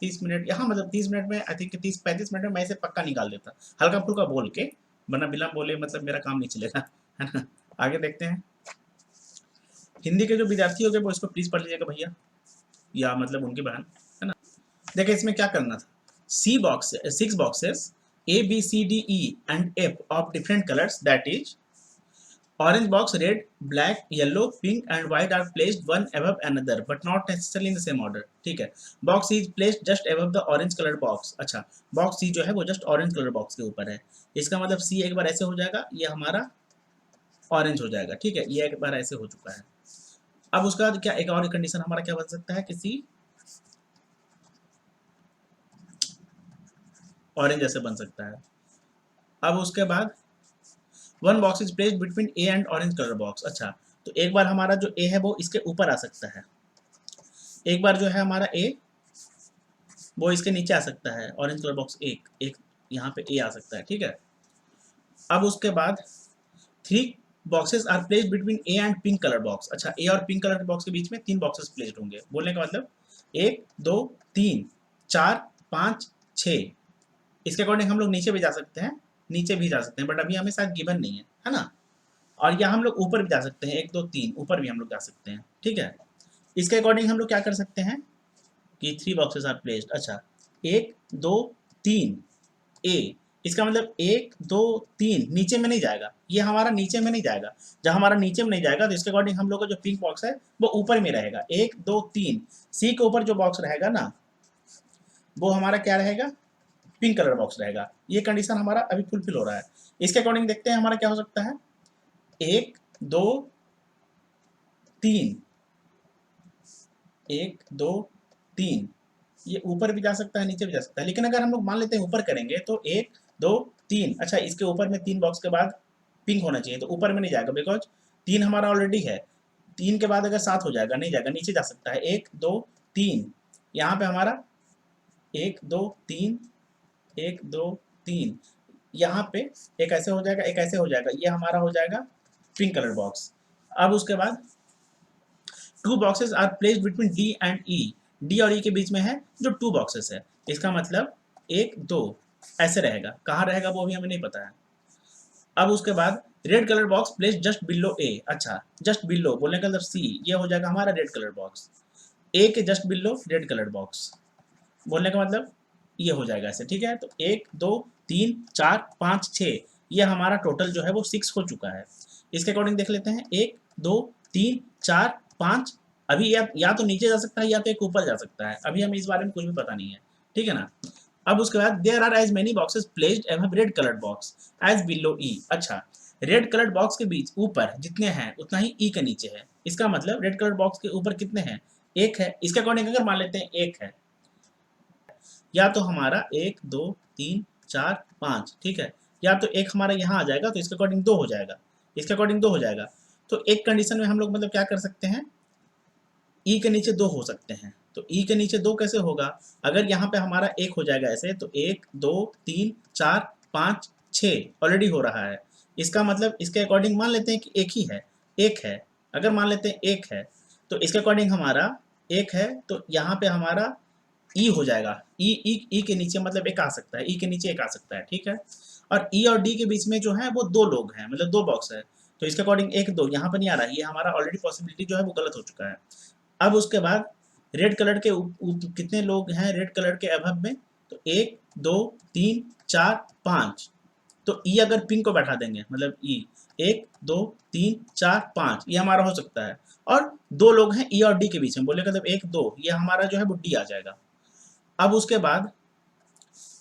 30 minute यहाँ, मतलब 30 मिनट में आई थिंक 30-35 मिनट में मैं इसे पक्का निकाल देता, हल्का फुल्का बोल के, वरना बिना बोले मतलब मेरा काम नहीं चलेगा, है ना। आगे देखते हैं। हिंदी के जो विद्यार्थी हो गए वो इसको प्लीज पढ़ लीजिएगा भैया, या मतलब उनकी बहन, है ना। देखिए इसमें क्या करना था, 6 boxes A B C D E and F of different colors, that is orange box, red, black, yellow, pink and white are placed one above another but not necessarily in the same order, ठीक है। Box C is placed just above the orange colored box, अच्छा box C जो है वो just orange colour box के ऊपर है, इसका मतलब C एक बार ऐसे हो जाएगा, ये हमारा ऑरेंज हो जाएगा, ठीक है, ये एक बार ऐसे हो चुका है। अब उसका क्या एक और कंडीशन हमारा क्या बन सकता है कि C ऑरेंज ऐसे बन सकता है। अब उसके बाद one box is placed between A and orange colour box, अच्छा तो एक बार हमारा जो ए है वो इसके ऊपर आ सकता है, एक बार जो है हमारा ए वो इसके नीचे आ सकता है, ऑरेंज कलर बॉक्स एक एक यहाँ पे ए आ सकता है, ठीक है। अब उसके बाद 3 boxes are placed between A and pink colour box, अच्छा ए और पिंक कलर बॉक्स के बीच में 3 बॉक्सेस प्लेस्ड होंगे, बोलने का मतलब 1 2 3 4 5 6, इसके अकॉर्डिंग हम लोग नीचे भी जा सकते हैं, नीचे भी जा सकते हैं, बट अभी हमें शायद गिवन नहीं है ना। और या हम लोग ऊपर भी जा सकते हैं, 1 2 3 ऊपर भी हम लोग जा सकते हैं, ठीक है। इसके अकॉर्डिंग हम लोग क्या कर सकते हैं कि 3 बॉक्सेस आर प्लेस्ड, अच्छा 1 2 3 ए, इसका मतलब 1 2 3 नीचे में नहीं जाएगा, ये हमारा नीचे में नहीं जाएगा, जब हमारा नीचे में नहीं जाएगा तो इसके अकॉर्डिंग हम लोग का जो पिंक बॉक्स है वो ऊपर में रहेगा, 1 2 3 सी के ऊपर जो बॉक्स रहेगा ना वो हमारा क्या रहेगा, पिंक कलर बॉक्स रहेगा, ये कंडीशन हमारा अभी फुलफिल हो रहा है। इसके अकॉर्डिंग देखते हैं हमारा क्या हो सकता है, 1 2 3, 1 2 3, ये ऊपर भी जा सकता है नीचे भी जा सकता है, लेकिन अगर हम लोग मान लेते हैं ऊपर करेंगे तो 1 2 3, अच्छा इसके ऊपर में 3 बॉक्स के बाद पिंक होना चाहिए, तो ऊपर में नहीं जाएगा बिकॉज 3 हमारा ऑलरेडी है, 3 के बाद अगर 7 हो जाएगा, नहीं जाएगा, नीचे जा सकता है, 1 2 3, यहाँ पे हमारा 1 2 3, 1 2 3, यहाँ पे एक ऐसे हो जाएगा, एक ऐसे हो जाएगा, ये हमारा हो जाएगा पिंक कलर बॉक्स। अब उसके बाद 2 boxes are placed between D and E, D और ई के बीच में है जो 2 बॉक्सेस है, इसका मतलब 1 2 ऐसे रहेगा, कहाँ रहेगा वो अभी हमें नहीं पता है। अब उसके बाद red colour box placed just below A, अच्छा जस्ट बिलो बोलने का मतलब सी, ये हो जाएगा हमारा रेड कलर बॉक्स, ए के just below red colour box, बोलने का मतलब ये हो जाएगा ऐसे, ठीक है। तो 1 2 3 4 5 6, ये हमारा टोटल जो है वो 6 हो चुका है। इसके अकॉर्डिंग देख लेते हैं, 1 2 3 4 5, अभी या तो नीचे जा सकता है या तो एक ऊपर जा सकता है, अभी हमें इस बारे में कुछ भी पता नहीं है, ठीक है ना। अब उसके बाद there are as many boxes placed एवं red coloured box as below E, अच्छा रेड कलर्ड बॉक्स के बीच ऊपर जितने हैं उतना ही ई के नीचे है, इसका मतलब रेड कलर्ड बॉक्स के ऊपर कितने हैं, एक है, इसके अकॉर्डिंग अगर मान लेते हैं एक है, या तो हमारा 1 2 3 4 5, ठीक है, या तो एक हमारा यहाँ आ जाएगा तो इसके अकॉर्डिंग 2 हो जाएगा, इसके अकॉर्डिंग 2 हो जाएगा, तो एक कंडीशन में हम लोग मतलब क्या कर सकते हैं, ई के नीचे 2 हो सकते हैं, तो ई के नीचे 2 कैसे होगा, अगर यहाँ पे हमारा एक हो जाएगा ऐसे, तो 1 2 3 4 5 6 ऑलरेडी हो रहा है, इसका मतलब इसके अकॉर्डिंग मान लेते हैं कि एक ही है, एक है, अगर मान लेते हैं एक है तो इसके अकॉर्डिंग हमारा एक है, तो यहाँ पे हमारा ई हो जाएगा, ई ई ई के नीचे मतलब एक आ सकता है, ई के नीचे एक आ सकता है, ठीक है। और ई और डी के बीच में जो है वो 2 लोग हैं, मतलब 2 बॉक्स है, तो इसके अकॉर्डिंग 1 2 यहाँ पर नहीं आ रहा है, ये हमारा ऑलरेडी पॉसिबिलिटी जो है वो गलत हो चुका है। अब उसके बाद रेड कलर के कितने लोग हैं रेड कलर के अभव में, तो 1 2 3 4 5, तो ई अगर पिंक को बैठा देंगे मतलब ई 1 2 3 4 5 ये हमारा हो सकता है, और 2 लोग हैं ई और डी के बीच में, बोले मतलब 1 2 ये हमारा जो है वो डी आ जाएगा। अब उसके बाद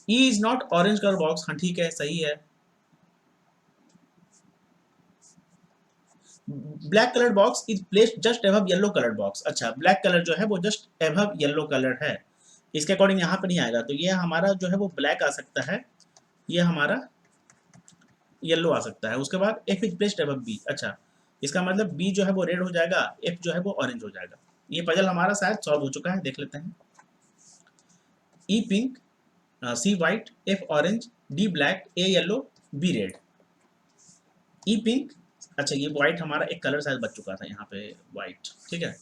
E is not orange colour box, हाँ ठीक है सही है। Black colour box is placed just above yellow colour box, अच्छा ब्लैक कलर जो है वो जस्ट एबव येलो कलर है, इसके अकॉर्डिंग यहाँ पे नहीं आएगा, तो ये हमारा जो है वो ब्लैक आ सकता है, ये हमारा येलो आ सकता है। उसके बाद F is placed above B, अच्छा इसका मतलब बी जो है वो रेड हो जाएगा, एफ जो है वो ऑरेंज हो जाएगा। ये पजल हमारा शायद सॉल्व हो चुका है, देख लेते हैं। E pink, C white, F orange, D black, A yellow, B red. E pink, अच्छा ये वाइट हमारा एक कलर शायद बच चुका था यहाँ पे वाइट, ठीक है।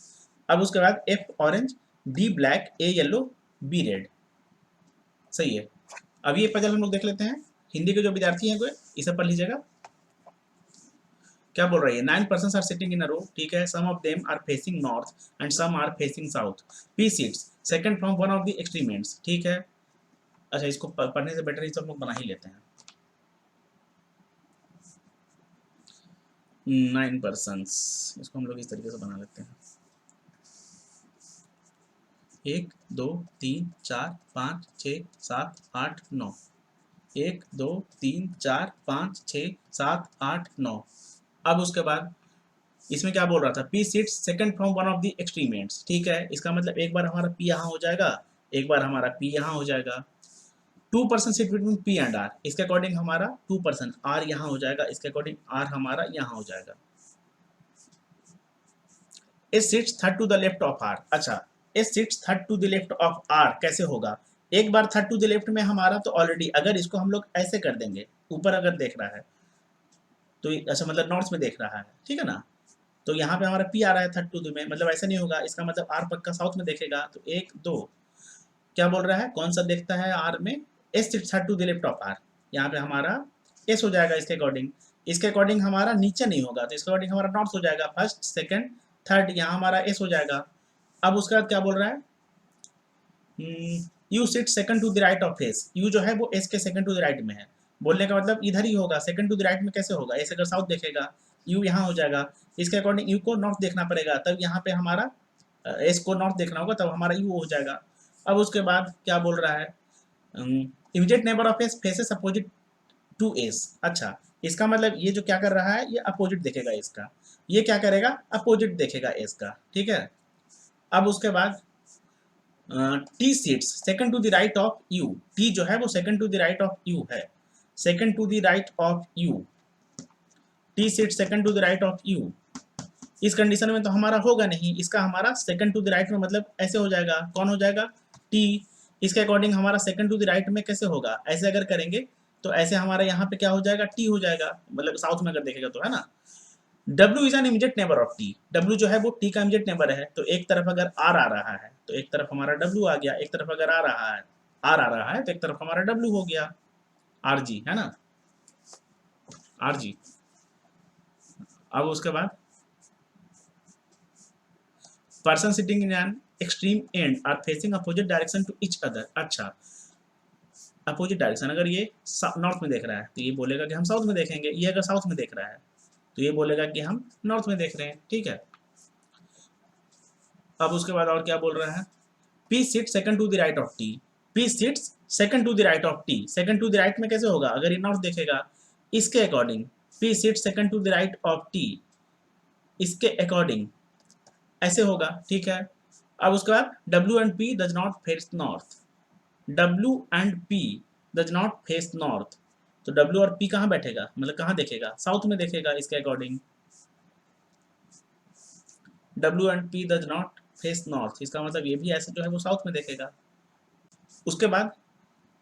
अब उसके बाद F orange, D black, A yellow, B red. सही है। अब ये पजल हम लोग देख लेते हैं। हिंदी के जो विद्यार्थी हैं वो इसे पढ़ लीजिएगा। क्या बोल रही है? 9 persons are sitting in a row, ठीक है। Some of them are facing north and some are facing south. P seats second from one of the extreme ends, ठीक है। अच्छा, इसको पढ़ने से बेटर ये सब लोग बना ही लेते हैं। 9 persons, इसको हम लोग इस तरीके से बना लेते हैं। 1 2 3 4 5 6 7 8 9। 1 2 3 4 5 6 7 8 9। अब उसके बाद इसमें क्या बोल रहा था? P seats second from one of the extreme ends, ठीक है। इसका मतलब एक बार हमारा पी यहाँ हो जाएगा, एक बार हमारा पी यहाँ हो जाएगा। 2% seat between P and R, इसके अकॉर्डिंग हमारा 2%। आर यहाँ हो जाएगा, इसके अकॉर्डिंग आर हमारा यहाँ हो जाएगा। A seats third to the left of R. अच्छा, A seats third to the left of R कैसे होगा? एक बार थर्ड टू द लेफ्ट में हमारा तो ऑलरेडी, अगर इसको हम लोग ऐसे कर देंगे, ऊपर अगर देख रहा है तो अच्छा मतलब नॉर्थ में देख रहा है, ठीक है ना। तो यहाँ पे हमारा पी आ रहा है थर्ड टू द में, मतलब ऐसा नहीं होगा। इसका मतलब आर पक्का साउथ में देखेगा। तो 1 2 क्या बोल रहा है? कौन सा देखता है आर में? S third to the left of R. यहाँ पे हमारा एस हो जाएगा इसके अकॉर्डिंग। इसके अकॉर्डिंग हमारा नीचे नहीं होगा, तो इसके अकॉर्डिंग हमारा नॉर्थ हो जाएगा। फर्स्ट सेकंड थर्ड, यहाँ हमारा एस हो जाएगा। अब उसके बाद क्या बोल रहा है? U sit second to the right of S. U जो है वो एस के सेकंड टू द राइट में है। बोलने का मतलब इधर ही होगा। सेकंड टू द राइट में कैसे होगा? एस अगर साउथ देखेगा, यू यहाँ हो जाएगा। इसके अकॉर्डिंग यू को नॉर्थ देखना पड़ेगा, तब यहाँ पे हमारा एस को नॉर्थ देखना होगा, तब हमारा यू हो जाएगा। अब उसके बाद क्या बोल रहा है? Immediate neighbour of S faces opposite to S. अच्छा, इसका मतलब ये जो क्या कर रहा है, ये अपोजिट देखेगा इसका। ये क्या करेगा? अपोजिट देखेगा एस का, ठीक है। अब उसके बाद T seats second to the right of U. T जो है वो second to the right of U है। Second to the right of U, T seat second to the right of U. इस कंडीशन में तो हमारा होगा नहीं, इसका हमारा सेकंड टू द राइट में मतलब ऐसे हो जाएगा। कौन हो जाएगा? टी। इसके अकॉर्डिंग हमारा सेकंड टू द राइट में कैसे होगा? ऐसे अगर करेंगे तो ऐसे हमारा यहाँ पे क्या हो जाएगा? टी हो जाएगा, मतलब साउथ में अगर देखेगा तो, है ना। W is an immediate neighbour of T। W जो है वो T का इमीडिएट नेबर है। तो एक तरफ अगर R आ रहा है तो एक तरफ हमारा W आ गया, एक तरफ अगर R आ रहा है तो एक तरफ हमारा W हो गया, RG, है ना, RG। अब उसके बाद person sitting in an extreme end are facing opposite direction to each other. अच्छा, अपोजिट डायरेक्शन, अगर ये नॉर्थ में देख रहा है तो ये बोलेगा कि हम साउथ में देखेंगे। ये अगर साउथ में देख रहा है तो ये बोलेगा कि हम नॉर्थ में देख रहे हैं, ठीक है। अब उसके बाद और क्या बोल रहा है? P seat second to the right of T. P seats second to the right of T. Second to the right में कैसे होगा? अगर ये नॉर्थ देखेगा, इसके अकॉर्डिंग P seat second to the right of T, इसके अकॉर्डिंग ऐसे होगा, ठीक है। अब उसके बाद W and P does not face north. W and P does not face north. तो W और P कहाँ बैठेगा, मतलब कहाँ देखेगा? साउथ में देखेगा इसके according. W and P does not face north, इसका मतलब ये भी ऐसे जो है वो साउथ में देखेगा। उसके बाद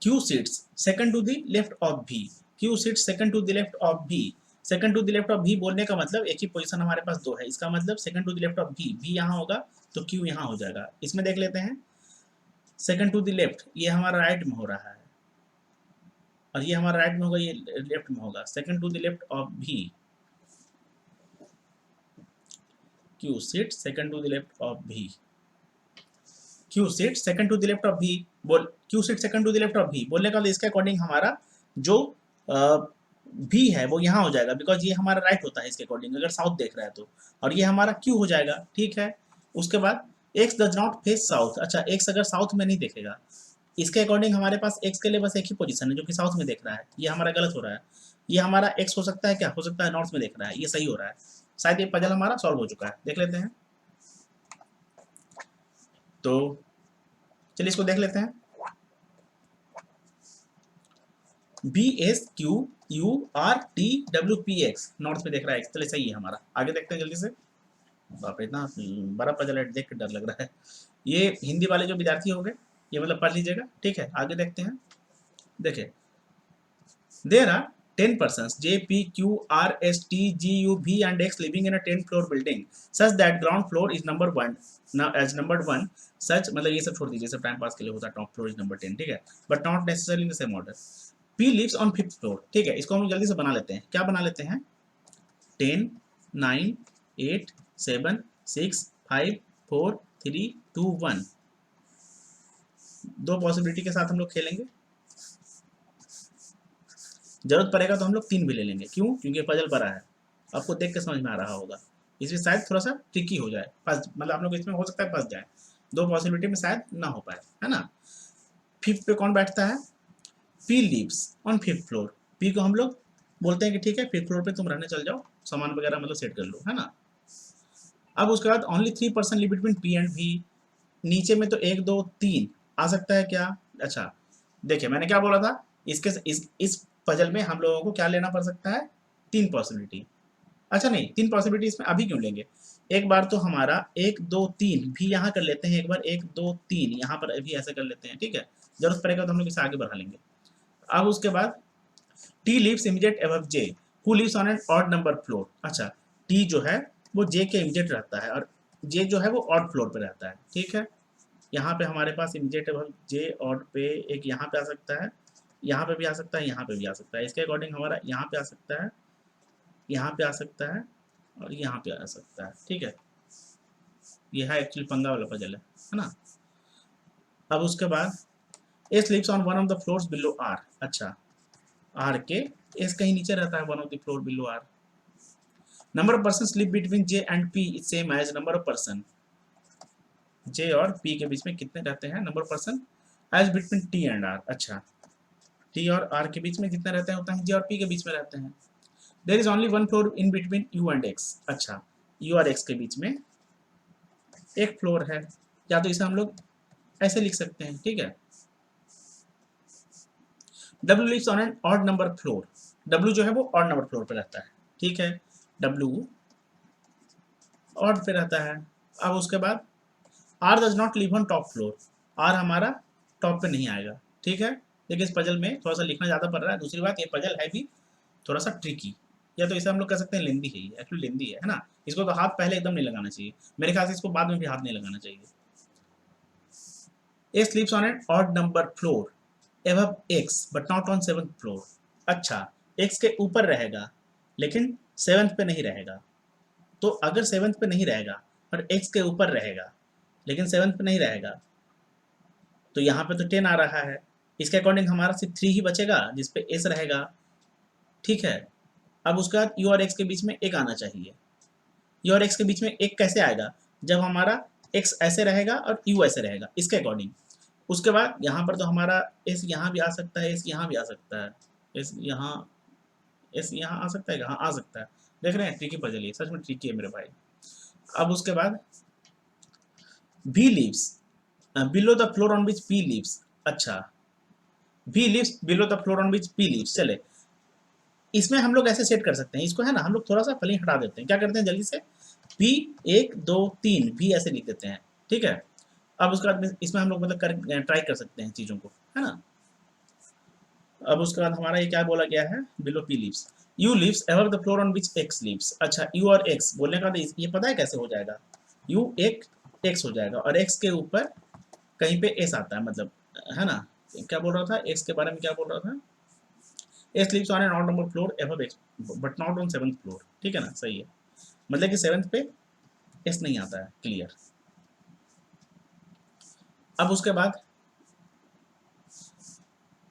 Q seats second to the left of V। Q seats second to the left of V। Second to the left of V बोलने का मतलब एक ही पोजीशन हमारे पास दो है। इसका मतलब second to the left of V, V यहाँ होगा तो Q यहाँ हो जाएगा। इसमें देख लेते हैं। सेकंड टू द लेफ्ट, ये हमारा राइट में हो रहा है और ये हमारा राइट में होगा, ये लेफ्ट में होगा। Second to the left of V, Q seat second to the left of V। Q seat second to the left of V बोल, Q seat second to the left of V बोलने का इसके according हमारा जो V है वो यहाँ हो जाएगा, बिकॉज ये हमारा राइट होता है इसके अकॉर्डिंग अगर साउथ देख रहा है तो, और ये हमारा Q हो जाएगा, ठीक है। उसके बाद X does not face south. अच्छा, X अगर साउथ में नहीं देखेगा, इसके अकॉर्डिंग हमारे पास X के लिए बस एक ही पोजीशन है जो कि साउथ में देख रहा है। ये हमारा गलत हो रहा है। ये हमारा X हो सकता है, क्या हो सकता है? नॉर्थ में देख रहा है, ये सही हो रहा है। शायद ये पजल हमारा सॉल्व हो चुका है, देख लेते हैं। तो चलिए इसको देख लेते हैं। B S Q U R T W P X, north में देख रहा है एक्स, चलिए सही है हमारा। आगे देखते हैं जल्दी से। बाप रे, इतना बड़ा पजल है, देख के डर लग रहा है। ये हिंदी वाले जो विद्यार्थी हो गए ये मतलब पढ़ लीजिएगा, ठीक है। आगे देखते हैं। देखिए, there are 10 persons J, P, Q, R, S, T, G, U, V and X living in a 10 floor building such that ground floor is number 1 now as numbered 1 such मतलब ये सब छोड़ दीजिए, सब टाइम पास के लिए होता है, टॉप फ्लोर इज नंबर 10, ठीक है, but not necessarily in the same order. P lives on 5th floor, ठीक है, इसको हम जल्दी से बना लेते हैं, क्या बना लेते हैं, 10 9 8 7 6 5 4 3 2 1, दो पॉसिबिलिटी के साथ हम लोग खेलेंगे, जरूरत पड़ेगा तो हम लोग 3 भी ले लेंगे, क्यों, क्योंकि पजल बड़ा है, आपको देख के समझ में आ रहा होगा, इसमें शायद थोड़ा सा ट्रिकी हो जाए, फंस मतलब आप लोग इसमें हो सकता है फंस जाए, दो पॉसिबिलिटी में शायद ना हो पाए, है ना। 5th पे कौन बैठता है, P lives on 5th floor, P को हम लोग बोलते हैं कि ठीक है 5th फ्लोर पे तुम रहने चल जाओ, सामान वगैरह मतलब सेट कर लो, है ना। अब उसके बाद only 3 person live between P and V, नीचे में तो 1 2 3 आ सकता है क्या, अच्छा देखिए मैंने क्या बोला था, इसके इस पजल में हम लोगों को क्या लेना पड़ सकता है, 3 पॉसिबिलिटी, अच्छा नहीं 3 पॉसिबिलिटी इसमें अभी क्यों लेंगे, एक बार तो हमारा 1 2 3 भी यहाँ कर लेते हैं, एक बार 1 2 3 यहाँ पर भी ऐसे कर लेते हैं, ठीक है, जरूरत पड़ेगा तो हम लोग इसे आगे बढ़ा लेंगे। अब उसके बाद T lives immediate above J, who lives on an odd number floor, अच्छा T जो है वो J के इमीडिएट रहता है और J जो है वो ऑड फ्लोर पे रहता है, ठीक है, यहाँ पे हमारे पास इमीडिएट अबव J ऑड पे एक यहाँ पे आ सकता है, यहाँ पे भी आ सकता है, यहाँ पे भी आ सकता है, इसके अकॉर्डिंग हमारा यहाँ पे आ सकता है, यहाँ पे आ सकता है और यहाँ पे आ सकता है, ठीक है, यह है एक्चुअली पंगा वाला पजल है ना। अब उसके बाद S lives on one of the floors below R, अच्छा R के S कहीं नीचे रहता है, one of the floor below R, number of persons live between J and P is same as number of person, J और P के बीच में कितने रहते हैं number person as between T and R, अच्छा T और R के बीच में जितना रहते हैं उतना ही J और P के बीच में रहते हैं। There is only one floor in between U and X, अच्छा U और X के बीच में एक फ्लोर है, या तो इसे हम लोग ऐसे लिख सकते हैं, ठीक है, W lives on an odd number floor, W जो है वो odd number floor पे रहता है, ठीक है, W odd पे रहता है। अब उसके बाद R does not live on top floor, R हमारा टॉप पे नहीं आएगा, ठीक है, लेकिन इस पजल में थोड़ा सा लिखना ज़्यादा पड़ रहा है, दूसरी बात ये पजल है भी थोड़ा सा ट्रिकी, या तो इसे हम लोग कह सकते हैं लेंदी है, एक्चुअली लेंदी है ना, इसको तो हाथ पहले एकदम नहीं लगाना चाहिए, मेरे ख्याल से इसको बाद में भी हाथ नहीं लगाना चाहिए। A sleeps on an odd number floor above X but not on 7th floor, अच्छा X के ऊपर रहेगा लेकिन 7th पे नहीं रहेगा, तो अगर 7th पे नहीं रहेगा और X के ऊपर रहेगा लेकिन 7th पे नहीं रहेगा, तो यहाँ पे तो 10 आ रहा है, इसके अकॉर्डिंग हमारा सिर्फ 3 ही बचेगा जिसपे S रहेगा, ठीक है। अब उसके बाद U और X के बीच में एक आना चाहिए, U और X के बीच में एक कैसे आएगा, जब हमारा X ऐसे रहेगा और U ऐसे रहेगा, इसके अकॉर्डिंग। उसके बाद यहाँ पर तो हमारा S यहाँ भी आ सकता है, S यहाँ भी आ सकता है, S यहाँ आ सकता है, कहाँ आ सकता है, देख रहे हैं ट्रिकी पजल है, सच में ट्रिकी है मेरे भाई। अब उसके बाद V lives below the floor on which P lives, अच्छा V lives below the floor on which P lives, चले इसमें हम लोग ऐसे सेट कर सकते हैं इसको, है ना, हम लोग थोड़ा सा फली हटा देते हैं, क्या करते हैं जल्दी से P 1 2 3 भी ऐसे लिख देते हैं, ठीक है। अब उसके बाद इसमें हम लोग मतलब ट्राई कर सकते हैं चीज़ों को, है ना। अब उसके बाद हमारा ये क्या बोला गया है, below P lives, U lives above the floor on which X lives, अच्छा U और X बोलने का ये पता है कैसे हो जाएगा, U एक X हो जाएगा और X के ऊपर कहीं पे S आता है, मतलब है ना, क्या बोल रहा था X के बारे में, क्या बोल रहा था, S lives on an odd number floor above X but not on 7th floor, ठीक है ना, सही है, मतलब कि 7th पे S नहीं आता है, क्लियर। अब उसके बाद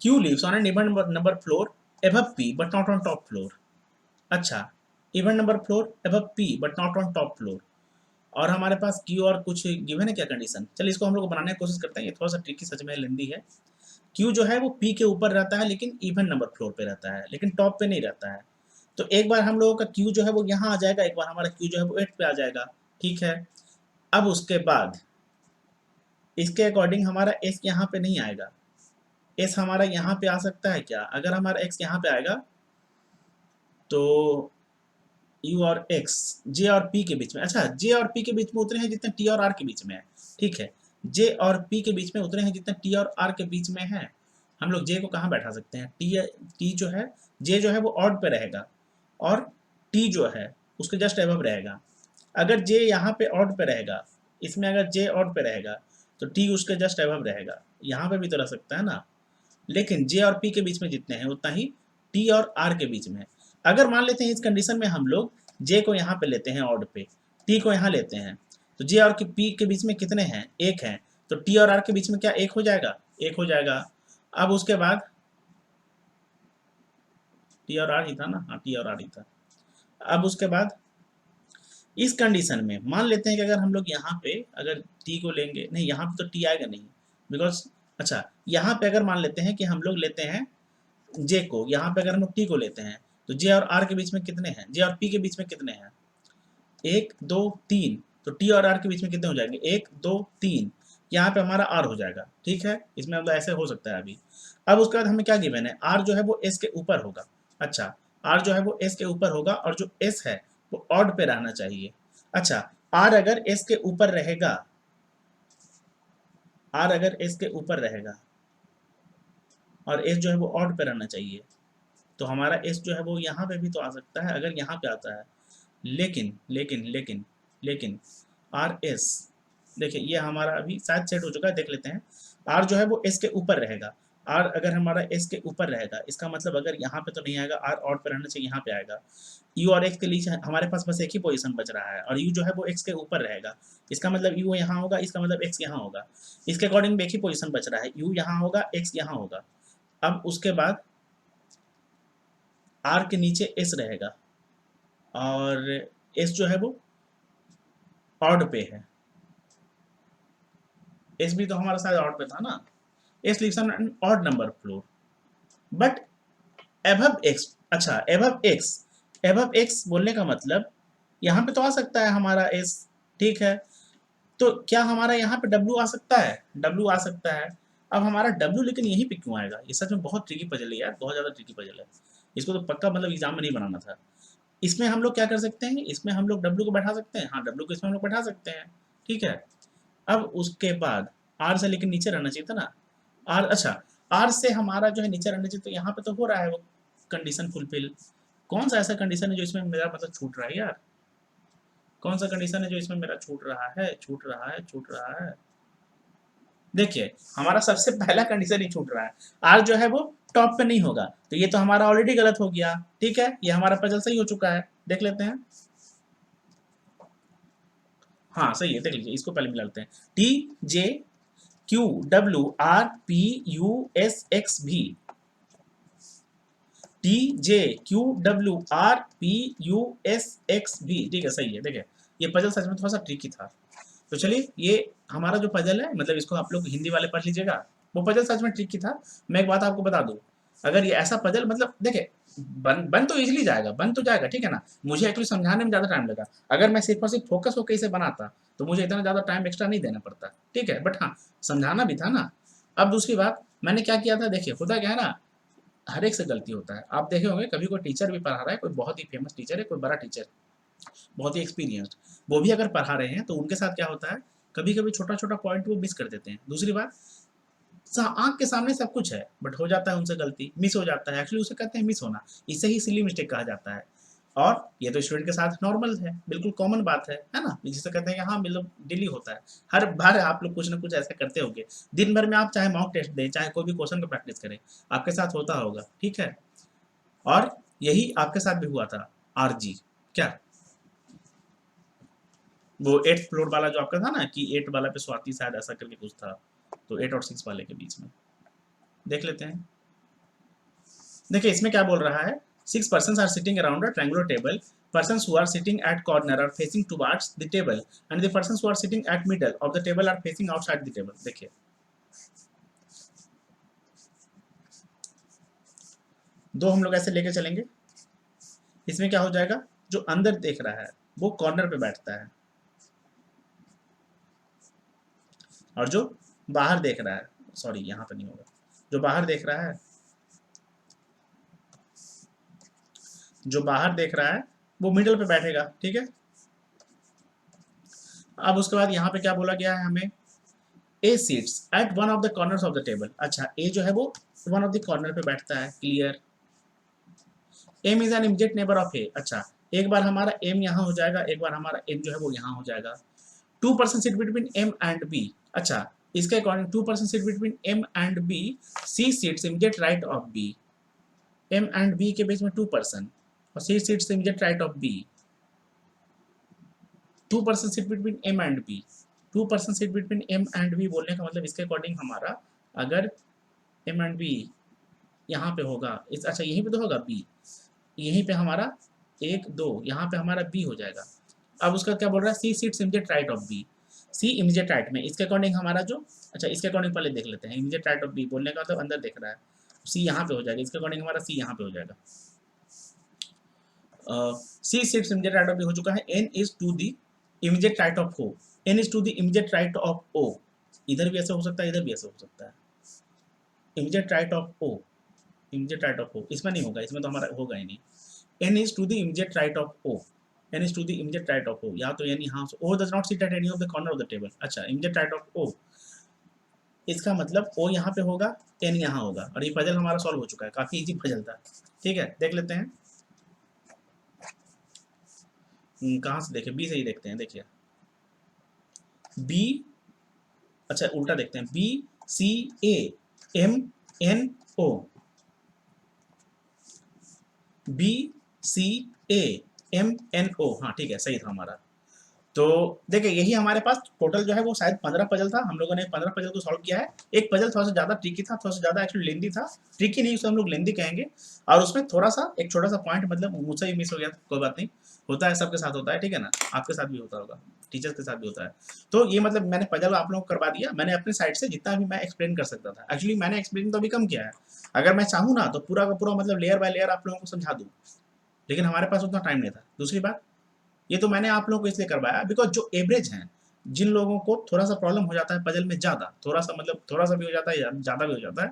Q lives on an even number floor above P but not on top floor, अच्छा even number floor above P but not on top floor, और हमारे पास Q और कुछ गिवन है क्या कंडीशन, चलिए इसको हम लोग बनाने की कोशिश करते हैं, ये थोड़ा सा ट्रिकी सच में लेंदी है। Q जो है वो P के ऊपर रहता है लेकिन इवन नंबर फ्लोर पे रहता है, लेकिन टॉप पे नहीं रहता है, तो एक बार हम लोगों का Q जो है वो यहाँ आ जाएगा, एक बार हमारा Q जो है वो 8 पे आ जाएगा, ठीक है। अब उसके बाद इसके अकॉर्डिंग हमारा S यहाँ पे नहीं आएगा, S हमारा यहाँ पे आ सकता है क्या, अगर हमारा X यहाँ पे आएगा तो U और X J और P के बीच में, अच्छा J और P के बीच में उतने हैं जितने T और R के बीच में है, ठीक है, J और P के बीच में उतने हैं जितने T और R के बीच में है, हम लोग जे को कहाँ बैठा सकते हैं, टी जो है, जे जो है वो ऑड पे रहेगा और टी जो है उसके जस्ट अबव रहेगा। अगर जे यहाँ पे ऑड पे रहेगा, इसमें अगर जे ऑड पे रहेगा तो टी उसके जस्ट अबव रहेगा, यहाँ पे भी तो रह सकता है ना। लेकिन जे और पी के बीच में जितने हैं उतना ही टी और आर के बीच में है। अगर मान लेते हैं इस कंडीशन में हम लोग जे को यहाँ पे लेते हैं ऑड पे, टी को यहाँ लेते हैं, तो जे और पी के बीच में कितने हैं, एक हैं, तो टी और आर के बीच में क्या एक हो जाएगा, एक हो जाएगा। अब उसके बाद टी और आर ही था ना, हाँ टी और आर ही था। अब उसके बाद इस कंडीशन में मान लेते हैं कि अगर हम लोग यहाँ पे अगर टी को लेंगे, नहीं यहाँ पे तो टी आएगा नहीं, बिकॉज अच्छा यहाँ पे अगर मान लेते हैं कि हम लोग लेते हैं जे को, यहाँ पे अगर हम लोग टी को लेते हैं तो जे और आर के बीच में कितने हैं, जे और पी के बीच में कितने हैं, एक दो तीन, तो टी और आर के बीच में कितने हो जाएंगे, एक दो तीन, यहाँ पे हमारा आर हो जाएगा। ठीक है, इसमें मतलब ऐसे हो सकता है अभी। अब उसके बाद हमें क्या गिवन है, आर जो है वो एस के ऊपर होगा। अच्छा, आर जो है वो एस के ऊपर होगा और जो एस है वो ऑड पे रहना चाहिए। अच्छा, आर अगर एस के ऊपर रहेगा, आर अगर एस के ऊपर रहेगा और एस जो है वो ऑड पे रहना चाहिए, तो हमारा एस जो है वो यहाँ पे भी तो आ सकता है अगर यहाँ पे आता है। लेकिन लेकिन लेकिन लेकिन आर एस, देखिए ये हमारा अभी शायद सेट हो चुका है, देख लेते हैं। आर जो है वो एस के ऊपर रहेगा, आर अगर हमारा एस के ऊपर रहेगा इसका मतलब अगर यहाँ पे तो नहीं आएगा, आर ऑड पे रहना चाहिए, यहाँ पे आएगा। यू और एक्स के लिए हमारे पास बस एक ही पोजीशन बच रहा है और यू जो है वो एक्स के ऊपर रहेगा, इसका मतलब यू यहाँ होगा, इसका मतलब एक्स यहाँ होगा। इसके अकॉर्डिंग एक ही पोजीशन बच रहा है, यू यहाँ होगा, एक्स यहाँ होगा। अब उसके बाद आर के नीचे एस रहेगा और एस जो है वो ऑड पे है, एस भी तो हमारा शायद ऑड पे था ना, S lives on an odd number floor but above X. अच्छा, एबव एक्स, एबव एक्स बोलने का मतलब यहाँ पे तो आ सकता है हमारा एस, ठीक है, तो क्या हमारा यहाँ पे डब्ल्यू आ सकता है, डब्ल्यू आ सकता है। अब हमारा डब्ल्यू लेकिन यहीं पे क्यों आएगा, ये सच में बहुत ट्रिकी पजल है यार, बहुत ज़्यादा ट्रिकी पजल है। इसको तो पक्का मतलब एग्जाम में नहीं बनाना था। इसमें हम लोग क्या कर सकते हैं, इसमें हम लोग डब्ल्यू को बैठा सकते हैं, हाँ डब्ल्यू को इसमें हम लोग बैठा सकते हैं, ठीक है। अब उसके बाद आर से लेकर नीचे रहना चाहिए था ना, आर, अच्छा आर से हमारा जो है नीचे रहना चाहिए, तो यहाँ पे तो हो रहा है वो कंडीशन फुलफिल। कौन सा ऐसा कंडीशन है जो इसमें मेरा मतलब छूट रहा है यार, कौन सा कंडीशन है जो इसमें मेरा छूट रहा है, छूट रहा है, छूट रहा है। देखिए हमारा सबसे पहला कंडीशन ही छूट रहा है, आर जो है वो टॉप पे नहीं होगा, तो ये तो हमारा ऑलरेडी गलत हो गया। ठीक है, ये हमारा पजल सही हो चुका है, देख लेते हैं। हाँ सही है, देख लीजिए, इसको पहले मिला लेते हैं। T J Q W R P U S X भी, T J Q W R P U S X भी, ठीक है सही है। देखिए ये पजल सच में थोड़ा सा ट्रिकी था, तो चलिए ये हमारा जो पजल है, मतलब इसको आप लोग हिंदी वाले पढ़ लीजिएगा, वो पजल सच में ट्रिकी था। मैं एक बात आपको बता दूं, अगर ये ऐसा पजल मतलब देखिए बन तो इजीली जाएगा, बन तो जाएगा, ठीक है ना। मुझे एक्चुअली समझाने में ज़्यादा टाइम लगा, अगर मैं सिर्फ और सिर्फ फोकस होकर इसे बनाता तो मुझे इतना ज़्यादा टाइम एक्स्ट्रा नहीं देना पड़ता, ठीक है, बट हाँ समझाना भी था ना। अब दूसरी बात मैंने क्या किया था, देखिए खुदा क्या है ना, हर एक से गलती होता है। आप देखे होंगे कभी कोई टीचर भी पढ़ा रहा है, कोई बहुत ही फेमस टीचर है, कोई बड़ा टीचर, बहुत ही एक्सपीरियंस्ड, वो भी अगर पढ़ा रहे हैं तो उनके साथ क्या होता है, कभी कभी छोटा छोटा पॉइंट वो मिस कर देते हैं। दूसरी बात, आंख के सामने सब कुछ है बट हो जाता है उनसे गलती, मिस हो जाता है, एक्चुअली उसे कहते हैं मिस होना, इसे ही सिली मिस्टेक कहा जाता है। और ये तो स्टूडेंट के साथ नॉर्मल है, बिल्कुल कॉमन बात है ना, जिसे कहते हैं कि हाँ मतलब डेली होता है, हर बार आप लोग कुछ ना कुछ ऐसा करते होंगे। दिन भर में आप चाहे मॉक टेस्ट दें, चाहे कोई भी क्वेश्चन को प्रैक्टिस करें, आपके साथ होता होगा, ठीक है। और यही आपके साथ भी हुआ था, आरजी क्या, वो 8th फ्लोर वाला जो आपका था ना कि 8 वाला पे स्वाति शायद ऐसा करके कुछ था, तो 8 और 6 वाले के बीच में देख लेते हैं। देखिए इसमें क्या बोल रहा है, 6 persons are sitting around a triangular table, persons who are sitting at corner are facing towards the table and the persons who are sitting at middle of the table are facing outside the table। देखिए दो हम लोग ऐसे लेके चलेंगे, इसमें क्या हो जाएगा, जो अंदर देख रहा है वो कॉर्नर पे बैठता है और जो बाहर देख रहा है, सॉरी यहाँ पे नहीं होगा, जो बाहर देख रहा है, जो बाहर देख रहा है वो मिडल पे बैठेगा, ठीक है। अब उसके बाद यहाँ पे क्या बोला गया है हमें, A seats at one of the corners of the table. अच्छा, ए जो है वो वन ऑफ द कॉर्नर पे बैठता है, clear. M is an immediate neighbour of A. अच्छा, एक बार हमारा एम यहाँ हो जाएगा, एक बार हमारा एम जो है वो यहाँ हो जाएगा। 2% sit between M and B. अच्छा, इसके according 2% sit between M and B, C seats immediate right of B. M and B के बीच में 2% और C seats immediate right of B. 2% sit between M and B, 2% sit between M and B बोलने का मतलब इसके according हमारा अगर एम एंड बी यहाँ पे होगा, इस अच्छा यहीं पे तो होगा बी, यहीं पे हमारा 1 2, यहाँ पे हमारा बी हो जाएगा। अब उसका क्या बोल रहा है, C seats immediate right of B, C immediate right में, इसके अकॉर्डिंग हमारा जो, अच्छा इसके अकॉर्डिंग पहले देख लेते हैं, इमीडिएट राइट ऑफ बी बोलने का मतलब अंदर देख रहा है, सी यहाँ पे हो जाएगा, इसके अकॉर्डिंग हमारा सी यहाँ पे हो जाएगा। C seats immediate right of B हो चुका है। N is to the immediate right of O, N is to the immediate right of O, इधर भी ऐसा हो सकता है, इधर भी ऐसा हो सकता है। Immediate right of O, immediate right of O, इसमें नहीं होगा, इसमें तो हमारा होगा ही नहीं। N is to the immediate right of O, N is to the immediate right of O, या तो एन यहाँ, O does not sit at any of the corner of the table. अच्छा, इमीडिएट राइट ऑफ ओ, इसका मतलब ओ यहाँ पे होगा, N यहाँ होगा, और ये पजल हमारा सॉल्व हो चुका है, काफी इजी पजल था। ठीक है, देख लेते हैं कहाँ से देखें, बी से ही देखते हैं। देखिए बी, अच्छा उल्टा देखते हैं, B C A M N O, B C A M N O, हाँ ठीक है, सही था हमारा। तो देखिए यही हमारे पास टोटल जो है वो शायद 15 पजल था, हम लोगों ने 15 पजल को सॉल्व किया है। एक पजल थोड़ा सा ज़्यादा ट्रिकी था, थोड़ा सा ज़्यादा एक्चुअली लेंदी था, ट्रिकी नहीं उसे हम लोग लेंदी कहेंगे, और उसमें थोड़ा सा एक छोटा सा पॉइंट मतलब मुझसे ही मिस हो गया, कोई बात नहीं, होता है, सबके साथ होता है, ठीक है ना, आपके साथ भी होता होगा, टीचर्स के साथ भी होता है। तो ये मतलब मैंने पजल आप लोगों को करवा दिया, मैंने अपने साइड से जितना भी मैं एक्सप्लेन कर सकता था, एक्चुअली मैंने एक्सप्लेन तो अभी कम किया है, अगर मैं चाहूँ ना तो पूरा का पूरा मतलब लेयर बाय लेयर आप लोगों को समझा दूँ, लेकिन हमारे पास उतना टाइम नहीं था। दूसरी बात, ये तो मैंने आप लोगों को इसलिए करवाया बिकॉज जो एवरेज हैं, जिन लोगों को थोड़ा सा प्रॉब्लम हो जाता है पजल में, ज़्यादा थोड़ा सा मतलब थोड़ा सा भी हो जाता है या ज़्यादा भी हो जाता है,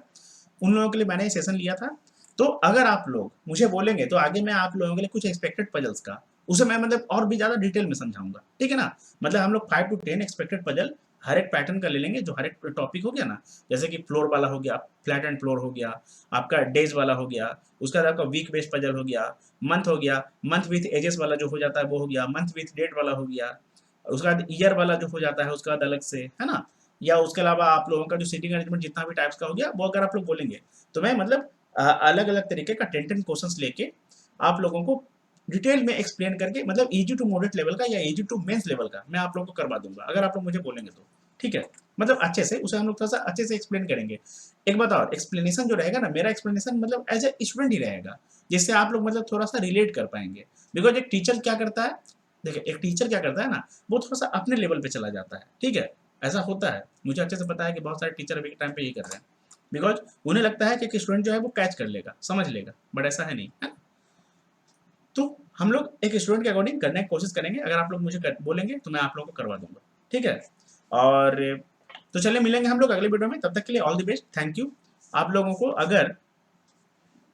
उन लोगों के लिए मैंने ये सेशन लिया था। तो अगर आप लोग मुझे बोलेंगे तो आगे मैं आप लोगों के लिए कुछ एक्सपेक्टेड पजल्स का, उसे मैं मतलब और भी ज़्यादा डिटेल में समझाऊंगा, ठीक है ना। मतलब हम लोग 5 to 10 एक्सपेक्टेड पजल हर एक पैटर्न का ले लेंगे, जो हर एक टॉपिक हो गया ना, जैसे कि फ्लोर वाला हो गया, फ्लैट एंड फ्लोर हो गया, आपका डेज वाला हो गया, उसका आपका वीक बेस्ड पजल हो गया, मंथ हो गया, मंथ विथ एजेस वाला जो हो जाता है वो हो गया, मंथ विथ डेट वाला हो गया, उसका बाद ईयर वाला जो हो जाता है उसका बाद अलग से, है ना। या उसके अलावा आप लोगों का जो सीटिंग अरेंजमेंट जितना भी टाइप्स का हो गया, वो अगर आप लोग बोलेंगे तो मैं मतलब अलग अलग तरीके का 10 क्वेश्चंस लेके आप लोगों को डिटेल में एक्सप्लेन करके, मतलब इजी टू मॉडरेट लेवल का या इजी टू मेंस लेवल का मैं आप लोगों को करवा दूंगा, अगर आप लोग मुझे बोलेंगे तो, ठीक है। मतलब अच्छे से उसे हम लोग थोड़ा सा अच्छे से एक्सप्लेन करेंगे। एक बात और, एक्सप्लेनेशन जो रहेगा ना, मेरा एक्सप्लेनेशन मतलब एज ए स्टूडेंट ही रहेगा, जिससे आप लोग मतलब थोड़ा सा रिलेट कर पाएंगे। बिकॉज एक टीचर क्या करता है, देखिए एक टीचर क्या करता है ना, वो थोड़ा सा अपने लेवल पे चला जाता है, ठीक है, ऐसा होता है, मुझे अच्छे से पता है कि बहुत सारे टीचर अभी के टाइम पे यही कर रहे हैं, बिकॉज उन्हें लगता है कि स्टूडेंट जो है वो कैच कर लेगा, समझ लेगा, बट ऐसा है नहीं, है। तो हम लोग एक स्टूडेंट के अकॉर्डिंग करने की कोशिश करेंगे, अगर आप लोग मुझे बोलेंगे तो मैं आप लोगों को करवा दूंगा, ठीक है। और तो चलिए मिलेंगे हम लोग अगले वीडियो में, तब तक के लिए all the best, thank you. आप लोगों को अगर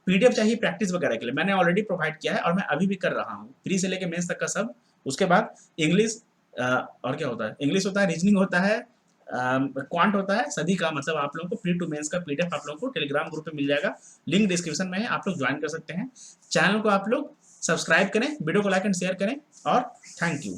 पीडीएफ चाहिए प्रैक्टिस वगैरह के लिए, मैंने ऑलरेडी प्रोवाइड किया है और मैं अभी भी कर रहा हूँ, प्री से लेके मेंस तक का सब। उसके बाद इंग्लिश, और क्या होता है, इंग्लिश होता है, रीजनिंग होता है, क्वांट होता है, सभी का मतलब आप लोगों को प्री टू मेंस का पीडीएफ आप लोगों को टेलीग्राम ग्रुप पे मिल जाएगा, लिंक डिस्क्रिप्शन में है, आप लोग ज्वाइन कर सकते हैं। चैनल को आप लोग सब्सक्राइब करें, वीडियो को लाइक एंड शेयर करें, और थैंक यू।